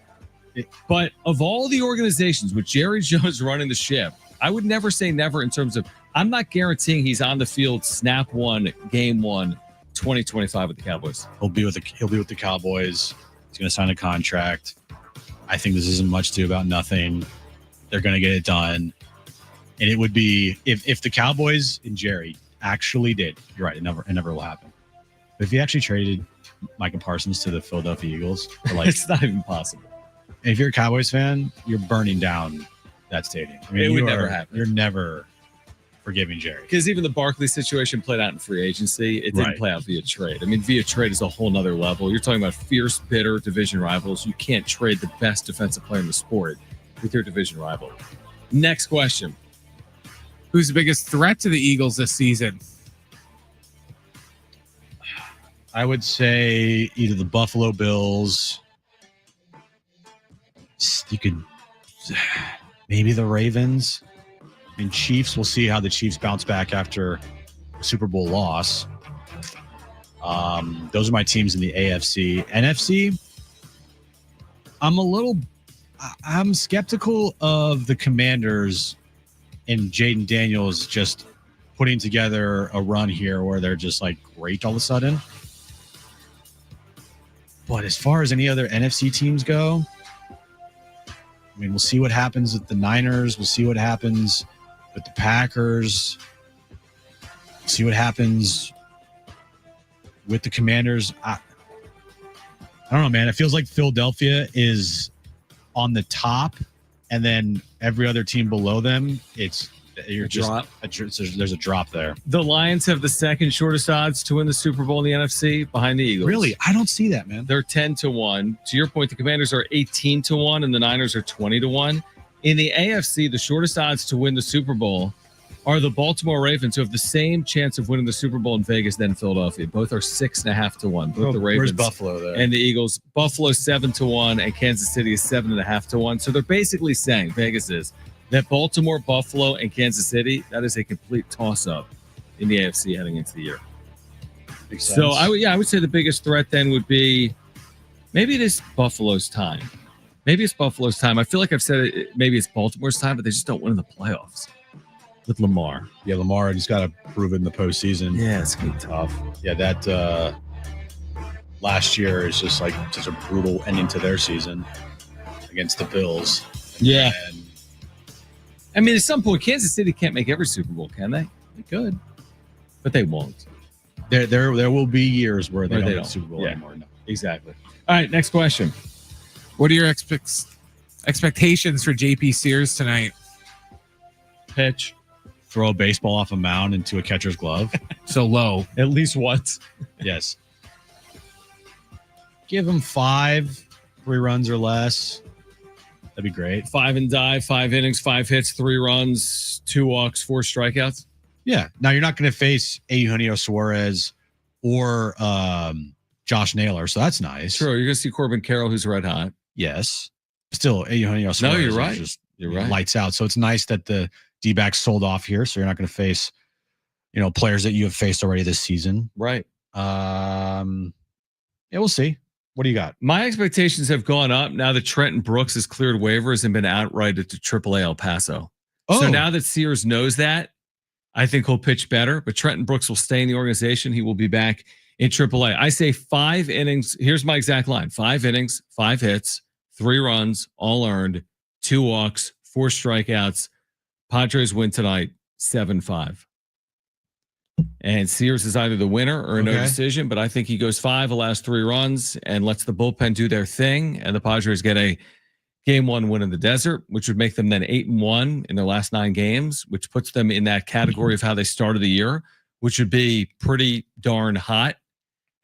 But of all the organizations with Jerry Jones running the ship, I would never say never in terms of I'm not guaranteeing he's on the field snap one, game one, 2025 with the Cowboys. He'll be with the Cowboys. He's going to sign a contract. I think this isn't much to about nothing. They're going to get it done. And it would be if the Cowboys and Jerry actually did. You're right. It never will happen. But if you actually traded Michael Parsons to the Philadelphia Eagles, It's not even possible. And if you're a Cowboys fan, you're burning down that stadium. I mean, it would never happen. You're never forgiving Jerry. Because even the Barkley situation played out in free agency. It didn't play out via trade. I mean, via trade is a whole nother level. You're talking about fierce, bitter division rivals. You can't trade the best defensive player in the sport with your division rival. Next question. Who's the biggest threat to the Eagles this season? I would say either the Buffalo Bills. You could maybe the Ravens. I mean, Chiefs. We'll see how the Chiefs bounce back after a Super Bowl loss. Those are my teams in the AFC. NFC. I'm skeptical of the Commanders and Jaden Daniels just putting together a run here where they're just like great all of a sudden. But as far as any other NFC teams go, I mean, we'll see what happens with the Niners. We'll see what happens with the Packers. We'll see what happens with the Commanders. I don't know, man. It feels like Philadelphia is on the top, and then every other team below them, there's a drop there. The Lions have the second shortest odds to win the Super Bowl in the NFC behind the Eagles. Really? I don't see that, man. They're 10-1. To your point, the Commanders are 18-1 and the Niners are 20-1. In the AFC, the shortest odds to win the Super Bowl are the Baltimore Ravens, who have the same chance of winning the Super Bowl in Vegas than Philadelphia. Both are 6.5-1. Both the Ravens. Where's Buffalo there? And the Eagles. Buffalo 7-1 and Kansas City is 7.5-1. So they're basically saying, Vegas is, that Baltimore, Buffalo, and Kansas City, that is a complete toss-up in the AFC heading into the year. Makes sense. So I would say the biggest threat then would be maybe it is Buffalo's time. Maybe it's Buffalo's time. I feel like I've said it, maybe it's Baltimore's time, but they just don't win in the playoffs with Lamar. Yeah, Lamar just got to prove it in the postseason. Yeah, it's going to be tough. Yeah, that last year is just like such a brutal ending to their season against the Bills. Yeah. And I mean, at some point, Kansas City can't make every Super Bowl, can they? They could, but they won't. There will be years where they don't win the Super Bowl anymore. No. Exactly. All right, next question. What are your expectations for JP Sears tonight? Pitch. Throw a baseball off a mound into a catcher's glove. So low. At least once. Yes. Give them 5, 3 runs or less. That'd be great. 5 and die, 5 innings, 5 hits, 3 runs, 2 walks, 4 strikeouts. Yeah. Now you're not going to face Eugenio Suarez or Josh Naylor, so that's nice. True. You're going to see Corbin Carroll, who's red hot. Yes. Still, Eugenio Suarez. No, you're right. Is just You're right. lights out. So it's nice that the D-backs sold off here, so you're not going to face, players that you have faced already this season. Right. Yeah, we'll see. What do you got? My expectations have gone up now that Trenton Brooks has cleared waivers and been outrighted to AAA El Paso. Oh. So now that Sears knows that, I think he'll pitch better. But Trenton Brooks will stay in the organization. He will be back in AAA. I say 5 innings. Here's my exact line: 5 innings, 5 hits, 3 runs, all earned, 2 walks, 4 strikeouts. Padres win tonight, 7-5. And Sears is either the winner or no decision, but I think he goes 5, allows 3 runs, and lets the bullpen do their thing. And the Padres get a Game 1 win in the desert, which would make them then 8-1 in their last 9 games, which puts them in that category of how they started the year, which would be pretty darn hot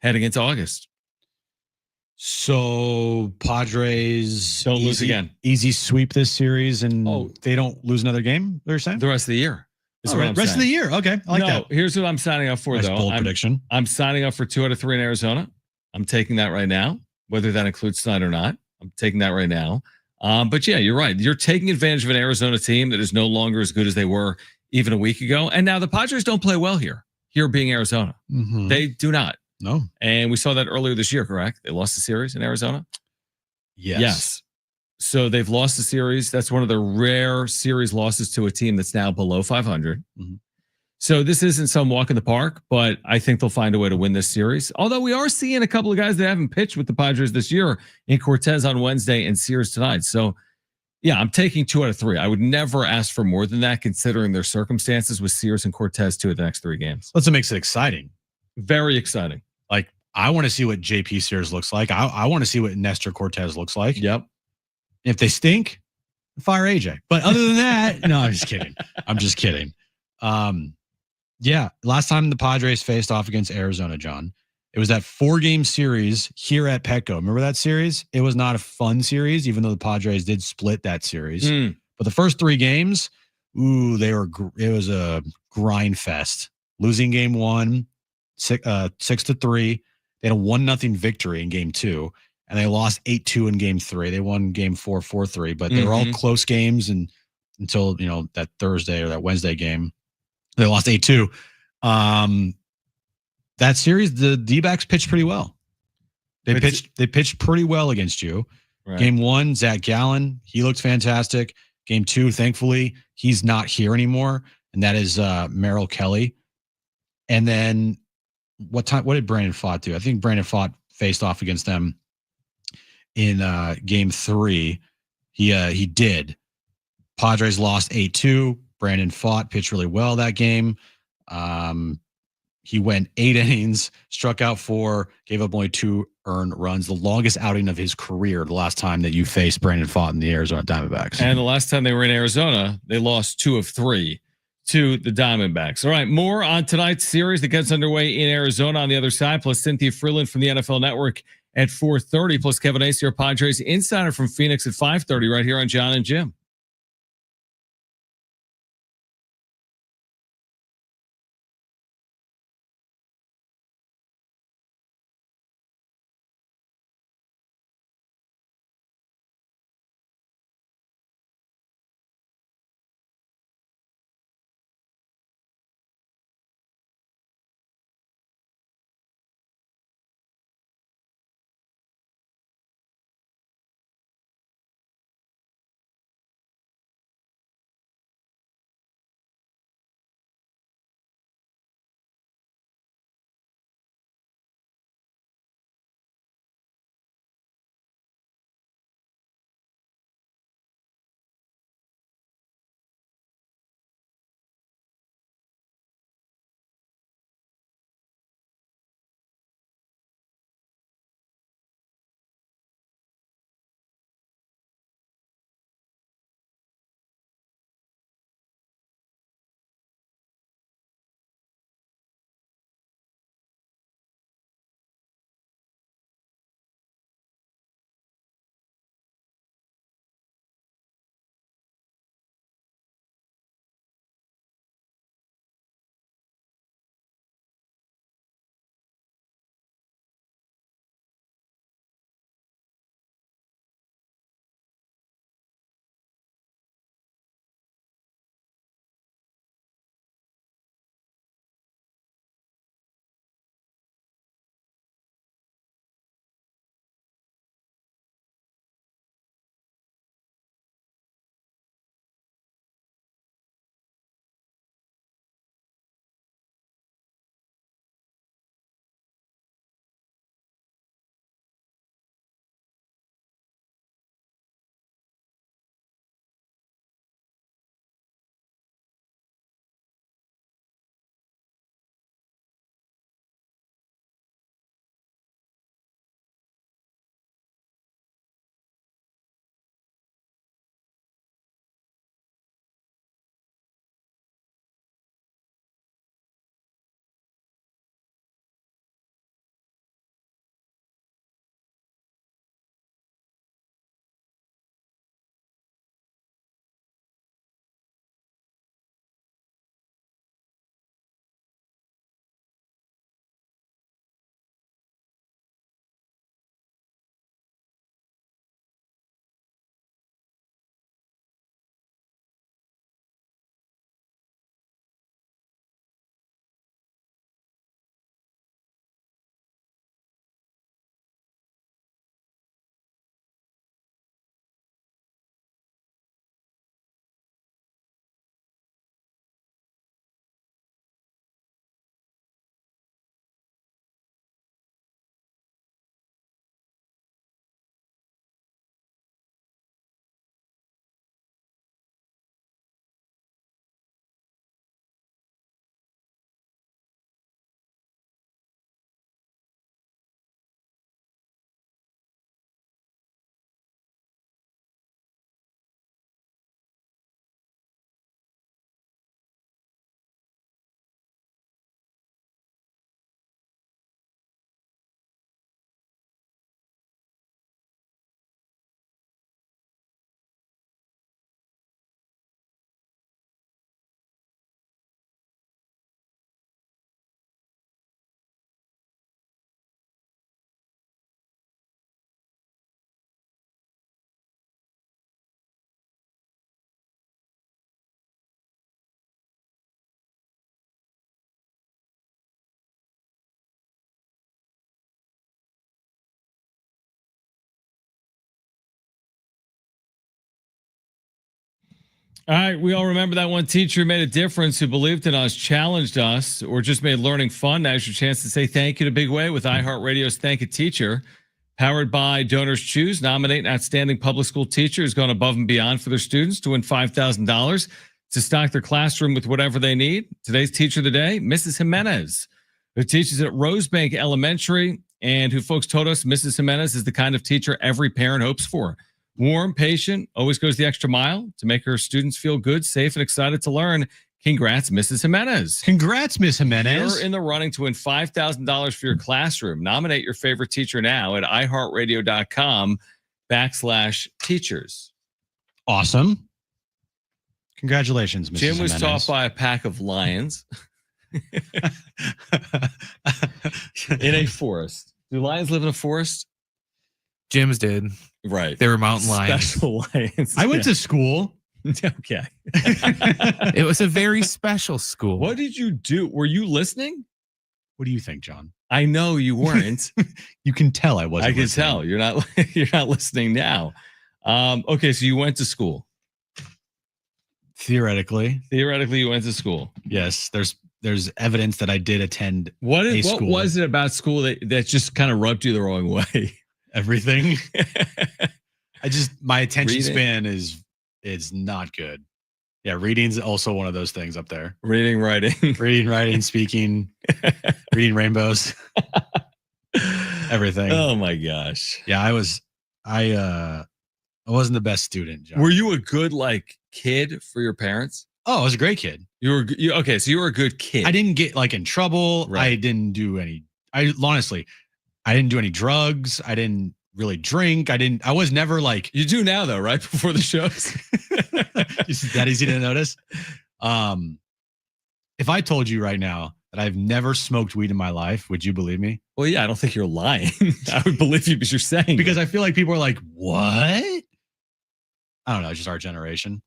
heading into August. So Padres don't lose again. Easy sweep this series, and they don't lose another game. They're saying the rest of the year. Rest of the year. Okay, I like that. Here's what I'm signing up for, nice though. Bold prediction. I'm signing up for 2 out of 3 in Arizona. I'm taking that right now, whether that includes tonight or not. I'm taking that right now. But yeah, you're right. You're taking advantage of an Arizona team that is no longer as good as they were even a week ago. And now the Padres don't play well here being Arizona. Mm-hmm. They do not. No. And we saw that earlier this year, correct? They lost the series in Arizona? Yes. So they've lost the series. That's one of the rare series losses to a team that's now below 500. Mm-hmm. So this isn't some walk in the park, but I think they'll find a way to win this series. Although we are seeing a couple of guys that haven't pitched with the Padres this year, in Cortez on Wednesday and Sears tonight. So yeah, I'm taking 2 out of 3. I would never ask for more than that considering their circumstances with Sears and Cortez 2 of the next 3 games. That's what makes it exciting. Very exciting. Like, I want to see what JP Sears looks like. I want to see what Nestor Cortez looks like. Yep. If they stink, fire AJ. But other than that, no, I'm just kidding. I'm just kidding. Yeah, last time the Padres faced off against Arizona, John, it was that 4-game series here at Petco. Remember that series? It was not a fun series, even though the Padres did split that series. But the first 3 games, it was a grind fest. Losing game 1, 6-3. They had a 1-0 victory in game 2, and they lost 8-2 in game 3. They won game 4, 4-3, but they were all close games until that Thursday or that Wednesday game. They lost 8-2. That series, the D-backs pitched pretty well. They pitched pretty well against you. Right. Game 1, Zach Gallen, he looked fantastic. Game 2, thankfully, he's not here anymore, and that is Merrill Kelly. And then what did Brandon Pfaadt do? I think Brandon Pfaadt faced off against them in game 3. He did. Padres lost 8-2. Brandon Pfaadt pitched really well that game. He went 8 innings, struck out 4, gave up only 2 earned runs. The longest outing of his career. The last time that you faced Brandon Pfaadt in the Arizona Diamondbacks, and the last time they were in Arizona, they lost 2 of 3 to the Diamondbacks. All right, more on tonight's series that gets underway in Arizona on the other side, plus Cynthia Freeland from the NFL Network at 4:30, plus Kevin Acee, our Padres insider from Phoenix at 5:30, right here on John and Jim. All right, we all remember that one teacher who made a difference, who believed in us, challenged us, or just made learning fun. Now's your chance to say thank you in a big way with iHeartRadio's Thank a Teacher. Powered by Donors Choose, nominate an outstanding public school teacher who's gone above and beyond for their students to win $5,000 to stock their classroom with whatever they need. Today's teacher of the day, Mrs. Jimenez, who teaches at Rosebank Elementary, and who folks told us Mrs. Jimenez is the kind of teacher every parent hopes for. Warm, patient, always goes the extra mile to make her students feel good, safe, and excited to learn. Congrats, Mrs. Jimenez. Congrats, Miss Jimenez. You're in the running to win $5,000 for your classroom. Nominate your favorite teacher now at iHeartRadio.com/teachers. Awesome. Congratulations, Mrs. Jim was Jimenez. taught by a pack of lions in a forest. Do lions live in a forest? Jim's did. Right. They were mountain lions. Special lions. I went to school. Okay. It was a very special school. What did you do? Were you listening? What do you think, John? I know you weren't. You can tell I wasn't. I can listening. tell you're not. You're not listening now. Okay, so you went to school. Theoretically, you went to school. yes. There's evidence that I did attend What school. was it about school that just kind of rubbed you the wrong way? Everything. My attention Reading? span is not good. Yeah, reading's also one of those things up there. Reading, writing, speaking, reading rainbows, everything. Oh my gosh. Yeah, I wasn't the best student, John. Were you a good kid for your parents? Oh, I was a great kid. Okay, so you were a good kid. I didn't get in trouble. Right. I didn't do any. I didn't do any drugs. I didn't really drink. I was never You do now though, right? Before the shows. Is that easy to notice? If I told you right now that I've never smoked weed in my life, would you believe me? Well, yeah, I don't think you're lying. I would believe you because you're saying Because I feel like people are like, what? I don't know. It's just our generation.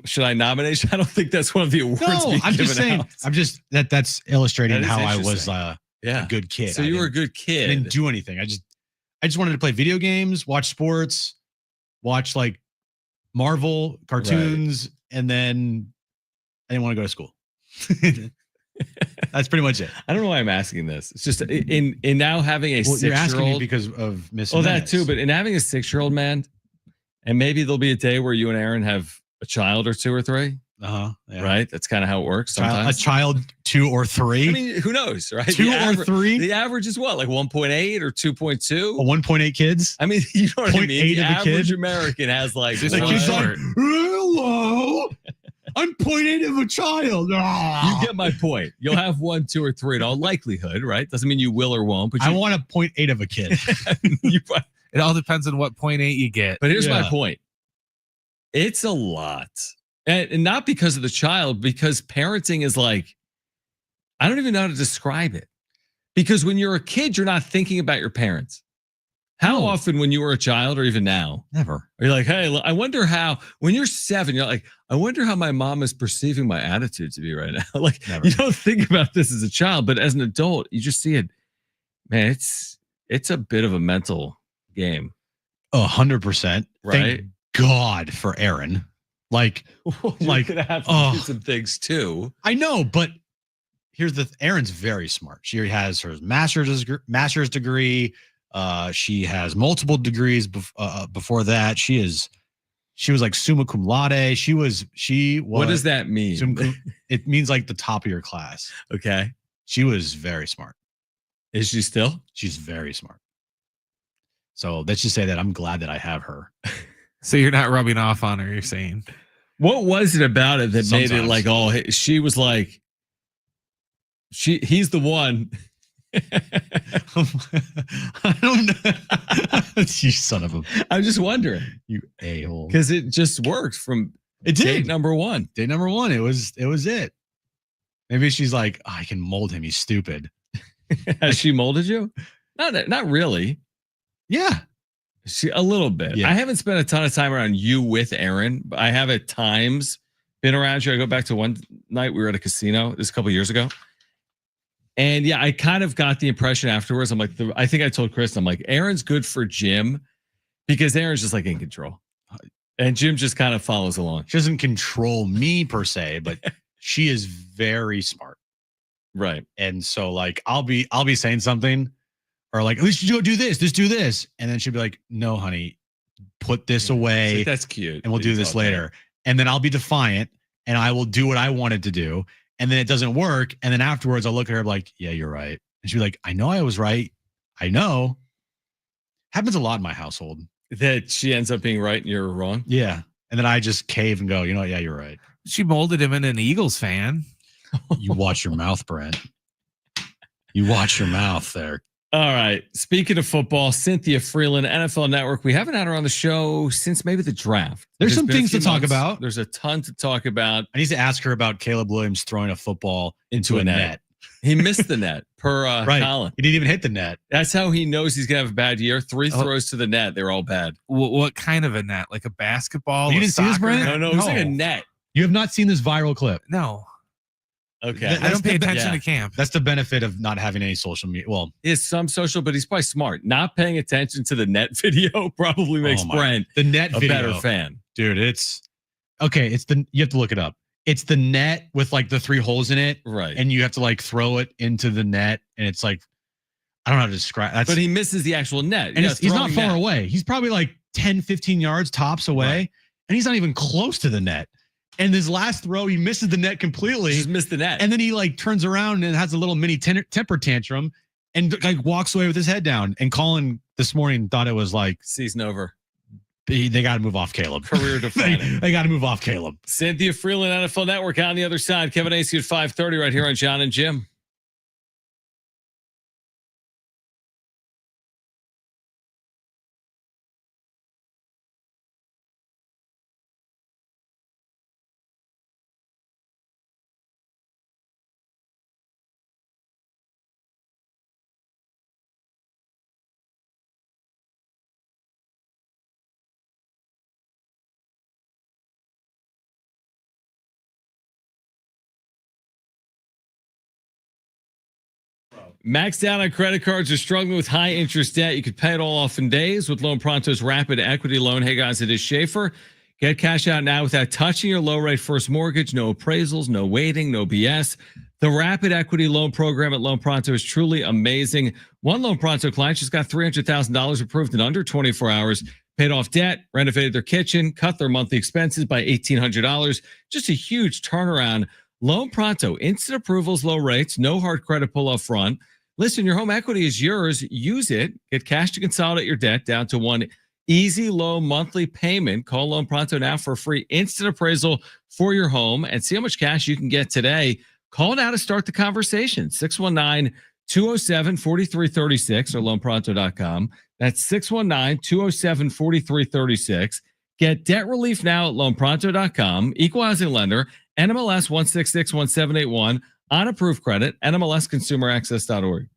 Should I nominate you? I don't think that's one of the awards. No, I'm just saying. Out. I'm just that's illustrating That is how I was interesting. a good kid. So you were a good kid. I didn't do anything. I just wanted to play video games, watch sports, watch Marvel cartoons, and then I didn't want to go to school. That's pretty much it. I don't know why I'm asking this. It's just in now having a 6-year-old. You're asking me because of Miss. Oh, that too. But in having a 6-year-old, man, and maybe there'll be a day where you and Aaron have a child or 2 or 3. Yeah. Right. That's kind of how it works. Sometimes A child 2 or 3. I mean, who knows, right? 2 or 3. The average is what, 1.8 or 2.2? 1.8 kids. I mean, you know what I mean. 0.8 The of a average kid? American has The kid's like, hello, I'm 0.8 of a child. You get my point. You'll have 1, 2, or 3 in all likelihood, right? Doesn't mean you will or won't. But I want a 0.8 of a kid. It all depends on what 0.8 you get. But here's my point. It's a lot. And not because of the child, because parenting is I don't even know how to describe it. Because when you're a kid, you're not thinking about your parents. How often when you were a child or even now? Never. Are you like, hey, I wonder how, when you're 7, you're like, I wonder how my mom is perceiving my attitude to be right now. Never. You don't think about this as a child, but as an adult, you just see it. Man, it's a bit of a mental game. 100%. Right? Thank God for Aaron. You're gonna have to do some things too. I know, but here's Aaron's very smart. She has her master's degree. She has multiple degrees before that. She was summa cum laude. She was. What does that mean? It means the top of your class. Okay. She was very smart. Is she still? She's very smart. So let's just say that I'm glad that I have her. So you're not rubbing off on her, you're saying. What was it about it that made it Sometimes. she was he's the one. I don't know. You son of a. I'm just wondering. You a-hole. Because it just worked from It did. date number 1. Day number 1. It was it. Maybe she's like, I can mold him. He's stupid. Has she molded you? Not really. Yeah. A little bit. Yeah. I haven't spent a ton of time around you with Aaron, but I have at times been around you. I go back to one night we were at a casino this a couple years ago. And yeah, I kind of got the impression afterwards. I'm like, I think I told Chris, I'm like, Aaron's good for Jim because Aaron's just in control. And Jim just kind of follows along. She doesn't control me per se, but she is very smart. Right. And so like I'll be saying something or like, at least you do this, just do this. And then she'll be like, no, honey, put this away. Like, that's cute. And we'll do this later. And then I'll be defiant and I will do what I wanted to do. And then it doesn't work. And then afterwards I'll look at her like, yeah, you're right. And she'll be like, I know I was right. I know. Happens a lot in my household. That she ends up being right and you're wrong? Yeah. And then I just cave and go, you know what? Yeah, you're right. She molded him into an Eagles fan. You watch your mouth, Brent. You watch your mouth there. All right. Speaking of football, Cynthia Freeland, NFL Network. We haven't had her on the show since maybe the draft. There's some things to talk about. There's a ton to talk about. I need to ask her about Caleb Williams throwing a football into a net. He missed the net per right. Colin. He didn't even hit the net. That's how he knows he's going to have a bad year. 3 throws to the net. They were all bad. What kind of a net? Like a basketball? You didn't see this, Brent? No, it was like a net. You have not seen this viral clip? No. Okay. I don't pay attention to camp. That's the benefit of not having any social media. Well, is some social, but he's probably smart. Not paying attention to the net video probably makes Brent the net a video, better fan. Dude, it's okay. You have to look it up. It's the net with like the 3 holes in it. Right. And you have to like throw it into the net. And it's like, I don't know how to describe that. But he misses the actual net. And he's not far away. He's probably like 10, 15 yards tops away. Right. And he's not even close to the net. And his last throw, he misses the net completely. Just missed the net. And then he like turns around and has a little mini temper tantrum and like walks away with his head down. And Colin this morning thought it was like season over. They got to move off Caleb. Career defining. They got to move off Caleb. Cynthia Freeland, NFL Network on the other side. Kevin Acey at 5:30 right here on John and Jim. Maxed out on credit cards or struggling with high interest debt? You could pay it all off in days with Loan Pronto's rapid equity loan. Hey guys, it is Schaefer. Get cash out now without touching your low rate first mortgage. No appraisals, no waiting, no BS. The rapid equity loan program at Loan Pronto is truly amazing. One Loan Pronto client just got $300,000 approved in under 24 hours, paid off debt, renovated their kitchen, cut their monthly expenses by $1,800. Just a huge turnaround. Loan Pronto, instant approvals, low rates, no hard credit pull up front. Listen, your home equity is yours. Use it. Get cash to consolidate your debt down to one easy, low monthly payment. Call Loan Pronto now for a free instant appraisal for your home and see how much cash you can get today. Call now to start the conversation. 619-207-4336 or loanpronto.com. That's 619-207-4336. Get debt relief now at loanpronto.com. Equal housing lender, NMLS 1661781. On approved credit, NMLSconsumeraccess.org.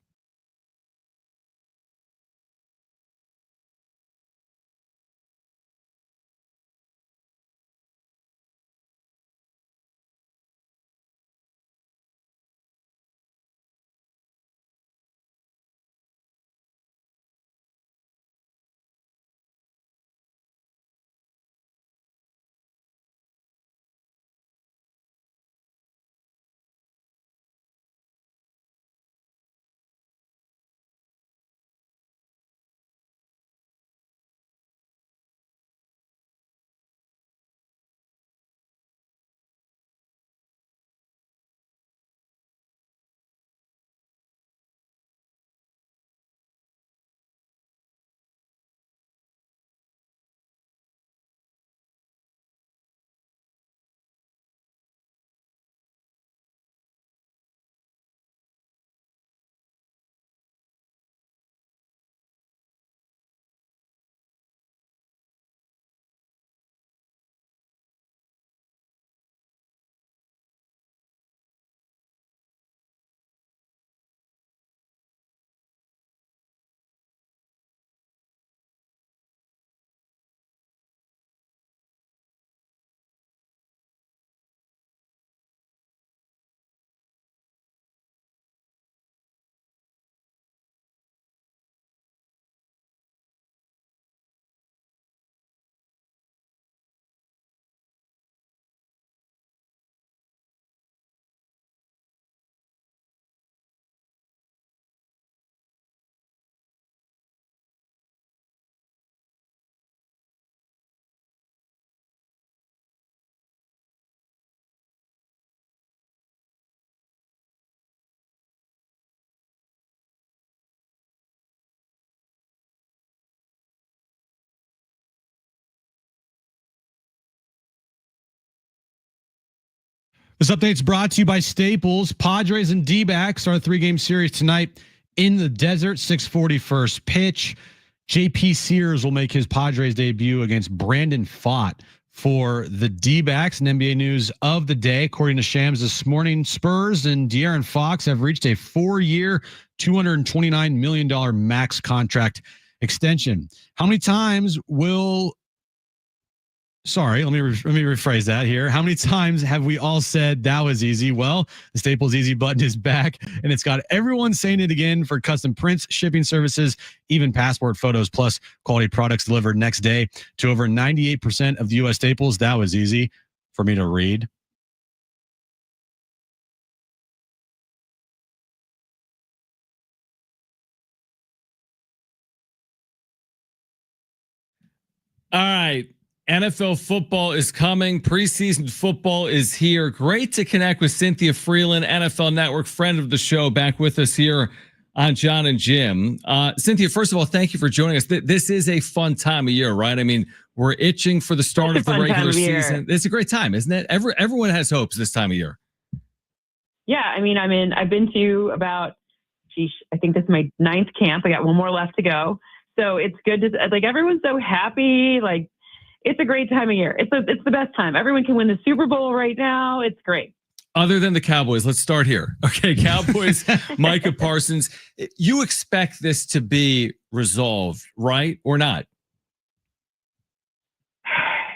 This update's brought to you by Staples. Padres and D-backs are a 3-game series tonight in the desert. 6:40 first pitch. JP Sears will make his Padres debut against Brandon Pfaadt for the D-backs. And NBA news of the day, according to Shams this morning, Spurs and De'Aaron Fox have reached a 4-year, $229 million max contract extension. How many times will... Sorry, let me rephrase that here. How many times have we all said that was easy? Well, the Staples Easy button is back, and it's got everyone saying it again for custom prints, shipping services, even passport photos, plus quality products delivered next day to over 98% of the U.S. Staples. That was easy for me to read. All right. NFL football is coming. Preseason football is here. Great to connect with Cynthia Freeland, NFL Network friend of the show, back with us here on John and Jim. Cynthia, first of all, thank you for joining us. This is a fun time of year, right? I mean, we're itching for the start of the regular season. It's a great time, isn't it? Everyone has hopes this time of year. Yeah, I mean, I've been to about, I think this is my 9th camp. I got one more left to go. So it's good to, like, everyone's so happy. Like, it's a great time of year. It's the best time. Everyone can win the Super Bowl right now. It's great. Other than the Cowboys, let's start here. Okay, Cowboys, Micah Parsons. You expect this to be resolved, right, or not?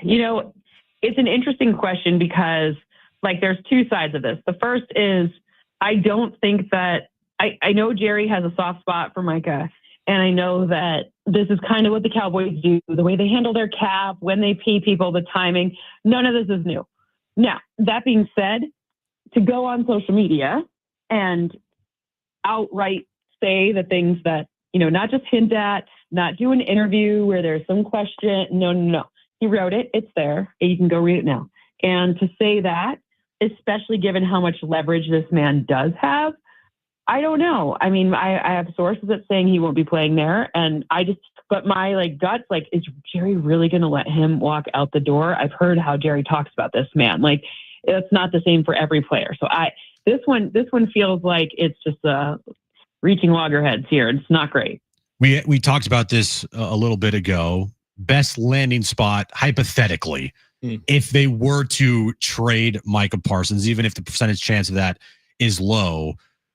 You know, it's an interesting question because, like, there's two sides of this. The first is I don't think that I know Jerry has a soft spot for Micah. And I know that this is kind of what the Cowboys do, the way they handle their cap, when they pay people, the timing. None of this is new. Now, that being said, to go on social media and outright say the things that, you know, not just hint at, not do an interview where there's some question. No. He wrote it. It's there. You can go read it now. And to say that, especially given how much leverage this man does have, I don't know. I mean, I have sources that saying he won't be playing there. And but my guts, is Jerry really going to let him walk out the door? I've heard how Jerry talks about this man. Like, it's not the same for every player. So this one feels like it's just reaching loggerheads here. It's not great. We talked about this a little bit ago. Best landing spot, hypothetically, if they were to trade Micah Parsons, even if the percentage chance of that is low,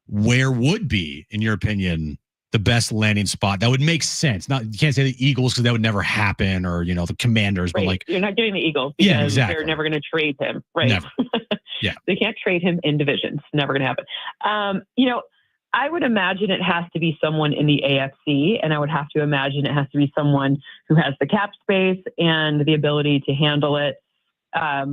where would be, in your opinion, the best landing spot that would make sense? Not, you can't say the Eagles because that would never happen, or the Commanders, right. But you're not getting the Eagles because exactly. They're never going to trade him, right? Never. Yeah, they can't trade him in divisions. Never going to happen. I would imagine it has to be someone in the AFC, and I would have to imagine it has to be someone who has the cap space and the ability to handle it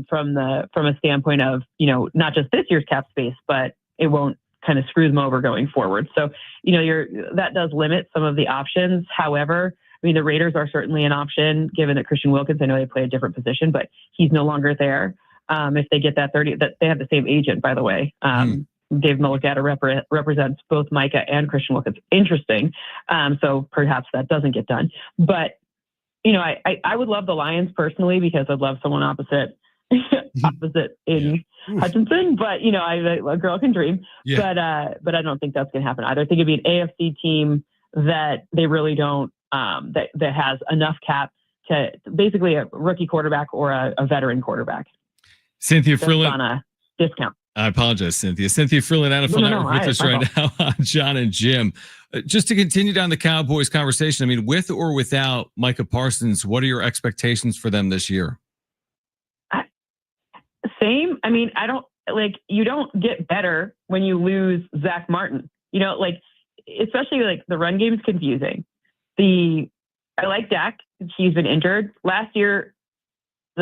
from a standpoint of not just this year's cap space, but it won't kind of screw them over going forward. So, that does limit some of the options. However, I mean, the Raiders are certainly an option given that Christian Wilkins, I know they play a different position, but he's no longer there. If they get that they have the same agent, by the way. Dave Mulligata represents both Micah and Christian Wilkins. Interesting. So perhaps that doesn't get done. But, I would love the Lions personally because I'd love someone opposite in Hutchinson, but a girl can dream. Yeah. But I don't think that's going to happen either. I think it'd be an AFC team that they really don't that has enough cap to basically a rookie quarterback or a veteran quarterback. Cynthia Freeland on a discount. I apologize, Cynthia. Cynthia Freeland, NFL Network with us right now on John and Jim. Just to continue down the Cowboys conversation, I mean, with or without Micah Parsons, what are your expectations for them this year? Same. I mean, you don't get better when you lose Zach Martin. Especially the run game is confusing. I like Dak. He's been injured. Last year,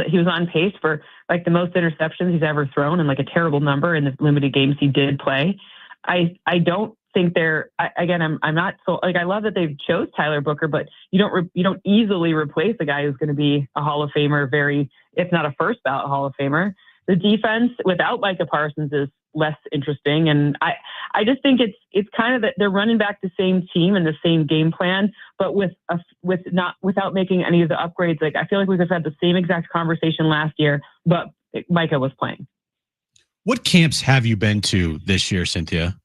he was on pace for the most interceptions he's ever thrown and a terrible number in the limited games he did play. I don't think I'm not so I love that they've chose Tyler Booker, but you don't easily replace a guy who's going to be a Hall of Famer, if not a first ballot Hall of Famer. The defense without Micah Parsons is less interesting. And I just think it's kind of that they're running back the same team and the same game plan, but without making any of the upgrades. I feel like we could have had the same exact conversation last year, but Micah was playing. What camps have you been to this year, Cynthia?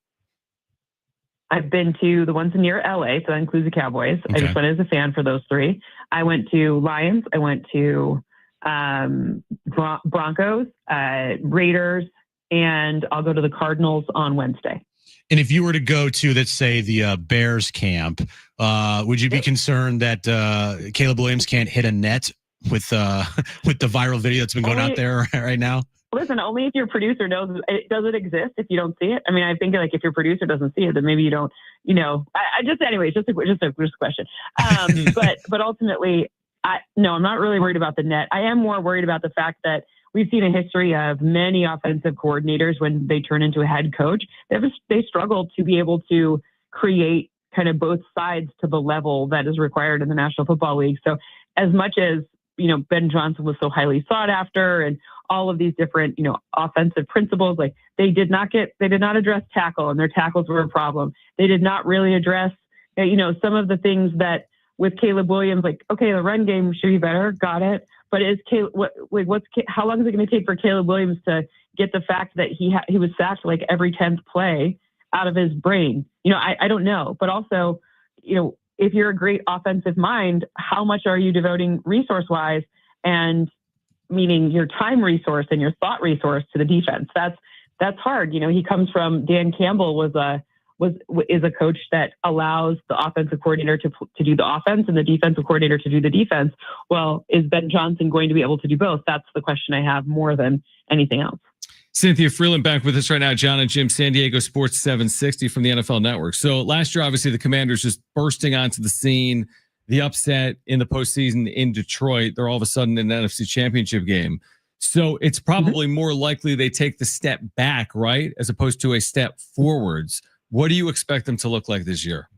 I've been to the ones near LA, so that includes the Cowboys. Okay. I just went as a fan for those three. I went to Lions. I went to Broncos, Raiders, and I'll go to the Cardinals on Wednesday. And if you were to go to, let's say, the Bears camp, would you be concerned that Caleb Williams can't hit a net with the viral video that's been going out there right now? Listen, only if your producer knows it doesn't exist if you don't see it. I mean, I think like if your producer doesn't see it, then maybe you don't, anyways, just a question. But ultimately, no, I'm not really worried about the net. I am more worried about the fact that we've seen a history of many offensive coordinators when they turn into a head coach, they struggle to be able to create kind of both sides to the level that is required in the National Football League. So as much as, Ben Johnson was so highly sought after and all of these different, offensive principles, like they did not address tackle, and their tackles were a problem. They did not really address, some of the things that with Caleb Williams, like, okay, the run game should be better. Got it. But how long is it going to take for Caleb Williams to get the fact that he was sacked like every 10th play out of his brain? I don't know. But also, if you're a great offensive mind, how much are you devoting resource-wise, and meaning your time resource and your thought resource to the defense? That's hard. He comes from Dan Campbell is a coach that allows the offensive coordinator to do the offense and the defensive coordinator to do the defense. Well, is Ben Johnson going to be able to do both? That's the question I have more than anything else. Cynthia Freeland back with us right now. John and Jim, San Diego Sports 760 from the NFL Network. So last year, obviously, the Commanders just bursting onto the scene, the upset in the postseason in Detroit. They're all of a sudden in an NFC Championship game. So it's probably more likely they take the step back, right, as opposed to a step forwards. What do you expect them to look like this year?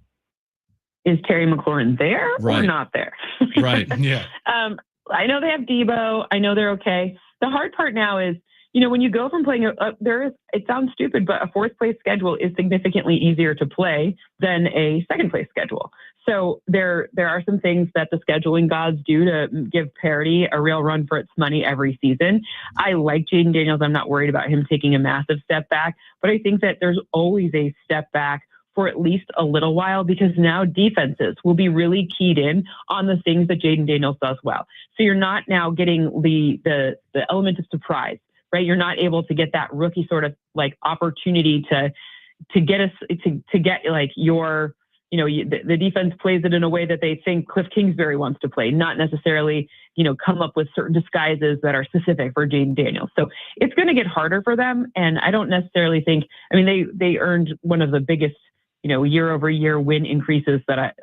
Is Terry McLaurin there or not there? Right. Yeah. I know they have Debo. I know they're okay. The hard part now is, when you go from playing, it sounds stupid, but a fourth place schedule is significantly easier to play than a second place schedule. So there are some things that the scheduling gods do to give parity a real run for its money every season. I like Jaden Daniels. I'm not worried about him taking a massive step back, but I think that there's always a step back for at least a little while, because now defenses will be really keyed in on the things that Jaden Daniels does well. So you're not now getting the element of surprise, right? You're not able to get that rookie sort of like opportunity to get us to get like your, the defense plays it in a way that they think Cliff Kingsbury wants to play, not necessarily, come up with certain disguises that are specific for Jaden Daniels. So it's going to get harder for them. And I don't necessarily think, they earned one of the biggest, year over year win increases that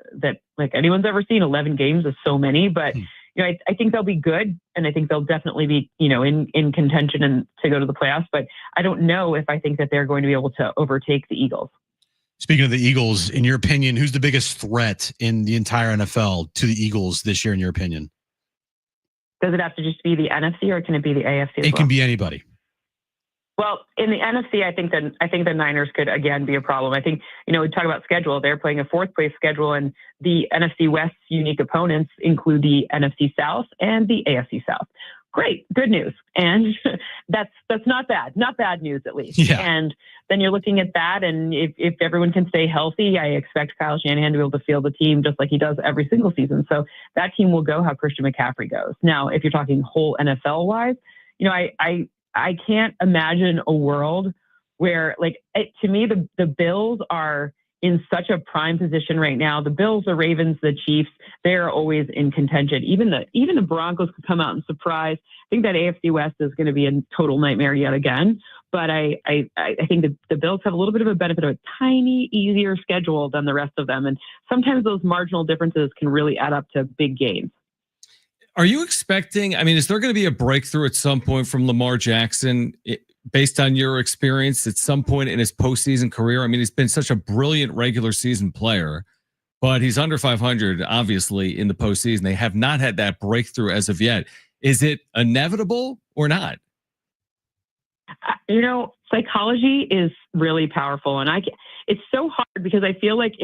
like anyone's ever seen. 11 games is so many, but I think they'll be good, and I think they'll definitely be, in contention and to go to the playoffs. But I don't know if I think that they're going to be able to overtake the Eagles. Speaking of the Eagles, in your opinion, who's the biggest threat in the entire NFL to the Eagles this year, in your opinion? Does it have to just be the NFC, or can it be the AFC? It can be anybody. Well, in the NFC, I think the Niners could again be a problem. I think, we talk about schedule. They're playing a fourth place schedule, and the NFC West's unique opponents include the NFC South and the AFC South. Great, good news. And that's not bad. Not bad news, at least. Yeah. And then you're looking at that, and if everyone can stay healthy, I expect Kyle Shanahan to be able to field the team just like he does every single season. So that team will go how Christian McCaffrey goes. Now, if you're talking whole NFL wise, I can't imagine a world where, to me, the Bills are in such a prime position right now. The Bills, the Ravens, the Chiefs, they're always in contention. Even the Broncos could come out and surprise. I think that AFC West is going to be a total nightmare yet again. But I think the Bills have a little bit of a benefit of a tiny, easier schedule than the rest of them. And sometimes those marginal differences can really add up to big gains. Are you expecting, is there going to be a breakthrough at some point from Lamar Jackson based on your experience at some point in his postseason career? He's been such a brilliant regular season player, but he's under 500, obviously, in the postseason. They have not had that breakthrough as of yet. Is it inevitable or not? Psychology is really powerful. And it's so hard because I feel like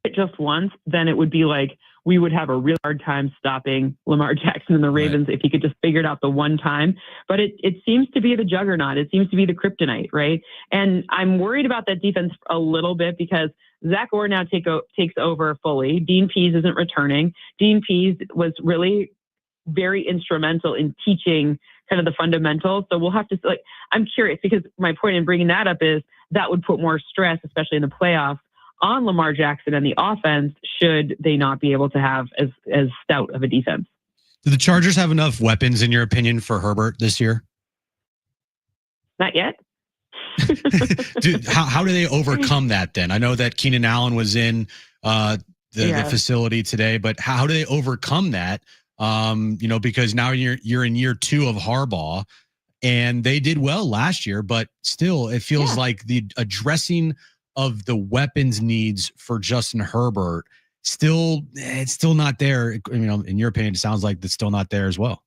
it just once, then it would be like we would have a real hard time stopping Lamar Jackson and the Ravens if he could just figure it out the one time. But it seems to be the juggernaut. It seems to be the kryptonite, right? And I'm worried about that defense a little bit because Zach Orr now takes over fully. Dean Pease isn't returning. Dean Pease was really very instrumental in teaching kind of the fundamentals. So we'll have to, like, I'm curious because my point in bringing that up is that would put more stress, especially in the playoffs, on Lamar Jackson and the offense should they not be able to have as stout of a defense. Do the Chargers have enough weapons, in your opinion, for Herbert this year? Not yet. How do they overcome that then? I know that Keenan Allen was in the facility today, but how do they overcome that? Because now you're in year 2 of Harbaugh, and they did well last year, but still it feels like the addressing of the weapons needs for Justin Herbert it's still not there. In your opinion, it sounds like it's still not there as well.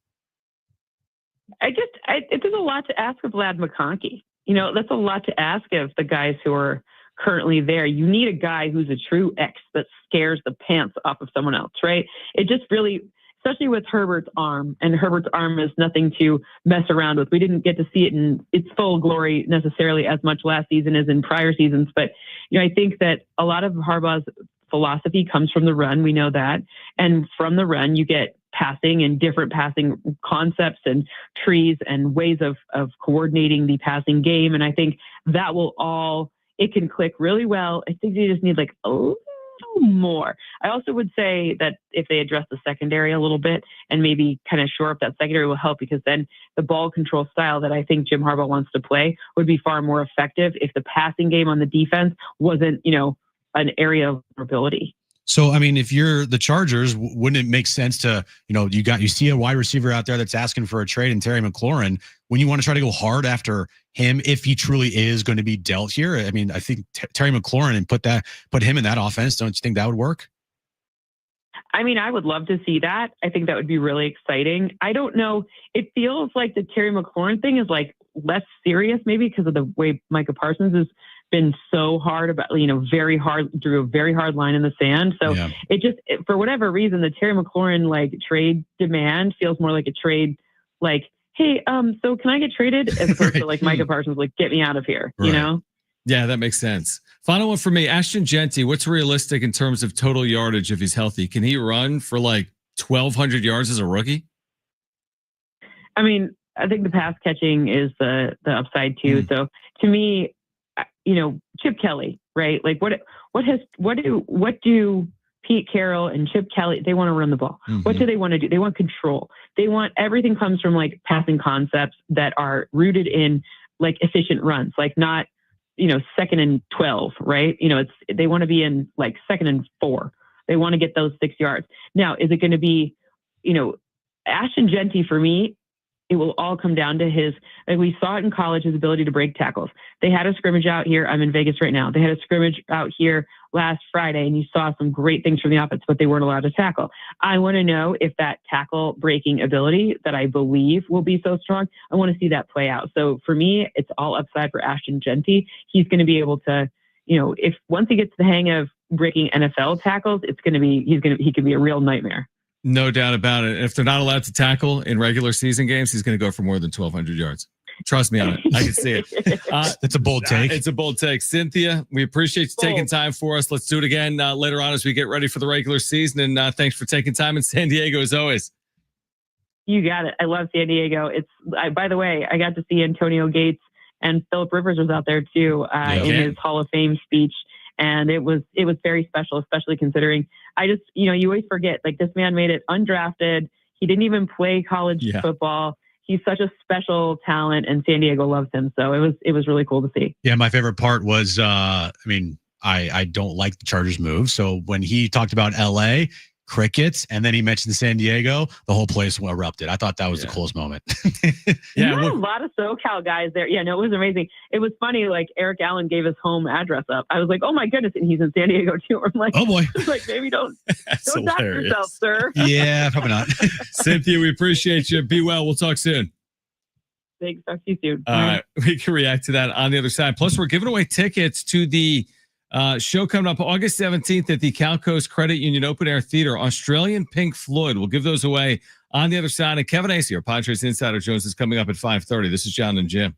There's a lot to ask of Vlad McConkey. That's a lot to ask of the guys who are currently there. You need a guy who's a true X that scares the pants off of someone else, right? It just really, especially with Herbert's arm, and Herbert's arm is nothing to mess around with. We didn't get to see it in its full glory necessarily as much last season as in prior seasons, but I think that a lot of Harbaugh's philosophy comes from the run. We know that, and from the run you get passing and different passing concepts and trees and ways of coordinating the passing game, and I think that it can click really well. I think you just need like a little more. I also would say that if they address the secondary a little bit and maybe kind of shore up that secondary will help, because then the ball control style that I think Jim Harbaugh wants to play would be far more effective if the passing game on the defense wasn't, an area of vulnerability. So, if you're the Chargers, wouldn't it make sense to, you see a wide receiver out there that's asking for a trade in Terry McLaurin, when you want to try to go hard after him, if he truly is going to be dealt here? I think Terry McLaurin and put him in that offense. Don't you think that would work? I would love to see that. I think that would be really exciting. I don't know. It feels like the Terry McLaurin thing is like less serious, maybe because of the way Micah Parsons has been so hard about, very hard, drew a very hard line in the sand. So for whatever reason, the Terry McLaurin trade demand feels more like a trade, like, hey, so can I get traded? As opposed to like Micah Parsons, like, get me out of here, Yeah, that makes sense. Final one for me, Ashton Genty. What's realistic in terms of total yardage if he's healthy? Can he run for like 1,200 yards as a rookie? I think the pass catching is the upside too. So to me, Chip Kelly, right? Like what do Pete Carroll and Chip Kelly, they want to run the ball. Mm-hmm. What do they want to do? They want control. They want, everything comes from like passing concepts that are rooted in like efficient runs, like not, 2nd and 12, right? They want to be in like 2nd and 4. They want to get those 6 yards. Now, is it going to be, Ashton Genty for me, it will all come down to we saw it in college, his ability to break tackles. They had a scrimmage out here. I'm in Vegas right now. They had a scrimmage out here last Friday, and you saw some great things from the offense, but they weren't allowed to tackle. I want to know if that tackle breaking ability that I believe will be so strong, I want to see that play out. So for me, it's all upside for Ashton Genty. He's going to be able to, if once he gets the hang of breaking NFL tackles, he could be a real nightmare. No doubt about it. If they're not allowed to tackle in regular season games, he's going to go for more than 1,200 yards. Trust me on it. I can see it. It's a bold take. It's a bold take. Cynthia, we appreciate you taking time for us. Let's do it again later on as we get ready for the regular season. And thanks for taking time in San Diego as always. You got it. I love San Diego. By the way, I got to see Antonio Gates, and Phillip Rivers was out there too in his Hall of Fame speech. And it was very special, especially considering you always forget, like, this man made it undrafted. He didn't even play college football. He's such a special talent, and San Diego loves him. So it was really cool to see. Yeah, my favorite part was, I don't like the Chargers move. So when he talked about LA, crickets, and then he mentioned San Diego, the whole place erupted. I thought that was the coolest moment. A lot of SoCal guys there. Yeah, no, it was amazing. It was funny, like Eric Allen gave his home address up. I was like, oh my goodness, and he's in San Diego too. I'm like, oh boy. Like, maybe don't dox yourself, sir. Yeah, probably not. Cynthia, we appreciate you. Be well. We'll talk soon. Thanks. Talk to you soon. All right. We can react to that on the other side. Plus, we're giving away tickets to the Show coming up August 17th at the Cal Coast Credit Union Open Air Theater. Australian Pink Floyd. We'll give those away on the other side. And Kevin Acey, our Padres Insider Jones, is coming up at 5:30. This is John and Jim.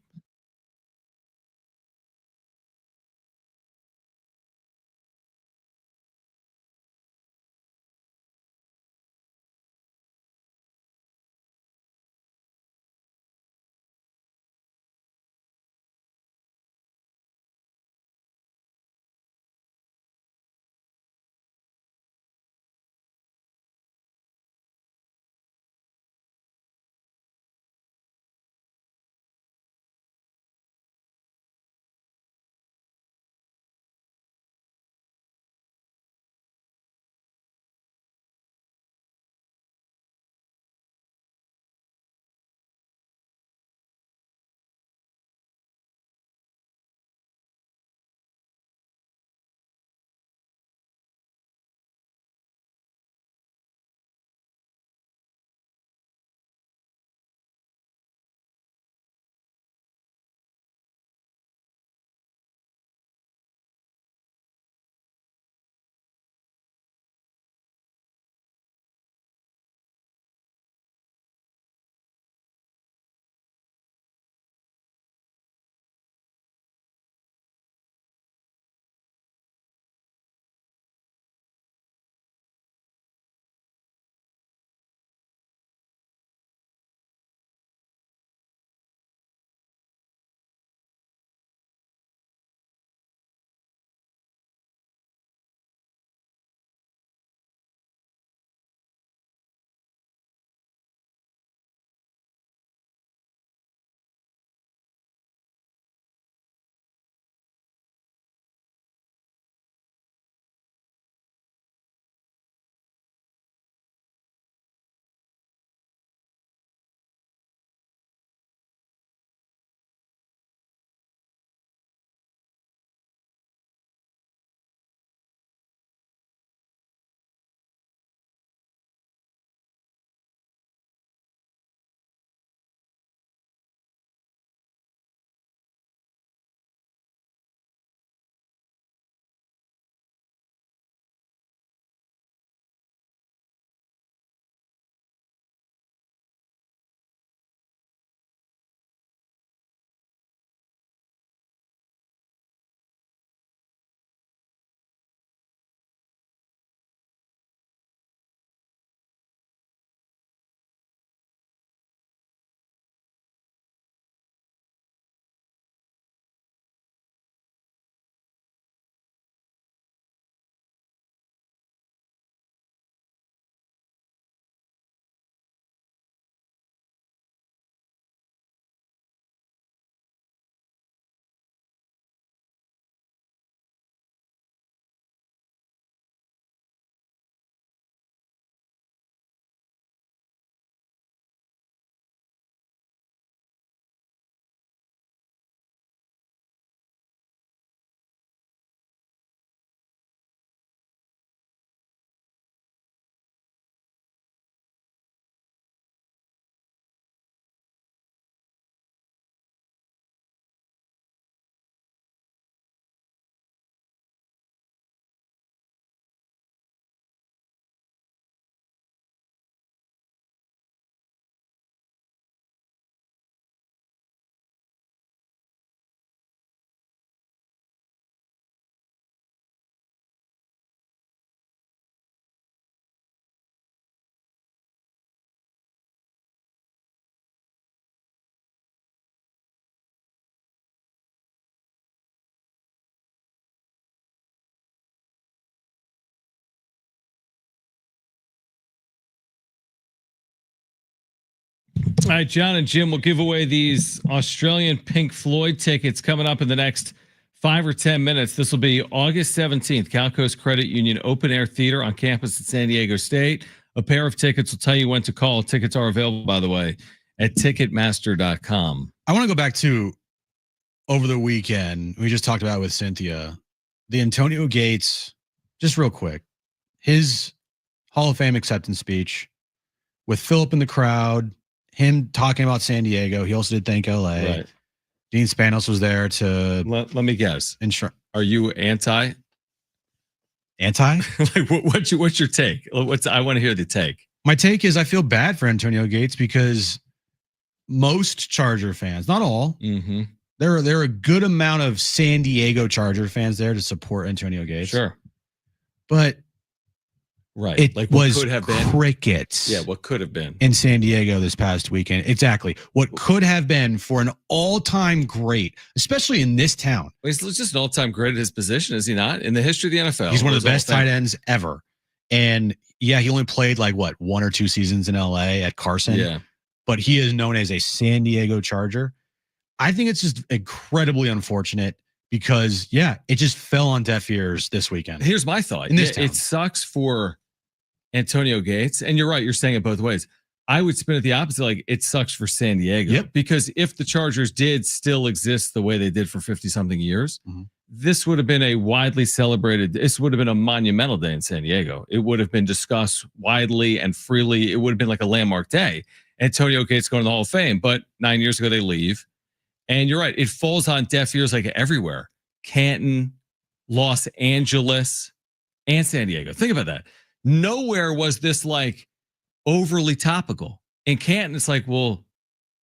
All right, John and Jim will give away these Australian Pink Floyd tickets coming up in the next 5 or 10 minutes. This will be August 17th, Cal Coast Credit Union Open Air Theater on campus at San Diego State. A pair of tickets will tell you when to call. Tickets are available, by the way, at Ticketmaster.com. I want to go back to over the weekend. We just talked about with Cynthia, the Antonio Gates, just real quick, his Hall of Fame acceptance speech with Philip in the crowd, him talking about San Diego. He also did thank LA. Right. Dean Spanos was there to let me guess. Are you anti? Anti? Like, what's your take? I want to hear the take. My take is I feel bad for Antonio Gates because most Charger fans, not all, there are a good amount of San Diego Charger fans there to support Antonio Gates. Sure. But right. It like what was could have been crickets. Yeah, what could have been in San Diego this past weekend. Exactly. What could have been for an all-time great, especially in this town. He's just an all-time great at his position, is he not? In the history of the NFL. He's one of the best tight ends ever. And yeah, he only played like what, 1 or 2 seasons in LA at Carson. Yeah. But he is known as a San Diego Charger. I think it's just incredibly unfortunate because, yeah, it just fell on deaf ears this weekend. Here's my thought. In this town. It sucks for Antonio Gates. And you're right. You're saying it both ways. I would spin it the opposite. Like, it sucks for San Diego. Yep. Because if the Chargers did still exist the way they did for 50-something years, this would have been a widely celebrated, this would have been a monumental day in San Diego. It would have been discussed widely and freely. It would have been like a landmark day. Antonio Gates going to the Hall of Fame. But 9 years ago, they leave. And you're right. It falls on deaf ears like everywhere. Canton, Los Angeles, and San Diego. Think about that. Nowhere was this like overly topical. In Canton, it's like, well,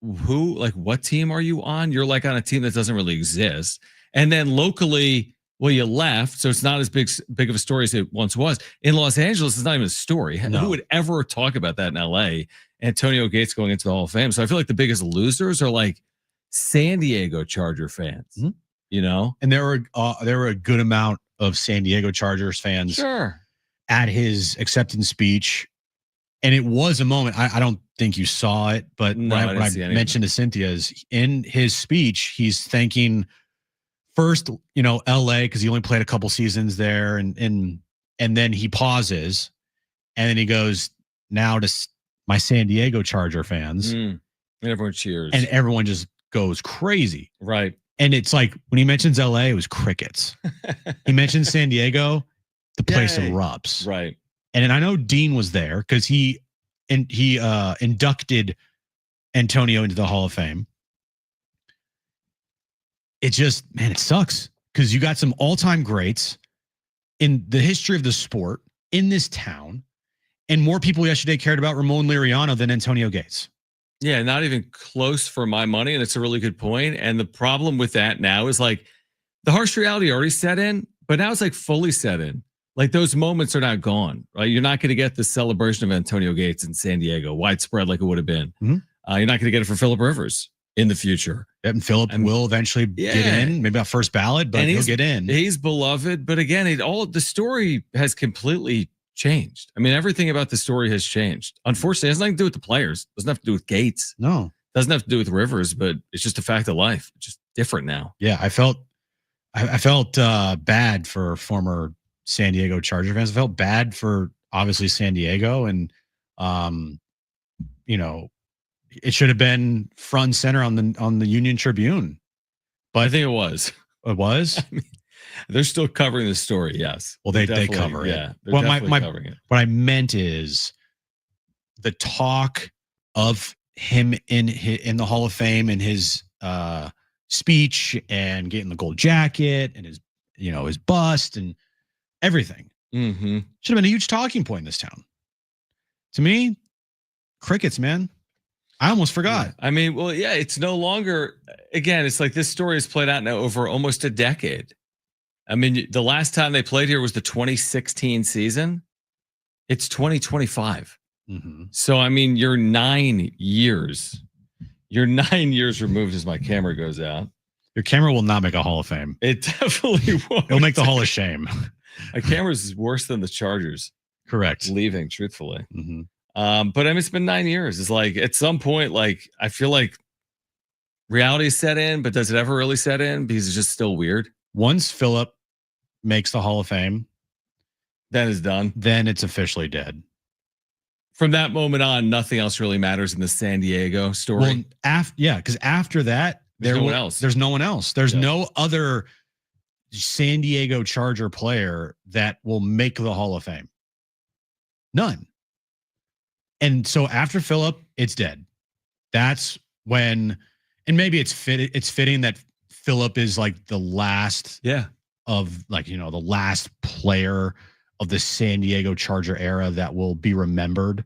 who, like, what team are you on? You're like on a team that doesn't really exist. And then locally, well, you left, so it's not as big of a story as it once was. In Los Angeles, it's not even a story. No. Who would ever talk about that in LA? Antonio Gates going into the Hall of Fame. So I feel like the biggest losers are like San Diego Charger fans, you know? And there were a good amount of San Diego Chargers fans at his acceptance speech. And it was a moment, I don't think you saw it, but No, what I mentioned to Cynthia is in his speech, he's thanking first, you know, LA, because he only played a couple seasons there. And then he pauses and then he goes, now to my San Diego Charger fans. And everyone cheers. And everyone just goes crazy. Right. And it's like when he mentions LA, it was crickets. He mentions San Diego, the place erupts. Right. And I know Dean was there because he inducted Antonio into the Hall of Fame. It just, man, it sucks because you got some all-time greats in the history of the sport in this town, and more people yesterday cared about Ramon Liriano than Antonio Gates. Yeah, not even close for my money, and it's a really good point. And the problem with that now is like the harsh reality already set in, but now it's like fully set in. Like those moments are now gone, right? You're not going to get the celebration of Antonio Gates in San Diego, widespread like it would have been. You're not going to get it for Phillip Rivers in the future. And Phillip will eventually get in, maybe not first ballot, but he'll get in. He's beloved, but again, the story has completely changed. I mean, everything about the story has changed. Unfortunately, it has nothing to do with the players. It doesn't have to do with Gates. No. It doesn't have to do with Rivers, but it's just a fact of life. It's just different now. Yeah, I felt bad for former San Diego Charger fans. I felt bad for obviously San Diego, and you know, it should have been front and center on the Union Tribune. But I think it was. It was. I mean, they're still covering the story. Yes. Well, they cover it. Yeah. They're definitely covering it. What I meant is the talk of him in the Hall of Fame and his speech and getting the gold jacket and his bust and everything. Should have been a huge talking point in this town. To me, crickets, man. I almost forgot. Yeah. I mean, well, yeah, it's no longer, again, it's like this story has played out now over almost a decade. I mean, the last time they played here was the 2016 season. It's 2025. So, I mean, you're 9 years. You're 9 years removed as my camera goes out. Your camera will not make a Hall of Fame. It definitely won't. It'll make the Hall of Shame. My camera's worse than the Chargers. Correct. Leaving, truthfully. But I mean, it's been 9 years. It's like at some point, like I feel like reality set in, but does it ever really set in? Because it's just still weird. Once Phillip makes the Hall of Fame, then it's done. Then it's officially dead. From that moment on, nothing else really matters in the San Diego story. Well, because after that, there's no one else. There's no one else. There's no other San Diego Charger player that will make the Hall of Fame. None. And so after Phillip, it's dead. That's when, and maybe it's fitting that Phillip is like the last of like, the last player of the San Diego Charger era that will be remembered.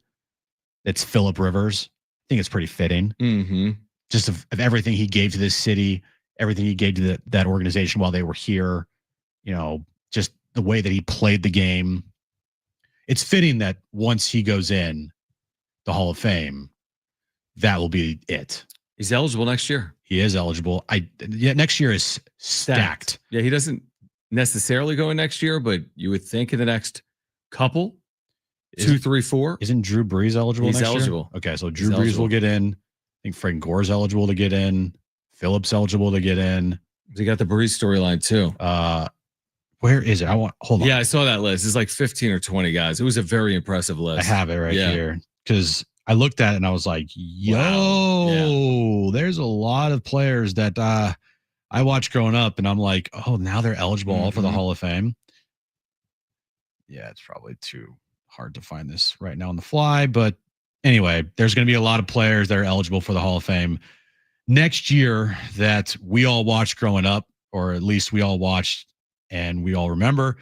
It's Phillip Rivers. I think it's pretty fitting. Mm-hmm. Just of everything he gave to this city, everything he gave to that organization while they were here, just the way that he played the game. It's fitting that once he goes in the Hall of Fame, that will be it. He's eligible next year. He is eligible. Next year is stacked. Yeah, he doesn't necessarily go in next year, but you would think in the next couple, 2, 3, 4. Isn't Drew Brees eligible He's next eligible. year? Okay, so Drew Brees will get in. I think Frank Gore's eligible to get in. Phillips eligible to get in. They got the Brees storyline too. Where is it? Hold on. Yeah, I saw that list. It's like 15 or 20 guys. It was a very impressive list. I have it right here because I looked at it and I was like, yo, there's a lot of players that I watched growing up and I'm like, oh, now they're eligible all for the Hall of Fame. Yeah, it's probably too hard to find this right now on the fly. But anyway, there's going to be a lot of players that are eligible for the Hall of Fame next year that we all watched growing up, or at least we all watched and we all remember.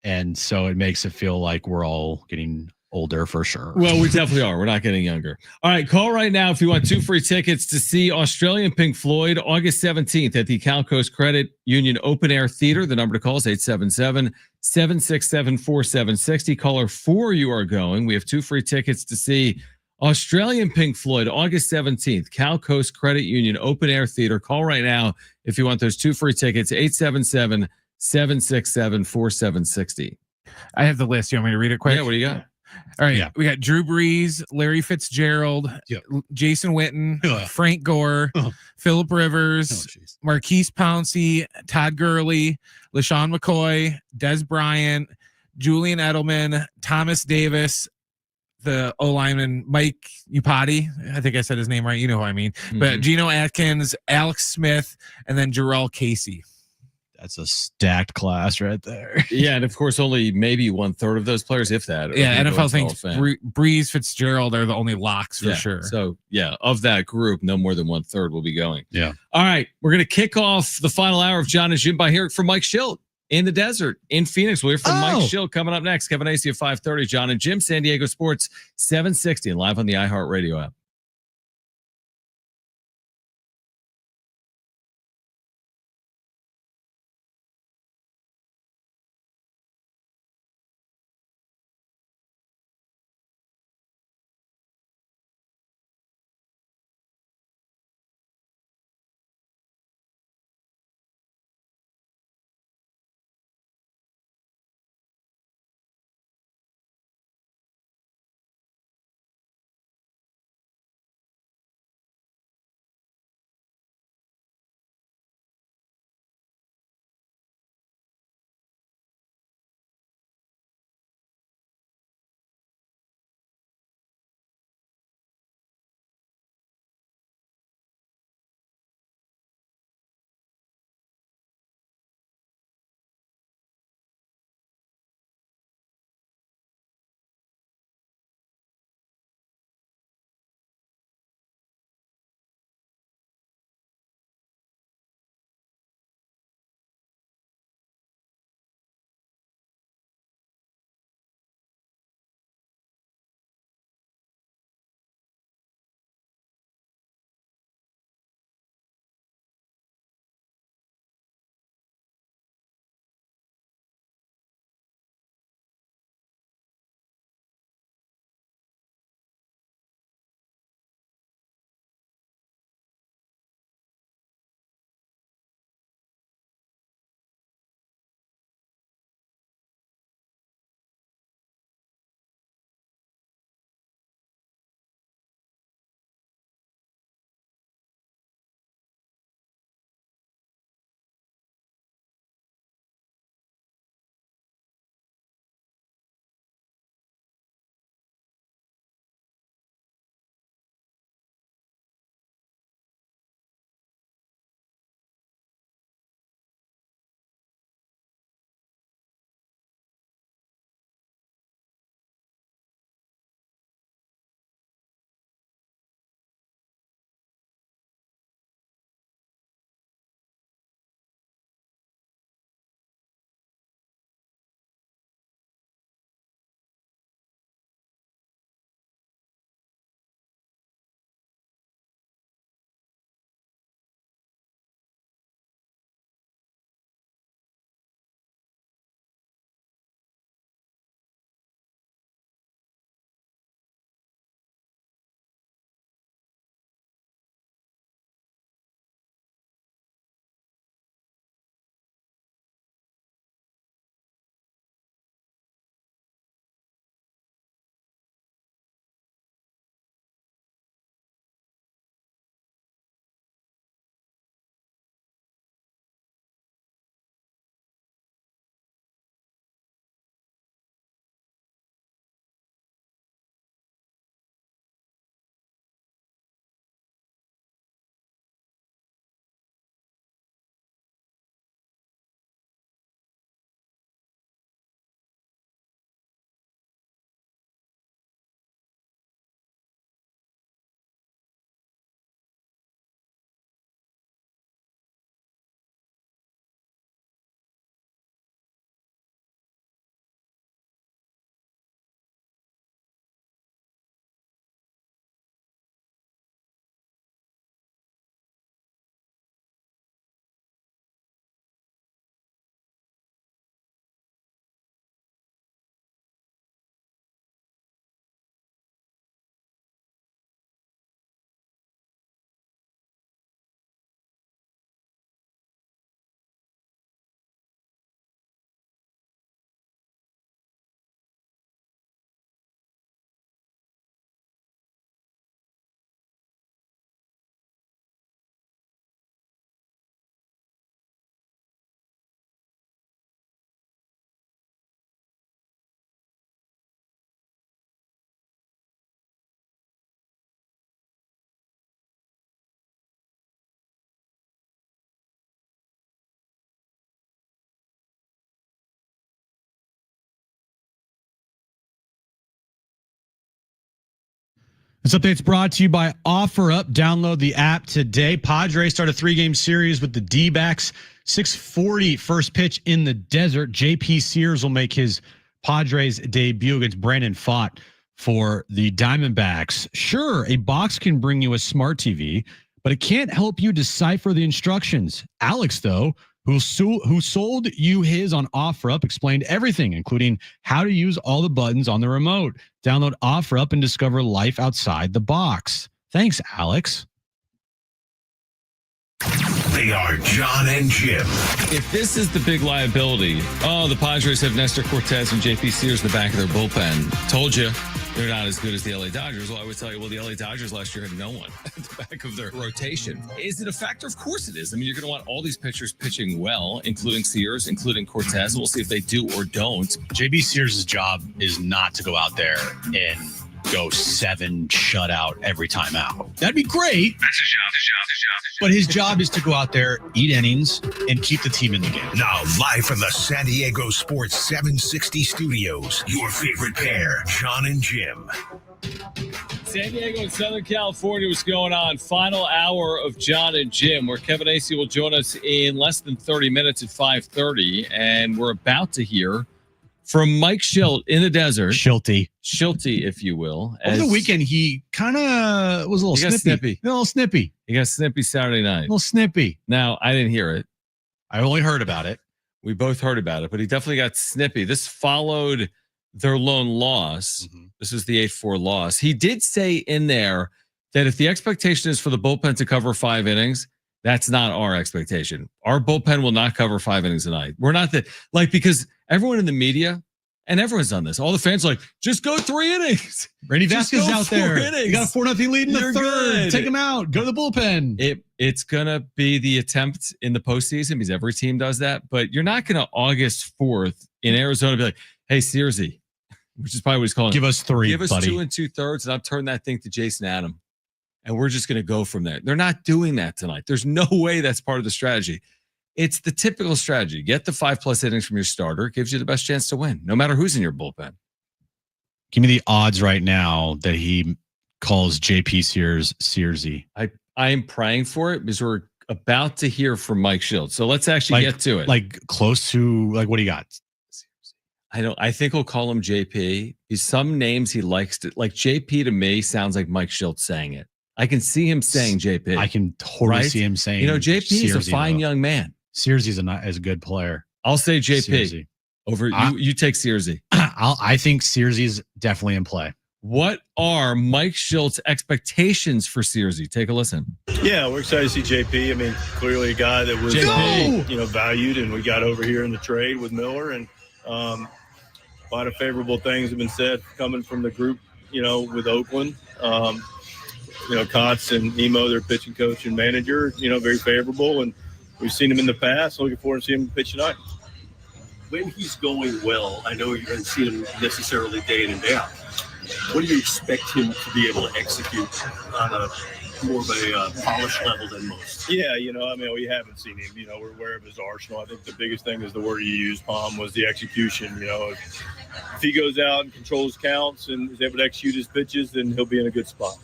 And so it makes it feel like we're all getting older for sure. Well, we definitely are. We're not getting younger. All right, call right now if you want 2 free tickets to see Australian Pink Floyd August 17th at the Cal Coast Credit Union Open Air Theater. The number to call is 877-767-4760. Caller 4, you are going. We have 2 free tickets to see Australian Pink Floyd August 17th, Cal Coast Credit Union Open Air Theater. Call right now if you want those 2 free tickets, 877-767-4760. I have the list. You want me to read it quick? Yeah, what do you got? All right, we got Drew Brees, Larry Fitzgerald, Jason Witten, Frank Gore, Phillip Rivers, Marquise Pouncey, Todd Gurley, LaShawn McCoy, Des Bryant, Julian Edelman, Thomas Davis, the O-lineman Mike Upati. I think I said his name right. You know who I mean. But Geno Atkins, Alex Smith, and then Jarrell Casey. That's a stacked class right there. Yeah, and of course, only maybe 1/3 of those players, if that. Yeah, NFL thinks Brees, Fitzgerald are the only locks for sure. So, of that group, no more than 1/3 will be going. Yeah. All right, we're going to kick off the final hour of John and Jim by hearing from Mike Schilt in the desert in Phoenix. We'll hear from Mike Schilt coming up next. Kevin Acey at 5:30. John and Jim, San Diego Sports 760, and live on the iHeartRadio app. This update's brought to you by OfferUp. Download the app today. Padres start a 3-game series with the D-backs. 6:40 first pitch in the desert. JP Sears will make his Padres debut against Brandon Pfaadt for the Diamondbacks. Sure, a box can bring you a smart TV, but it can't help you decipher the instructions. Alex, though, who sold you his on OfferUp, explained everything, including how to use all the buttons on the remote. Download OfferUp and discover life outside the box. Thanks, Alex. They are John and Jim. If this is the big liability, the Padres have Nestor Cortez and JP Sears in the back of their bullpen. Told you they're not as good as the LA Dodgers. Well, I would tell you, the LA Dodgers last year had no one at the back of their rotation. Is it a factor? Of course it is. I mean, you're going to want all these pitchers pitching well, including Sears, including Cortez. We'll see if they do or don't. JB Sears' job is not to go out there and go 7 shutout every time out. That'd be great. That's his job. But his job is to go out there, eat innings, and keep the team in the game. Now, live from the San Diego Sports 760 studios, your favorite pair, John and Jim. San Diego and Southern California, what's going on? Final hour of John and Jim, where Kevin Acee will join us in less than 30 minutes at 5:30, and we're about to hear from Mike Shildt in the desert. Shilty, if you will. Over the weekend, he kind of was a little snippy. A little snippy. He got snippy Saturday night. A little snippy. Now, I didn't hear it. I only heard about it. We both heard about it, but he definitely got snippy. This followed their lone loss. Mm-hmm. This was the 8-4 loss. He did say in there that if the expectation is for the bullpen to cover 5 innings, that's not our expectation. Our bullpen will not cover 5 innings tonight. We're not because everyone in the media, and everyone's done this. All the fans are like, just go 3 innings. Randy Vasquez out there. Innings. You got a 4-0 lead in the You're third. good. Take him out. Go to the bullpen. It's going to be the attempt in the postseason because every team does that. But you're not going to August 4th in Arizona be like, hey, Searsy, which is probably what he's calling. Give us 3, Give us buddy. 2 2/3, and I'll turn that thing to Jason Adam. And we're just going to go from there. They're not doing that tonight. There's no way that's part of the strategy. It's the typical strategy. Get the 5+ innings from your starter. It gives you the best chance to win, no matter who's in your bullpen. Give me the odds right now that he calls JP Sears Searsy. I am praying for it because we're about to hear from Mike Shildt. So let's actually get to it. Like close to what do you got? I think we'll call him JP. He's some names he likes to like. JP to me sounds like Mike Shildt saying it. I can see him saying JP. I can totally see him saying. JP is a fine young man. Searsy is a good player. I'll say JP Searsy. over you. You take Searsy. I think Searsy's definitely in play. What are Mike Shildt's expectations for Searsy? Take a listen. Yeah, we're excited to see JP. I mean, clearly a guy that was valued, and we got over here in the trade with Miller, and a lot of favorable things have been said coming from the group. With Oakland. Kotz and Nemo, their pitching coach and manager, very favorable. And we've seen him in the past. Looking forward to seeing him pitch tonight. When he's going well, I know you haven't seen him necessarily day in and day out. What do you expect him to be able to execute on a more of a polished level than most? Yeah, we haven't seen him. We're aware of his arsenal. I think the biggest thing is the word you used, Palm, was the execution. If he goes out and controls counts and is able to execute his pitches, then he'll be in a good spot.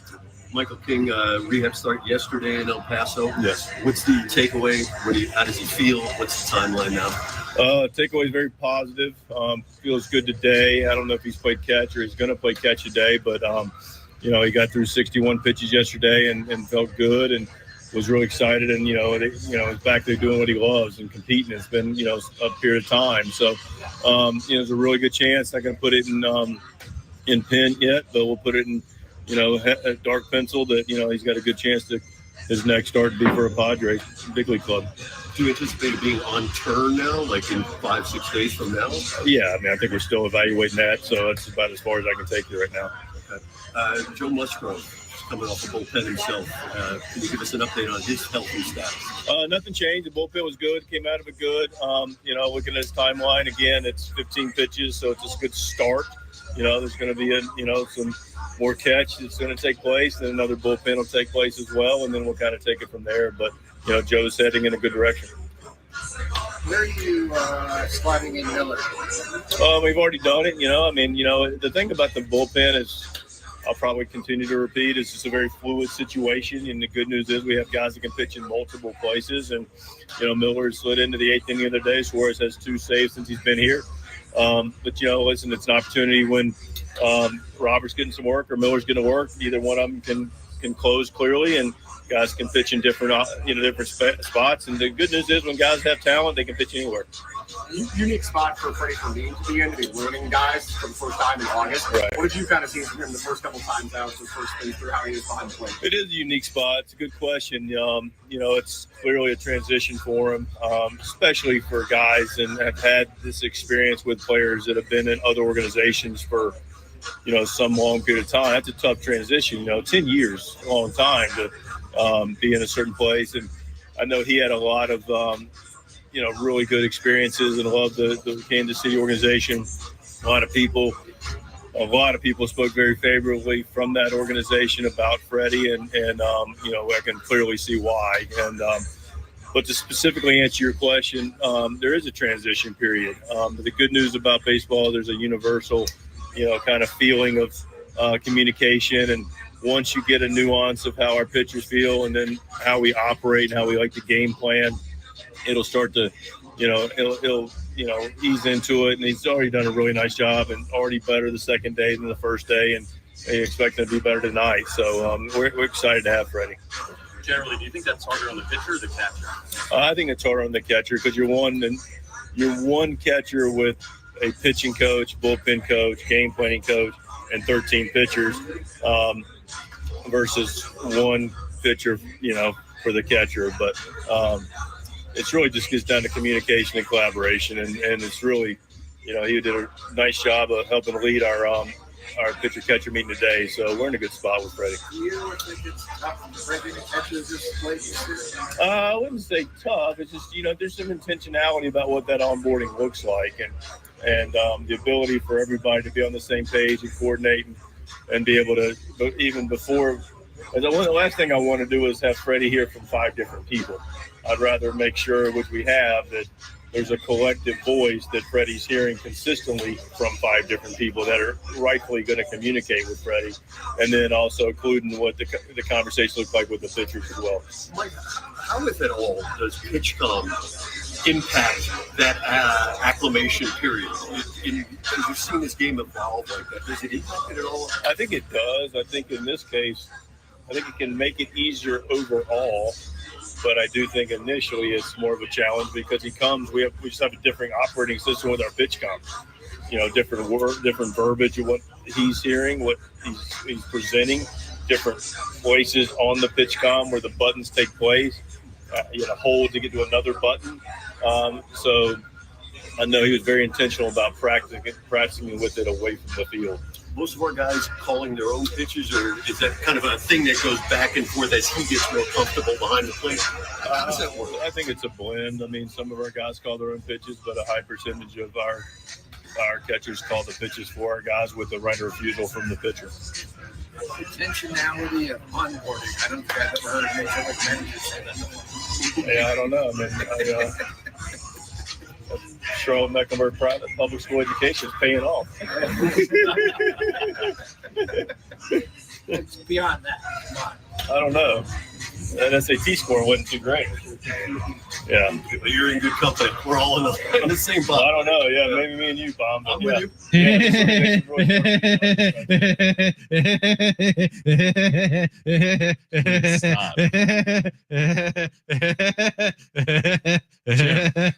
Michael King, rehab start yesterday in El Paso. Yes. What's the takeaway? How does he feel? What's the timeline now? Takeaway is very positive. Feels good today. I don't know if he's played catch or he's going to play catch today, but he got through 61 pitches yesterday and felt good and was really excited. And he's back there doing what he loves and competing. It's been a period of time. So there's a really good chance. Not going to put it in pen yet, but we'll put it in a dark pencil that he's got a good chance to his next start to be for a Padres big league club. Do you anticipate it being on turn now, like in 5-6 days from now? Yeah, I think we're still evaluating that, so that's about as far as I can take you right now. Okay. Joe Musgrove coming off the bullpen himself. Can you give us an update on his health and status? Nothing changed. The bullpen was good. Came out of it good. Looking at his timeline again, it's 15 pitches, so it's a good start. There's going to be some more catch that's going to take place, then another bullpen will take place as well, and then we'll kind of take it from there. But Joe's heading in a good direction. Where are you sliding in Miller? We've already done it. The thing about the bullpen is I'll probably continue to repeat. It's just a very fluid situation, and the good news is we have guys that can pitch in multiple places. And Miller slid into the 8th inning the other day. Suarez has 2 saves since he's been here. But listen, it's an opportunity when Robert's getting some work or Miller's getting to work. Either one of them can close clearly, and guys can pitch in different spots. And the good news is when guys have talent, they can pitch anywhere. Unique spot for Freddie Fermin to be in, to be learning guys for the first time in August. Right. What have you kind of seen from him the first couple times out, the first thing through how he is behind the plate? It is a unique spot. It's a good question. It's clearly a transition for him, especially for guys and have had this experience with players that have been in other organizations for some long period of time. That's a tough transition. 10 years, a long time to be in a certain place. And I know he had a lot of really good experiences and loved the Kansas City organization. A lot of people spoke very favorably from that organization about Freddie, and I can clearly see why. And but to specifically answer your question, there is a transition period. The good news about baseball, there's a universal, kind of feeling of communication. And once you get a nuance of how our pitchers feel and then how we operate and how we like to game plan, it'll start to, he'll ease into it. And he's already done a really nice job and already better the second day than the first day. And I expect him to be better tonight. So we're excited to have Freddie. Generally, do you think that's harder on the pitcher or the catcher? I think it's harder on the catcher because you're one catcher with a pitching coach, bullpen coach, game planning coach, and 13 pitchers versus one pitcher, for the catcher. But it's really just gets down to communication and collaboration. And it's really, he did a nice job of helping lead our pitcher-catcher meeting today. So we're in a good spot with Freddie. Do you think it's tough for Freddie to catch this late? I wouldn't say tough. It's just, there's some intentionality about what that onboarding looks like. And the ability for everybody to be on the same page and coordinate and be able to, even before, the last thing I want to do is have Freddie hear from 5 different people. I'd rather make sure, which we have, that there's a collective voice that Freddie's hearing consistently from 5 different people that are rightfully going to communicate with Freddie, and then also including what the conversation looks like with the pitchers as well. Mike, how, if at all, does PitchCom impact that acclimation period? As you've seen this game evolve like that, does it impact it at all? I think it does. I think in this case, I think it can make it easier overall. But I do think initially it's more of a challenge because we just have a different operating system with our PitchCom. Different verbiage of what he's hearing, what he's presenting, different places on the PitchCom where the buttons take place. Hold to get to another button. So I know he was very intentional about practicing with it away from the field. Most of our guys calling their own pitches, or is that kind of a thing that goes back and forth as he gets more comfortable behind the plate? How does that work? I think it's a blend. I mean, some of our guys call their own pitches, but a high percentage of our catchers call the pitches for our guys with the right of refusal from the pitcher. Intentionality of onboarding. I don't think I've ever heard a major league manager say that. Yeah, I don't know. I mean, Charlotte Mecklenburg private public school education is paying off. It's beyond that. Come on. I don't know. That SAT score wasn't too great. Yeah. You're in good company. We're all in the same boat. I don't know. Yeah, maybe me and you, Bob. I'm with you.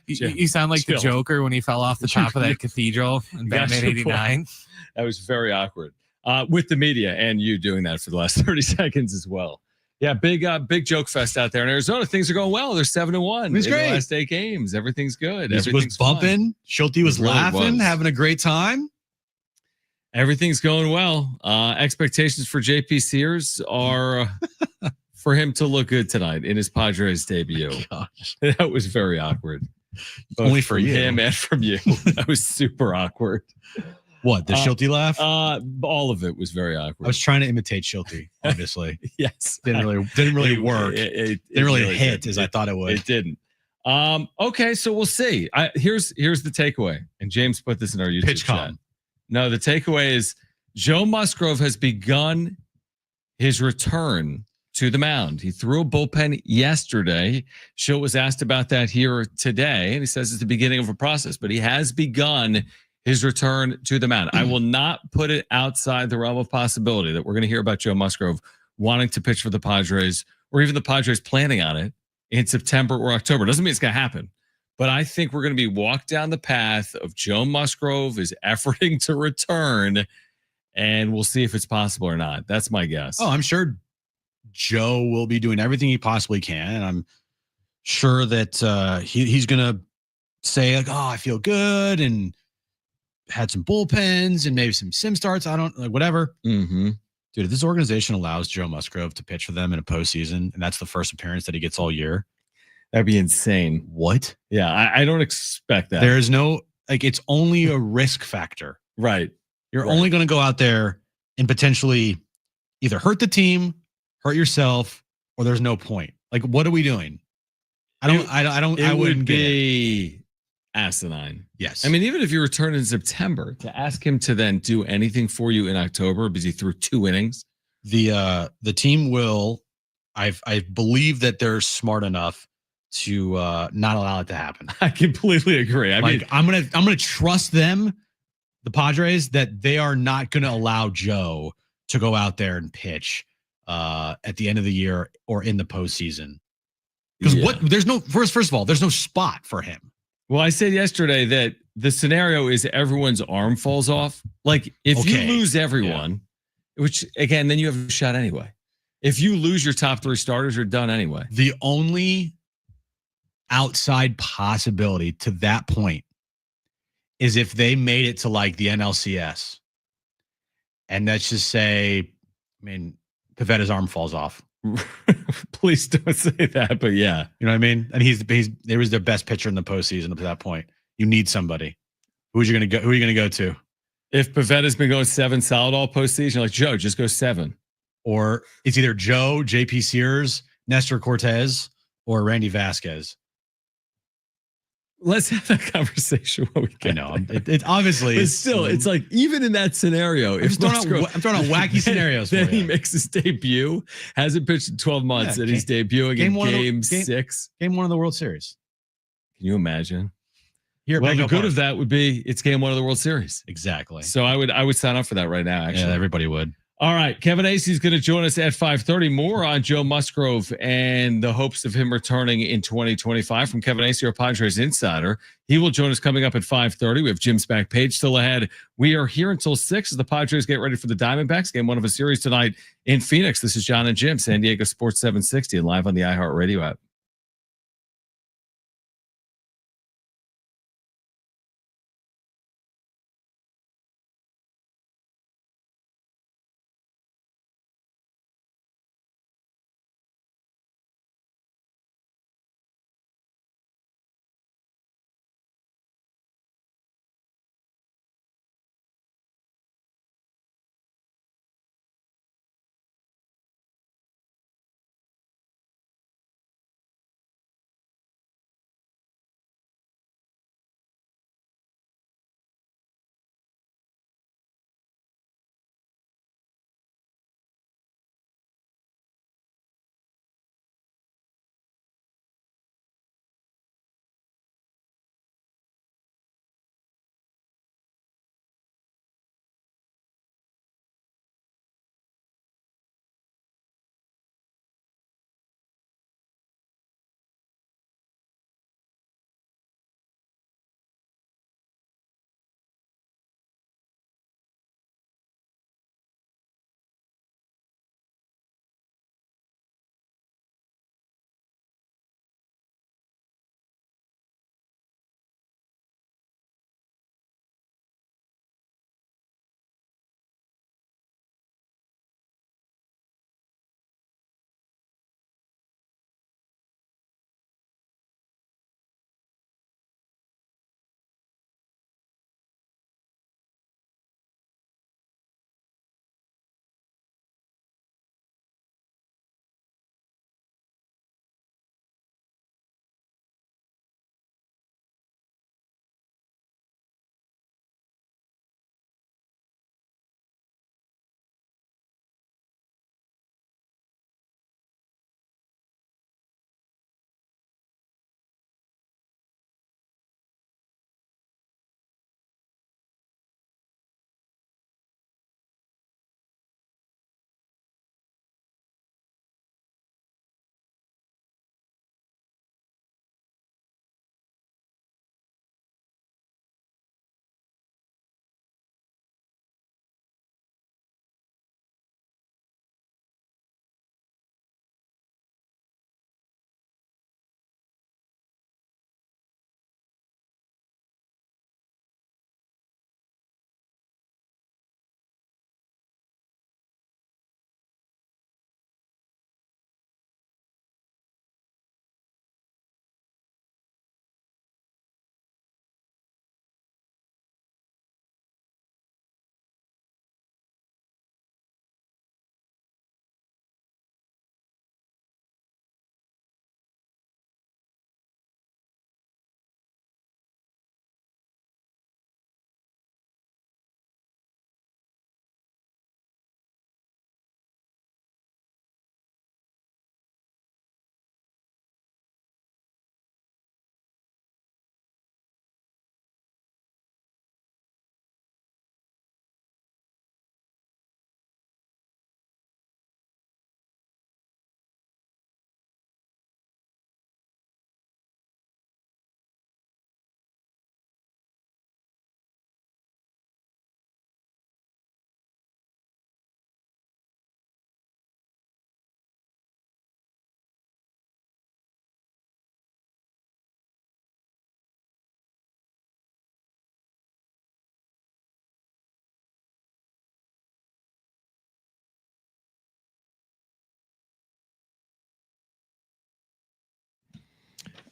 You sound like the Joker when he fell off the top of that cathedral in Batman '89. That was very awkward. With the media and you doing that for the last 30 seconds as well. Yeah, big joke fest out there in Arizona. Things are going well. They're 7-1 in the last 8 games. Everything's good. It was bumping. Schulte was laughing, having a great time. Everything's going well. Expectations for JP Sears are for him to look good tonight in his Padres debut. Oh, that was very awkward. Only for you. Him and from you. That was super awkward. What, the Schulte laugh? All of it was very awkward. I was trying to imitate Schulte, obviously. Yes. Didn't really work. It didn't really hit as I thought it would. It didn't. Okay, so we'll see. Here's the takeaway. And James put this in our YouTube chat. No, the takeaway is Joe Musgrove has begun his return to the mound. He threw a bullpen yesterday. Schilt was asked about that here today, and he says it's the beginning of a process, but he has begun his return to the mound. I will not put it outside the realm of possibility that we're going to hear about Joe Musgrove wanting to pitch for the Padres, or even the Padres planning on it in September or October. Doesn't mean it's going to happen, but I think we're going to be walked down the path of Joe Musgrove is efforting to return, and we'll see if it's possible or not. That's my guess. Oh, I'm sure Joe will be doing everything he possibly can, and I'm sure that he's going to say, like, oh, I feel good, and had some bullpens and maybe some sim starts. I don't like whatever. Mm-hmm. Dude, if this organization allows Joe Musgrove to pitch for them in a postseason, and that's the first appearance that he gets all year, that'd be insane. What? Yeah, I don't expect that. There's no, like, it's only a risk factor. Right. You're only going to go out there and potentially either hurt the team, hurt yourself, or there's no point. Like, what are we doing? I wouldn't be asinine. Yes. I mean, even if you return in September, to ask him to then do anything for you in October because he threw 2 innings. The team will, I believe that they're smart enough to not allow it to happen. I completely agree. I mean, I'm gonna trust them, the Padres, that they are not gonna allow Joe to go out there and pitch at the end of the year or in the postseason. Because there's no first of all, there's no spot for him. Well, I said yesterday that the scenario is everyone's arm falls off. Like, if you lose everyone, which, again, then you have a shot anyway. If you lose your top 3 starters, you're done anyway. The only outside possibility to that point is if they made it to, like, the NLCS. And let's just say, I mean, Pavetta's arm falls off. Please don't say that, but yeah. You know what I mean? And he was their best pitcher in the postseason up to that point. You need somebody. Who are you going to go to? If Pavetta's been going 7 solid all postseason, you're like, Joe, just go 7. Or it's either Joe, JP Sears, Nestor Cortez, or Randy Vasquez. Let's have that conversation when we get. I know. It obviously, but still, it's like, even in that scenario, I'm throwing out wacky scenarios. Then he makes his debut, hasn't pitched in 12 months, and he's debuting in game 6. Game 1 of the World Series. Can you imagine? Here, well, the good of that would be it's game 1 of the World Series. Exactly. So I would sign up for that right now. Actually, yeah, everybody would. All right, Kevin Acee is going to join us at 5:30. More on Joe Musgrove and the hopes of him returning in 2025 from Kevin Acee, our Padres insider. He will join us coming up at 5:30. We have Jim's back page still ahead. We are here until 6 as the Padres get ready for the Diamondbacks. Game 1 of a series tonight in Phoenix. This is John and Jim, San Diego Sports 760, and live on the iHeartRadio app.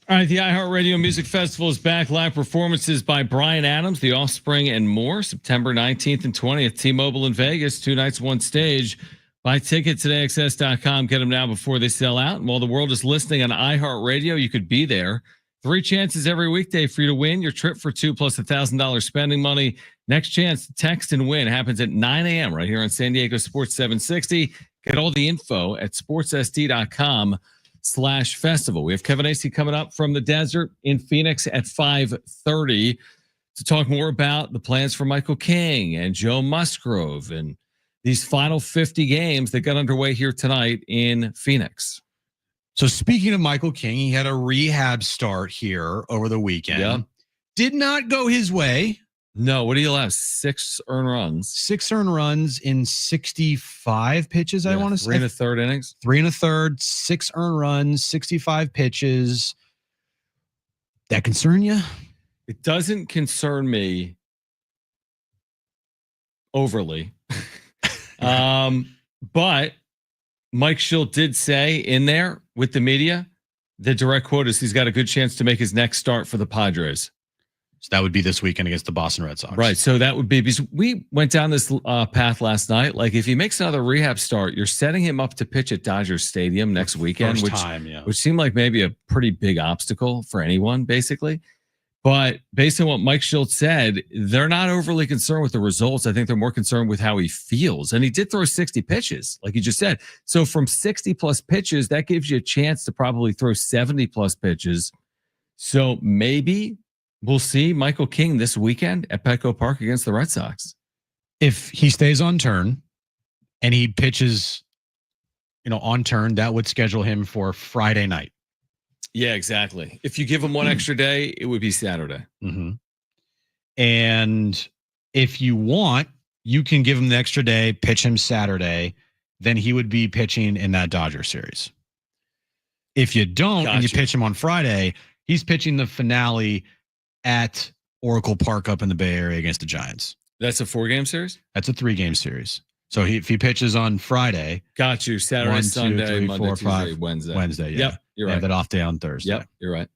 All right, the iHeartRadio Music Festival is back. Live performances by Bryan Adams, The Offspring, and more. September 19th and 20th, T-Mobile in Vegas. 2 nights, 1 stage. Buy tickets at AXS.com. Get them now before they sell out. And while the world is listening on iHeartRadio, you could be there. 3 chances every weekday for you to win your trip for 2 plus $1,000 spending money. Next chance to text and win happens at 9 a.m. right here on San Diego Sports 760. Get all the info at sportssd.com/festival. We have Kevin Acee coming up from the desert in Phoenix at 5:30 to talk more about the plans for Michael King and Joe Musgrove and these final 50 games that got underway here tonight in Phoenix. So speaking of Michael King, he had a rehab start here over the weekend. Yep. Did not go his way. No, what do you have? 6 earned runs. 6 earned runs in 65 pitches, I want to say. 3 1/3 innings. 3 1/3, 6 earned runs, 65 pitches. That concern you? It doesn't concern me overly. But Mike Schilt did say in there with the media, the direct quote is he's got a good chance to make his next start for the Padres. So that would be this weekend against the Boston Red Sox. Right. So that would be, because we went down this path last night. Like if he makes another rehab start, you're setting him up to pitch at Dodger Stadium next weekend, which seemed like maybe a pretty big obstacle for anyone, basically. But based on what Mike Schilt said, they're not overly concerned with the results. I think they're more concerned with how he feels. And he did throw 60 pitches, like you just said. So from 60 plus pitches, that gives you a chance to probably throw 70 plus pitches. So maybe we'll see Michael King this weekend at Petco Park against the Red Sox. If he stays on turn and he pitches, on turn, that would schedule him for Friday night. Yeah, exactly. If you give him one extra day, it would be Saturday. Mm-hmm. And if you want, you can give him the extra day, pitch him Saturday, then he would be pitching in that Dodger series. If you don't, and you pitch him on Friday, he's pitching the finale at Oracle Park up in the Bay Area against the Giants. That's a 4-game series? That's a 3-game series. So if he pitches on Friday. Got you. Saturday, 1, 2, Sunday, 3, Monday, 4, 5, Tuesday, Wednesday. Wednesday, yeah. Yep, you're right. And that off day on Thursday. Yep, you're right.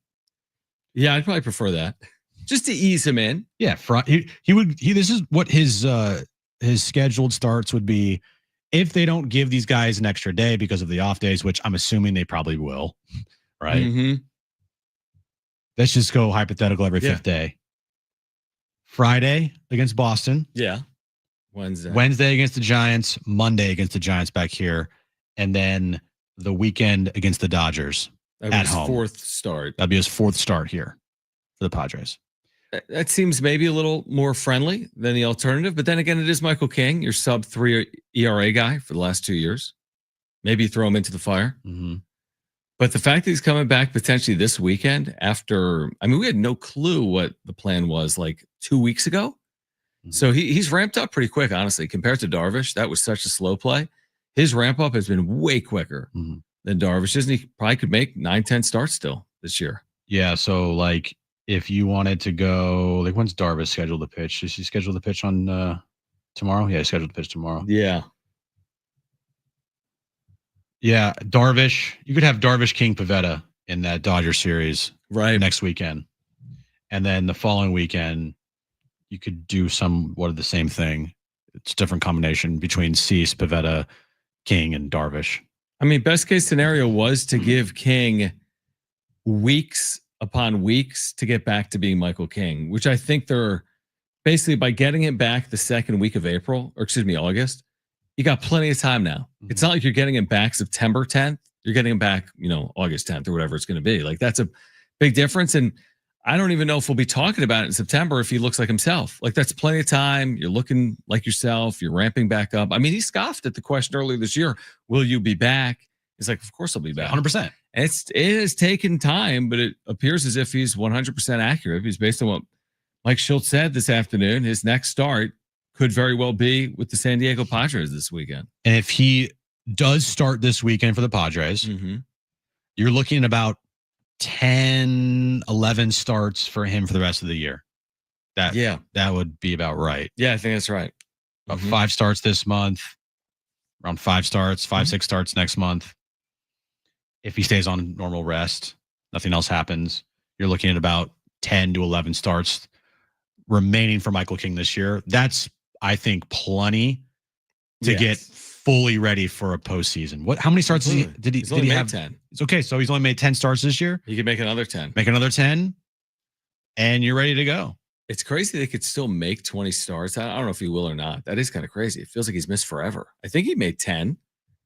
Yeah, I'd probably prefer that. Just to ease him in. Yeah, this is what his scheduled starts would be if they don't give these guys an extra day because of the off days, which I'm assuming they probably will. Right? Mm-hmm. Let's just go hypothetical every 5th day. Friday against Boston. Yeah. Wednesday against the Giants. Monday against the Giants back here. And then the weekend against the Dodgers at home. 4th start. That'd be his 4th start here for the Padres. That seems maybe a little more friendly than the alternative. But then again, it is Michael King, your sub-3 ERA guy for the last 2 years. Maybe throw him into the fire. Mm-hmm. But the fact that he's coming back potentially this weekend after, we had no clue what the plan was like 2 weeks ago. Mm-hmm. So he's ramped up pretty quick, honestly, compared to Darvish. That was such a slow play. His ramp up has been way quicker than Darvish's, and he probably could make 9-10 starts still this year. Yeah. So like if you wanted to go, like when's Darvish scheduled to pitch? Is he scheduled to pitch on tomorrow? Yeah, he's scheduled to pitch tomorrow. Yeah. Yeah, Darvish. You could have Darvish, King, Pivetta in that Dodger series next weekend. And then the following weekend, you could do somewhat of the same thing. It's a different combination between Cease, Pivetta, King, and Darvish. Best case scenario was to give King weeks upon weeks to get back to being Michael King, which I think they're basically by getting him back the second week of August. You got plenty of time now. Mm-hmm. It's not like you're getting him back September 10th. You're getting him back, August 10th or whatever it's going to be. Like that's a big difference. And I don't even know if we'll be talking about it in September if he looks like himself. Like that's plenty of time. You're looking like yourself. You're ramping back up. He scoffed at the question earlier this year. Will you be back? He's like, of course I'll be back. 100%. And it has taken time, but it appears as if he's 100% accurate. He's based on what Mike Schilt said this afternoon. His next start could very well be with the San Diego Padres this weekend. And if he does start this weekend for the Padres, you're looking at about 10, 11 starts for him for the rest of the year. That would be about right. Yeah, I think that's right. About 5 starts this month, around 5 starts, 5, 6 starts next month. If he stays on normal rest, nothing else happens, you're looking at about 10 to 11 starts remaining for Michael King this year. That's, I think, plenty to get fully ready for a postseason. How many starts did he have? 10. It's okay. So he's only made 10 starts this year. He could make another 10. Make another 10, and you're ready to go. It's crazy they could still make 20 starts. I don't know if he will or not. That is kind of crazy. It feels like he's missed forever. I think he made 10.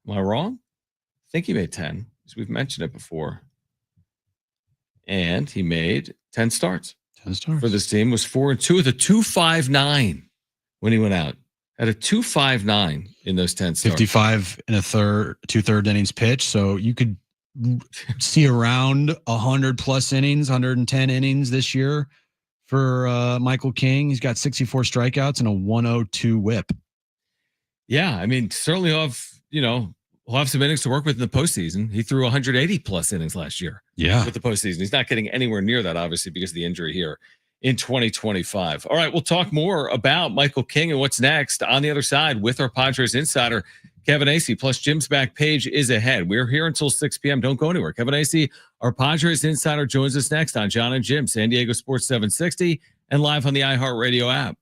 Am I wrong? I think he made 10, because we've mentioned it before. And he made 10 starts. 10 starts. For this team. Was 4-2 with a 2.59 when he went out. Had a 2.59 in those 10 starts. 55 in a two-third innings pitch. So you could see around 100 plus innings, 110 innings this year for Michael King. He's got 64 strikeouts and a 102 whip. Yeah, I mean, certainly he'll have some innings to work with in the postseason. He threw 180 plus innings last year. Yeah. With the postseason. He's not getting anywhere near that, obviously, because of the injury here in 2025. All right, we'll talk more about Michael King and what's next on the other side with our Padres insider, Kevin Acee. Plus, Jim's back page is ahead. We're here until 6 p.m. Don't go anywhere. Kevin Acee, our Padres insider, joins us next on John and Jim, San Diego Sports 760, and live on the iHeartRadio app.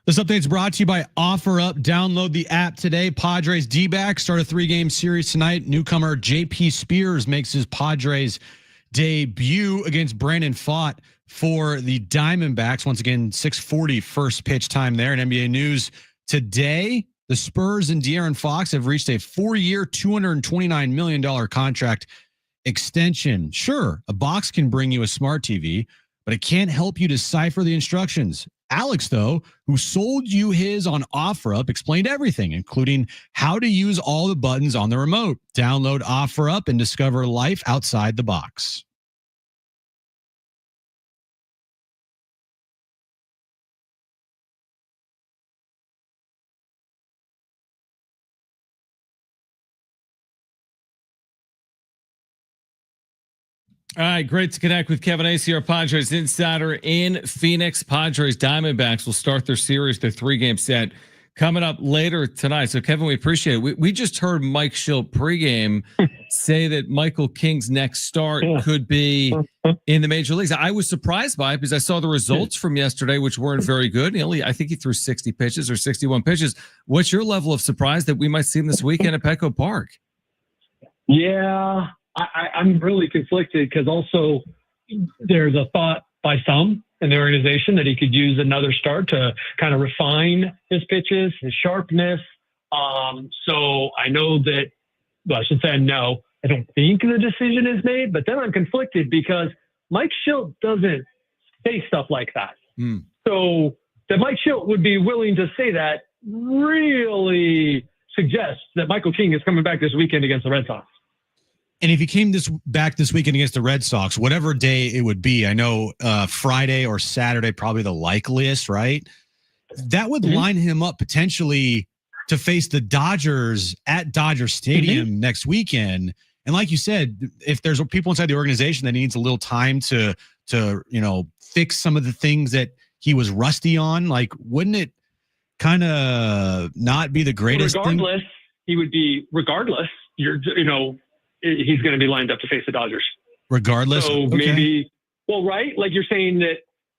This update's brought to you by OfferUp. Download the app today. Padres D-backs start a 3-game series tonight. Newcomer J.P. Spears makes his Padres debut against Brandon Pfaadt for the Diamondbacks. Once again, 6:40 first pitch time there. In NBA news today, the Spurs and De'Aaron Fox have reached a 4-year, $229 million contract extension. Sure, a box can bring you a smart TV, but it can't help you decipher the instructions. Alex, though, who sold you his on OfferUp, explained everything, including how to use all the buttons on the remote. Download OfferUp and discover life outside the box. All right, great to connect with Kevin Acee, our Padres insider in Phoenix. Padres Diamondbacks will start their series, their 3-game set, coming up later tonight. So, Kevin, we appreciate it. We just heard Mike Schilt pregame say that Michael King's next start could be in the major leagues. I was surprised by it because I saw the results from yesterday, which weren't very good. I think he threw 60 pitches or 61 pitches. What's your level of surprise that we might see him this weekend at Petco Park? Yeah. I'm really conflicted because also there's a thought by some in the organization that he could use another start to kind of refine his pitches, his sharpness. So I know that, well, I should say no, I don't think the decision is made, but then I'm conflicted because Mike Schilt doesn't say stuff like that. So that Mike Schilt would be willing to say that really suggests that Michael King is coming back this weekend against the Red Sox. And if he came back this weekend against the Red Sox, whatever day it would be, I know Friday or Saturday, probably the likeliest, right? That would line him up potentially to face the Dodgers at Dodger Stadium next weekend. And like you said, if there's people inside the organization that needs a little time to fix some of the things that he was rusty on, like, wouldn't it kind of not be the greatest regardless, thing? He would be, regardless, he's going to be lined up to face the Dodgers. Regardless? So maybe, well, right? Like you're saying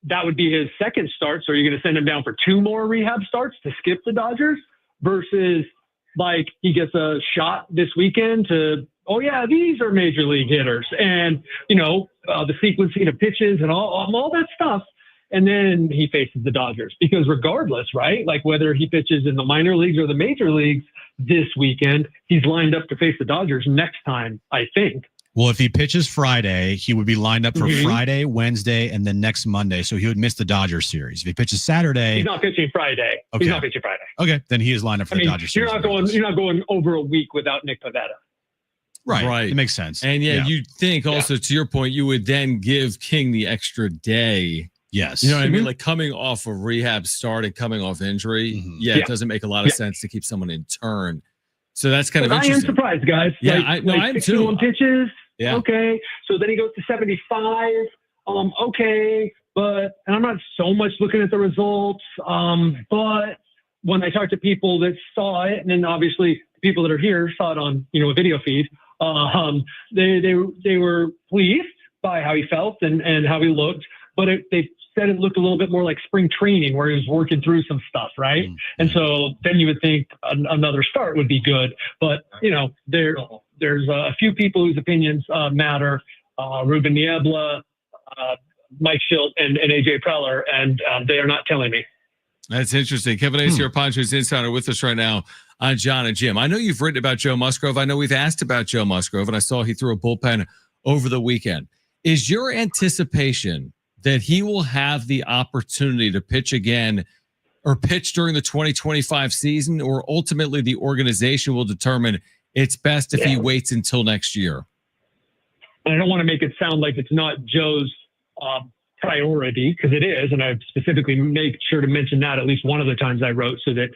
that would be his second start. So you're going to send him down for 2 more rehab starts to skip the Dodgers versus like he gets a shot this weekend to, oh yeah, these are major league hitters and, the sequencing of pitches and all that stuff. And then he faces the Dodgers because regardless, right? Like whether he pitches in the minor leagues or the major leagues this weekend, he's lined up to face the Dodgers next time, I think. Well, if he pitches Friday, he would be lined up for Friday, Wednesday, and then next Monday. So he would miss the Dodgers series. If he pitches Saturday, he's not pitching Friday. Okay. He's not pitching Friday. Okay, then he is lined up for the Dodgers series. You're not going over a week without Nick Pivetta. Right. It makes sense. And you'd think also to your point, you would then give King the extra day. Yes. You know what I mean? Like coming off a rehab start and coming off injury. It doesn't make a lot of sense to keep someone in turn. So that's kind of interesting. I am surprised, guys. Yeah, I am too. Pitches. Yeah. Okay. So then he goes to 75. Okay. And I'm not so much looking at the results. But when I talked to people that saw it, and then obviously people that are here saw it on, a video feed, they were pleased by how he felt and how he looked. But they said it looked a little bit more like spring training where he was working through some stuff, right? And so then you would think another start would be good. But, there's a few people whose opinions matter. Ruben Niebla, Mike Schilt, and AJ Preller, and they are not telling me. That's interesting. Kevin Acee, our Padres insider, with us right now on John and Jim. I know you've written about Joe Musgrove. I know we've asked about Joe Musgrove, and I saw he threw a bullpen over the weekend. Is your anticipation that he will have the opportunity to pitch again or pitch during the 2025 season, or ultimately the organization will determine it's best if he waits until next year? And I don't want to make it sound like it's not Joe's priority, because it is. And I specifically make sure to mention that at least one of the times I wrote so that,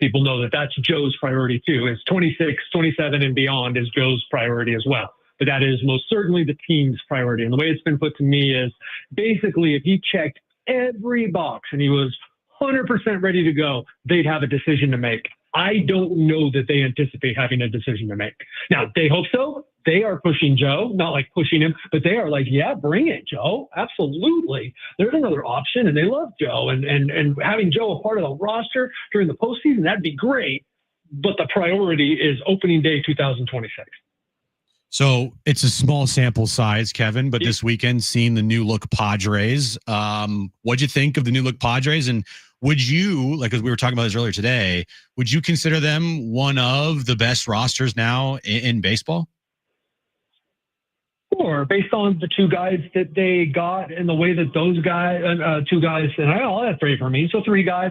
people know that that's Joe's priority too. It's 26, 27 and beyond is Joe's priority as well. But that is most certainly the team's priority. And the way it's been put to me is basically if he checked every box and he was 100% ready to go, they'd have a decision to make. I don't know that they anticipate having a decision to make. Now, they hope so. They are pushing Joe, not like pushing him, but they are like, yeah, bring it, Joe. Absolutely. There's another option, and they love Joe. And having Joe a part of the roster during the postseason, that'd be great. But the priority is opening day 2026. So it's a small sample size, Kevin, but this weekend seeing the new look Padres. What'd you think of the new look Padres? And would you, like, as we were talking about this earlier today, would you consider them one of the best rosters now in baseball? Sure, based on the two guys that they got and the way that those guys, two guys, and I'll have three for me, so three guys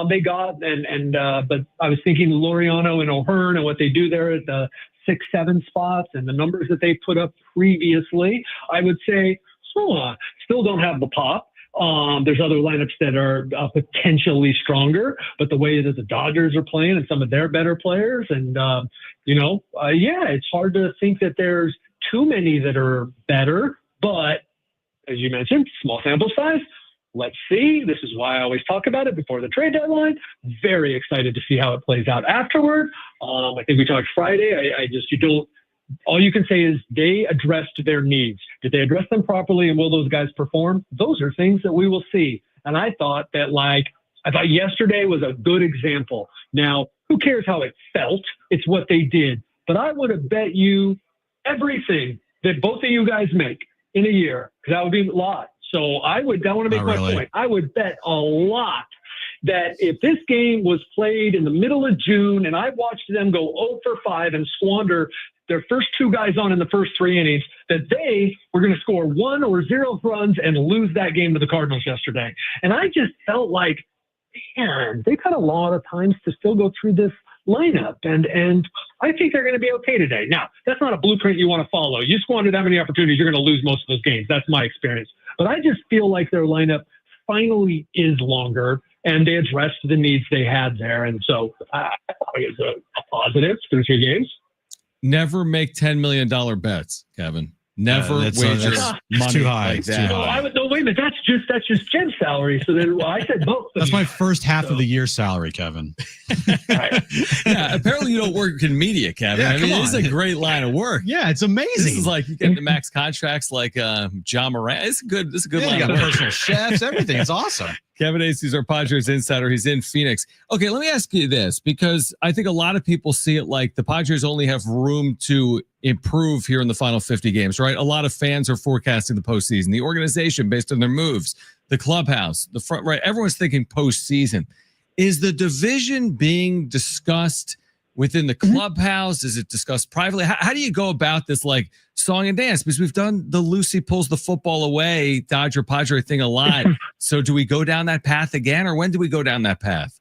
they got, but I was thinking Laureano and O'Hearn and what they do there at the 6-7 spots and the numbers that they put up previously, I would say, still don't have the pop. There's other lineups that are potentially stronger, but the way that the Dodgers are playing and some of their better players, and it's hard to think that there's too many that are better. But as you mentioned, small sample size. Let's see. This is why I always talk about it before the trade deadline. Very excited to see how it plays out afterward. I think we talked Friday. All you can say is they addressed their needs. Did they address them properly, and will those guys perform? Those are things that we will see. And I thought yesterday was a good example. Now, who cares how it felt? It's what they did. But I would have bet you everything that both of you guys make in a year, because that would be a lot. So I want to make my point. I would bet a lot that if this game was played in the middle of June and I watched them go 0 for 5 and squander their first two guys on in the first 3 innings, that they were going to score 1 or 0 runs and lose that game to the Cardinals yesterday. And I just felt like, man, they've had a lot of times to still go through this lineup, and I think they're going to be okay today. Now, that's not a blueprint you want to follow. You squander that many opportunities, you're going to lose most of those games. That's my experience. But I just feel like their lineup finally is longer, and they addressed the needs they had there. And so I thought it was a positive through 2 games. Never make $10 million bets, Kevin. Never wager money too high. like that. No, wait a minute. That's just Jim's salary. So then I said both. That's my first half of the year salary, Kevin. Yeah, apparently you don't work in media, Kevin. Yeah, I mean, it's a great line of work. Yeah, it's amazing. This is like you get the max contracts like John Moran. It's a good line you of got work. personal chefs, everything. It's awesome. Kevin Acey's our Padres insider. He's in Phoenix. Okay, let me ask you this, because I think a lot of people see it like the Padres only have room to improve here in the final 50 games, right? A lot of fans are forecasting the postseason, the organization based on their moves, the clubhouse, the front, right? Everyone's thinking postseason. Is the division being discussed within the clubhouse? Is it discussed privately? How do you go about this, like, song and dance? Because we've done the Lucy pulls the football away Dodger Padre thing a lot. So do we go down that path again, or when do we go down that path?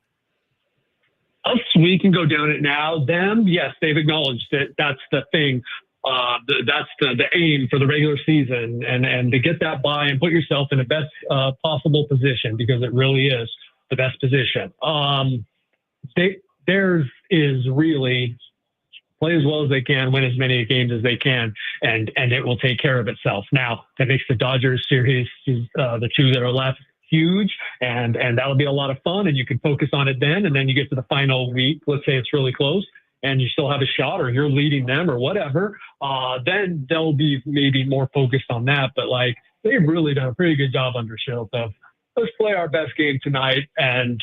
Us, we can go down it now. Them, yes, they've acknowledged that that's the thing. That's the aim for the regular season, and to get that by and put yourself in the best possible position, because it really is the best position. Theirs is really play as well as they can, win as many games as they can, and it will take care of itself. Now, that makes the Dodgers series, the 2 that are left, huge, and that'll be a lot of fun, and you can focus on it then, and then you get to the final week, let's say it's really close, and you still have a shot, or you're leading them or whatever, then they'll be maybe more focused on that. But like, they've really done a pretty good job under Schilt of, let's play our best game tonight and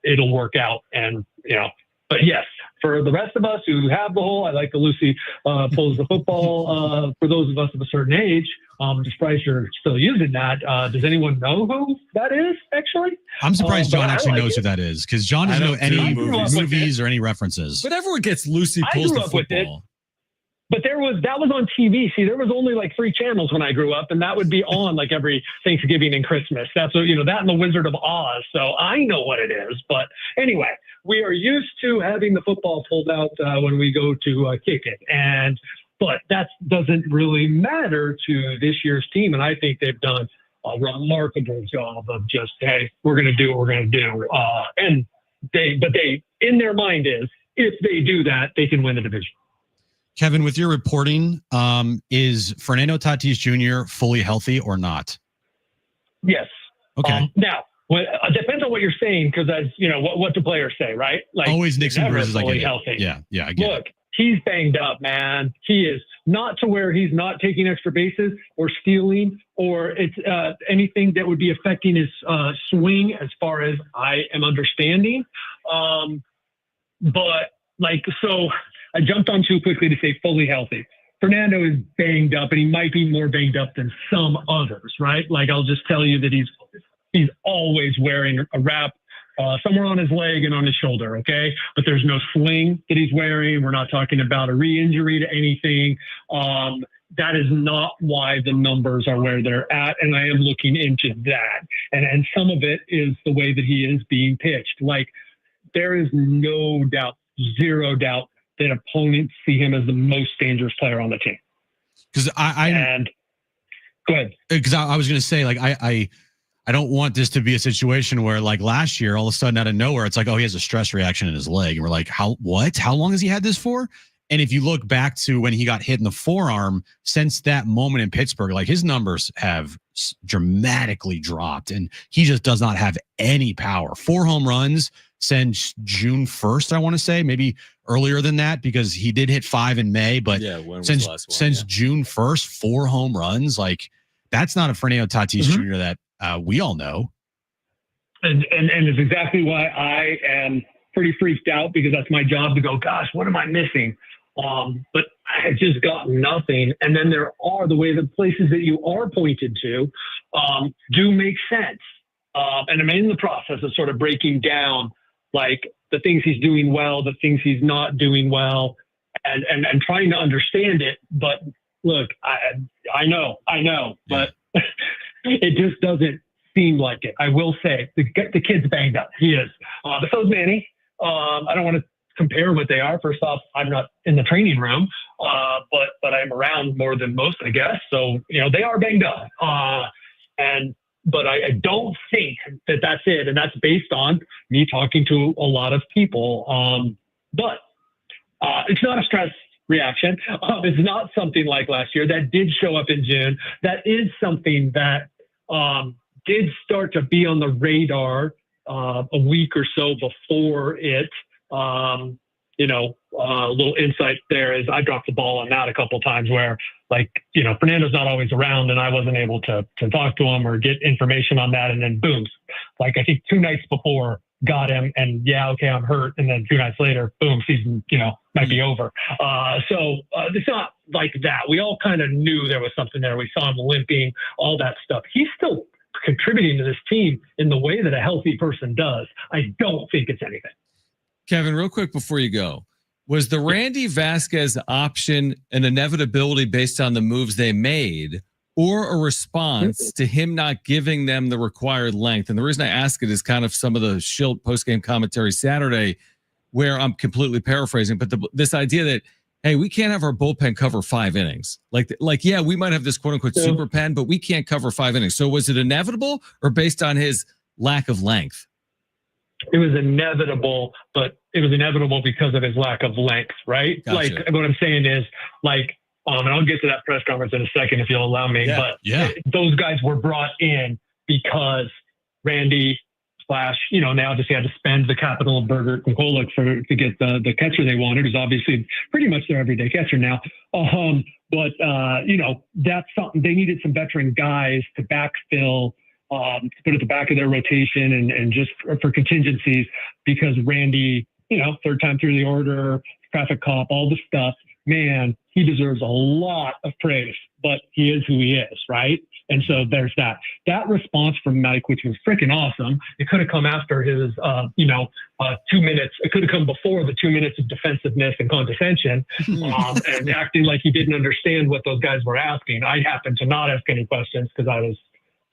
it'll work out. And, but yes, for the rest of us who have the whole, I like the Lucy pulls the football, for those of us of a certain age, I'm surprised you're still using that. Does anyone know who that is, actually? I'm surprised John actually knows who that is, because John doesn't know any movies or any references. But everyone gets Lucy pulls the football. But that was on TV. See, there was only like 3 channels when I grew up, and that would be on like every Thanksgiving and Christmas. That's what, that and the Wizard of Oz. So I know what it is. But anyway, we are used to having the football pulled out when we go to kick it. But that doesn't really matter to this year's team. And I think they've done a remarkable job of just, hey, we're going to do what we're going to do. And they, in their mind is, if they do that, they can win the division. Kevin, with your reporting, is Fernando Tatis Jr. fully healthy or not? Yes. Okay. Now, Well, it depends on what you're saying, because that's, what do players say, right? Like, always Nixon never versus fully like healthy. Yeah, I get Look, he's banged up, man. He is not to where he's not taking extra bases or stealing or it's anything that would be affecting his swing, as far as I am understanding. But so I jumped on too quickly to say fully healthy. Fernando is banged up, and he might be more banged up than some others, right? Like, I'll just tell you that he's always wearing a wrap somewhere on his leg and on his shoulder, okay? But there's no sling that he's wearing. We're not talking about a re-injury to anything. That is not why the numbers are where they're at, and I am looking into that. And some of it is the way that he is being pitched. Like, there is no doubt, zero doubt, that opponents see him as the most dangerous player on the team. Because go ahead. Because I was going to say, like, I don't want this to be a situation where, like, last year, all of a sudden out of nowhere, it's like, oh, he has a stress reaction in his leg. And we're like, what? How long has he had this for? And if you look back to when he got hit in the forearm, since that moment in Pittsburgh, like, his numbers have dramatically dropped, and he just does not have any power. 4 home runs since June 1st, I want to say, maybe earlier than that, because he did hit 5 in May, but since June 1st, 4 home runs, like, that's not a Fernando Tatis Jr. that we all know. And it's exactly why I am pretty freaked out, because that's my job to go, gosh, what am I missing? But I just got nothing. And then there are the way the places that you are pointed to do make sense. And I'm in the process of sort of breaking down, like, the things he's doing well, the things he's not doing well, and trying to understand it. But look, I know, but it just doesn't seem like it. I will say the kid's banged up. He is. But so is Manny. I don't want to compare what they are. First off, I'm not in the training room, but I'm around more than most, I guess. So, they are banged up. But I don't think that that's it. And that's based on me talking to a lot of people. But it's not a stress reaction. It's not something like last year that did show up in June. That is something that did start to be on the radar a week or so before it. A little insight there is I dropped the ball on that a couple of times where, like, Fernando's not always around, and I wasn't able to talk to him or get information on that. And then boom, like, I think 2 nights before, got him, and yeah, okay, I'm hurt. And then 2 nights later, boom, season, might be over. So it's not like that. We all kind of knew there was something there. We saw him limping, all that stuff. He's still contributing to this team in the way that a healthy person does. I don't think it's anything. Kevin, real quick before you go, was the Randy Vasquez option an inevitability based on the moves they made, or a response to him not giving them the required length? And the reason I ask it is kind of some of the Schilt postgame commentary Saturday, where I'm completely paraphrasing, but this idea that, hey, we can't have our bullpen cover 5 innings. Like, yeah, we might have this quote unquote super pen, but we can't cover 5 innings. So was it inevitable or based on his lack of length? It was inevitable, but it was inevitable because of his lack of length, right? Gotcha. Like, what I'm saying is, like, and I'll get to that press conference in a second if you'll allow me. But those guys were brought in because Randy / now just had to spend the capital of Burger Kokolek to get the catcher they wanted, who's obviously pretty much their everyday catcher now. But that's something they needed, some veteran guys to backfill, to put at the back of their rotation and just for contingencies, because Randy, third time through the order, traffic cop, all the stuff, man, he deserves a lot of praise, but he is who he is, right? And so there's that response from Mike, which was freaking awesome. It could have come after his, 2 minutes. It could have come before the 2 minutes of defensiveness and condescension, and acting like he didn't understand what those guys were asking. I happened to not ask any questions because I was,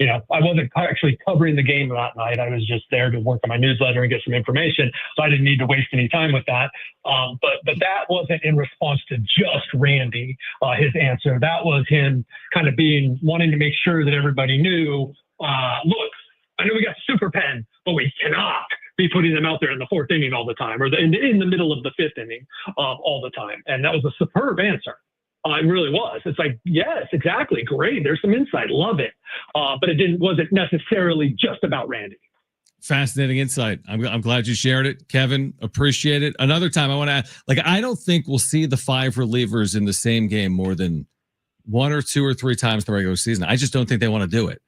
I wasn't actually covering the game that night. I was just there to work on my newsletter and get some information. So I didn't need to waste any time with that. But that wasn't in response to just Randy, his answer. That was him kind of wanting to make sure that everybody knew, look, I know we got super pen, but we cannot be putting them out there in the 4th inning all the time, or in the middle of the 5th inning all the time. And that was a superb answer. It really was. It's like, yes, exactly. Great. There's some insight. Love it. But it wasn't necessarily just about Randy. Fascinating insight. I'm glad you shared it, Kevin. Appreciate it. Another time I want to ask, I don't think we'll see the 5 relievers in the same game more than 1 or 2 or 3 times in the regular season. I just don't think they want to do it.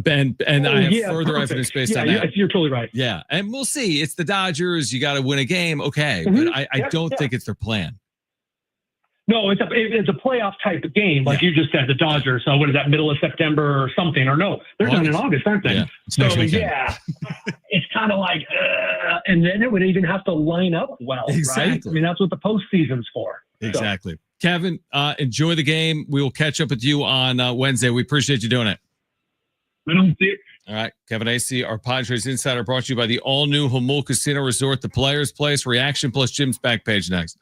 And I have further evidence based on that. You're totally right. Yeah, and we'll see. It's the Dodgers. You got to win a game, okay? But I don't think it's their plan. No, it's a playoff type of game, like you just said, the Dodgers. So what is that, middle of September or something? Or no, they're done in August, aren't they? Yeah, so it's kind of like, and then it would even have to line up well, Exactly. right? I mean, that's what the postseason's for. Exactly. So. Kevin, enjoy the game. We will catch up with you on Wednesday. We appreciate you doing it. All right, Kevin Acee, our Padres Insider, brought to you by the all-new Jamul Casino Resort, the Players Place. Reaction plus Jim's back page next.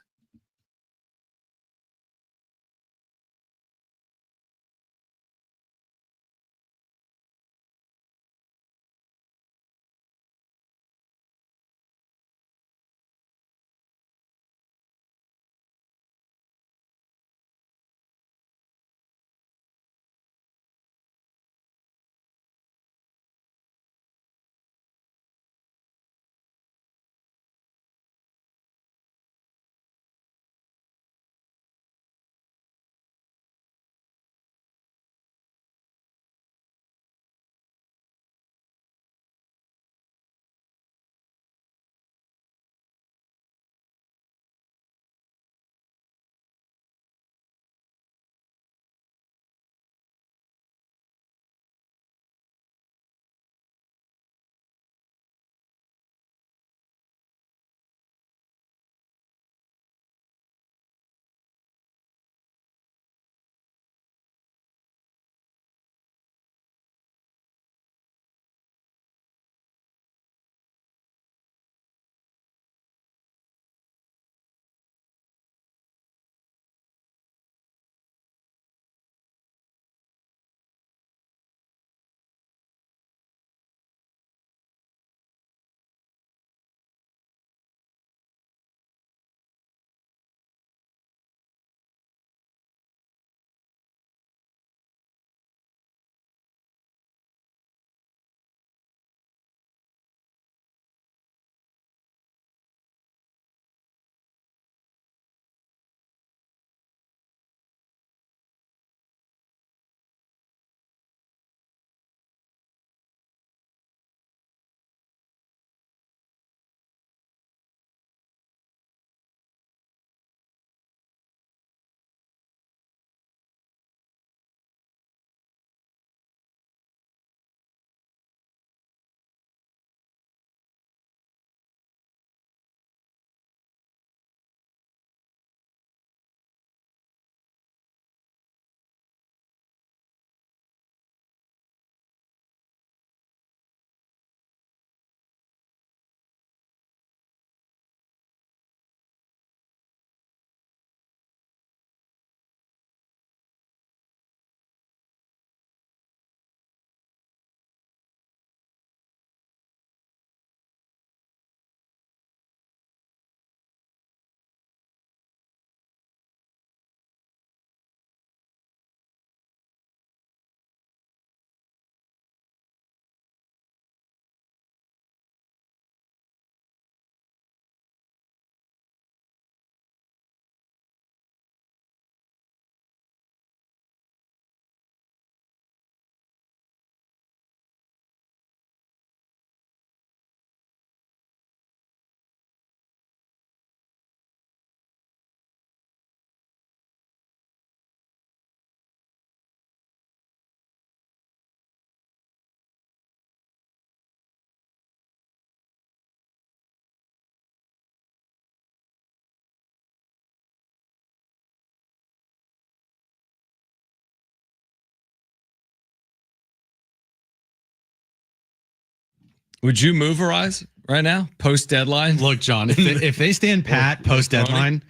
Would you move Arise right now, post deadline? Look, John, if they stand pat post deadline,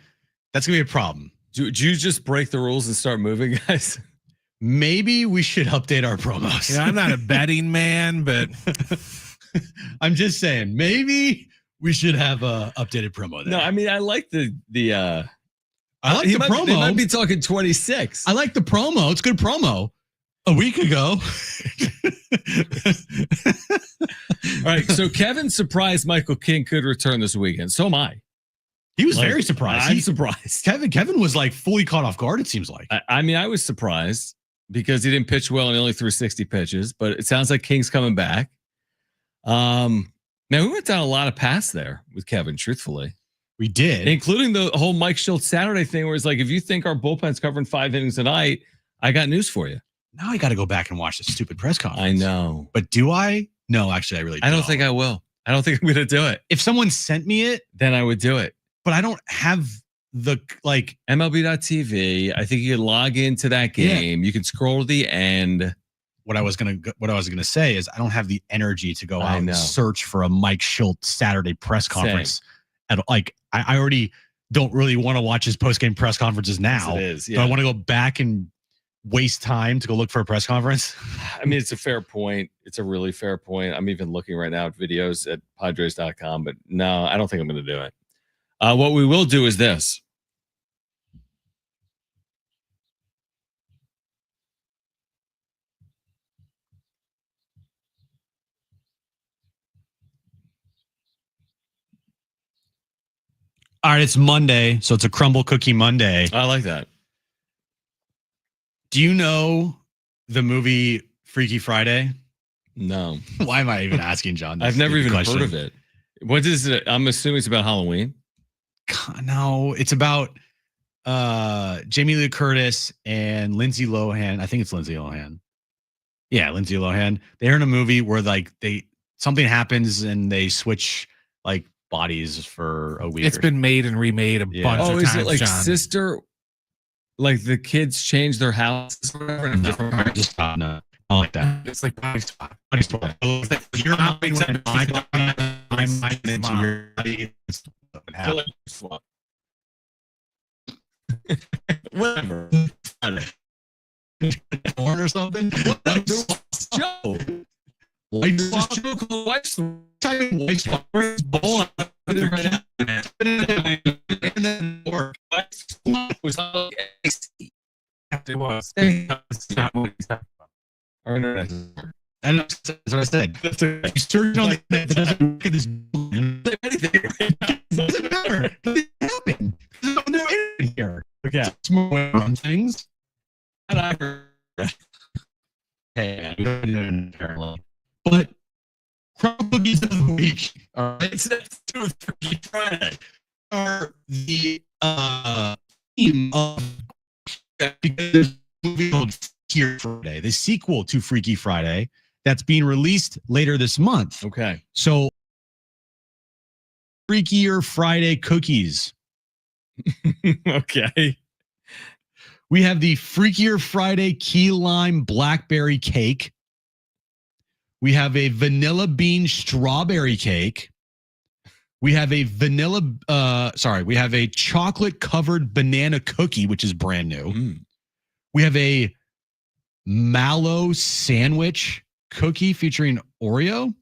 that's gonna be a problem. Do you just break the rules and start moving, guys? Maybe we should update our promos. Yeah, I'm not a betting man, but I'm just saying maybe we should have a updated promo there. No, I mean I like the I like the promo. They might be talking 26. I like the promo. It's good promo. A week ago. All right. So Kevin surprised Michael King could return this weekend. So am I. He was very surprised. I'm surprised. Kevin was like fully caught off guard, it seems like. I mean, I was surprised because he didn't pitch well and he only threw 60 pitches, but it sounds like King's coming back. Man, we went down a lot of paths there with Kevin, truthfully. We did. Including the whole Mike Schilt Saturday thing where it's like, if you think our bullpen's covering 5 innings tonight, I got news for you. Now I got to go back and watch the stupid press conference. I know. But do I? No, actually, I really don't. I don't think I will. I don't think I'm going to do it. If someone sent me it, then I would do it. But I don't have the like MLB.TV. I think you can log into that game. Yeah. You can scroll to the end. What I was gonna say is I don't have the energy to go out and search for a Mike Schilt Saturday press conference. I already don't really want to watch his post-game press conferences now. Yes, it is. Yeah. Do I want to go back and waste time to go look for a press conference? I mean, it's a fair point. It's a really fair point. I'm even looking right now at videos at Padres.com, but no, I don't think I'm going to do it. What we will do is this. All right, it's Monday, so it's a Crumble Cookie Monday. I like that. Do you know the movie Freaky Friday? No. Why am I even asking John this? I've never even question? heard of it. What is it? I'm assuming it's about Halloween. No, it's about Jamie Lee Curtis and Lindsay Lohan. I think it's Lindsay Lohan. Yeah, Lindsay Lohan. They're in a movie where like something happens and they switch like bodies for a week. It's been made and remade a bunch of times. Oh, is it like John. Sister? Like the kids change their houses or whatever? No, I like that. It's like body swap. Body swap. You're not into your body. Whatever. Porn or something? Joe. White bowl and then work. It was. Our internet. And that's what I said. You search on the internet that doesn't look at this. It doesn't matter. Nothing happened. There's no internet here. Okay. Smart on things. And I heard. Hey, we don't do it apparently. But Crumble Cookies of the Week, all right, so that's Freaky Friday, are the theme of because there's a movie called Freaky Friday, the sequel to Freaky Friday that's being released later this month. Okay. So Freakier Friday cookies. Okay. We have the Freakier Friday key lime blackberry cake. We have a vanilla bean strawberry cake. We have a we have a chocolate covered banana cookie, which is brand new. We have a mallow sandwich cookie featuring Oreo.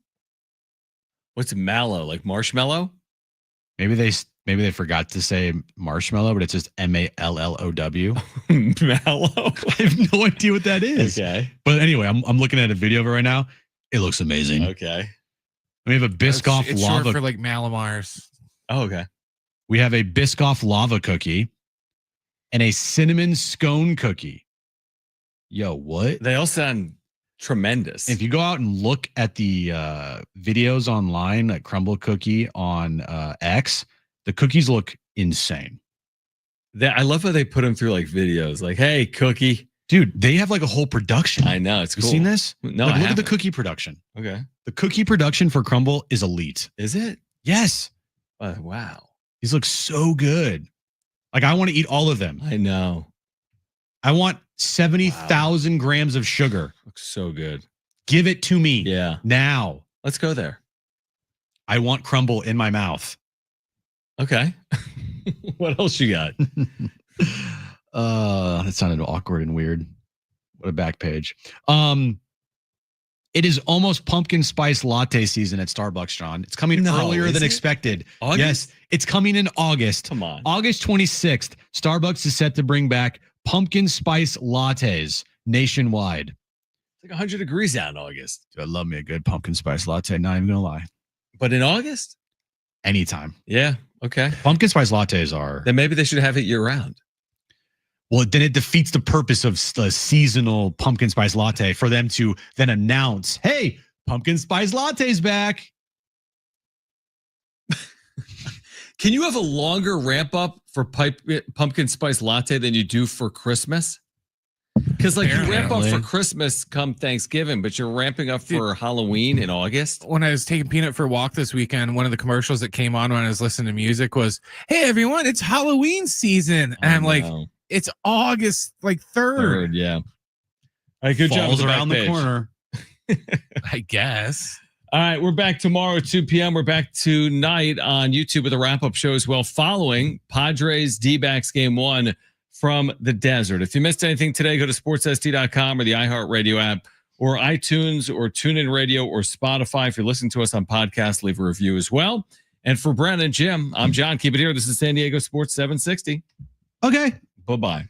What's mallow? Like marshmallow? Maybe they forgot to say marshmallow, but it's just MALLOW. Mallow. I have no idea what that is. Okay. But anyway, I'm looking at a video of it right now. It looks amazing. Okay. We have a Biscoff it's lava. short for like Malamars. Oh, okay. We have a Biscoff lava cookie and a cinnamon scone cookie. Yo, what? They all sound tremendous. If you go out and look at the videos online at Crumble Cookie on X, the cookies look insane. I love how they put them through like videos. Like, hey, cookie. Dude, they have like a whole production. I know. It's cool. You seen this? No, like, I look at the haven't. cookie production. Okay. The cookie production for Crumble is elite. Is it? Yes. Wow. These look so good. Like, I want to eat all of them. I know. I want 70,000 grams of sugar. Looks so good. Give it to me. Yeah. Now. Let's go there. I want Crumble in my mouth. Okay. What else you got? That sounded awkward and weird. What a back page. It is almost pumpkin spice latte season at Starbucks, John. It's coming earlier than expected. August? Yes, it's coming in August. Come on. August 26th, Starbucks is set to bring back pumpkin spice lattes nationwide. It's like 100 degrees out in August. Dude, I love me a good pumpkin spice latte. Not even gonna lie. But in August? Anytime. Yeah. Okay. Pumpkin spice lattes are. Then maybe they should have it year round. Well, then it defeats the purpose of the seasonal pumpkin spice latte for them to then announce, hey, pumpkin spice latte's back. Can you have a longer ramp up for pumpkin spice latte than you do for Christmas? Because like you ramp up for Christmas come Thanksgiving, but you're ramping up for Halloween in August. When I was taking Peanut for a walk this weekend, one of the commercials that came on when I was listening to music was, "Hey everyone, it's Halloween season," and I'm like, "It's August like 3rd." Yeah. All right, good job. Falls around the corner. I guess. All right, we're back tomorrow at 2 p.m. We're back tonight on YouTube with a wrap-up show as well, following Padres D-backs game 1 from the desert. If you missed anything today, go to sportsst.com or the iHeartRadio app or iTunes or TuneIn Radio or Spotify. If you're listening to us on podcast, leave a review as well. And for Brent and Jim, I'm John. Keep it here. This is San Diego Sports 760. Okay. Bye-bye.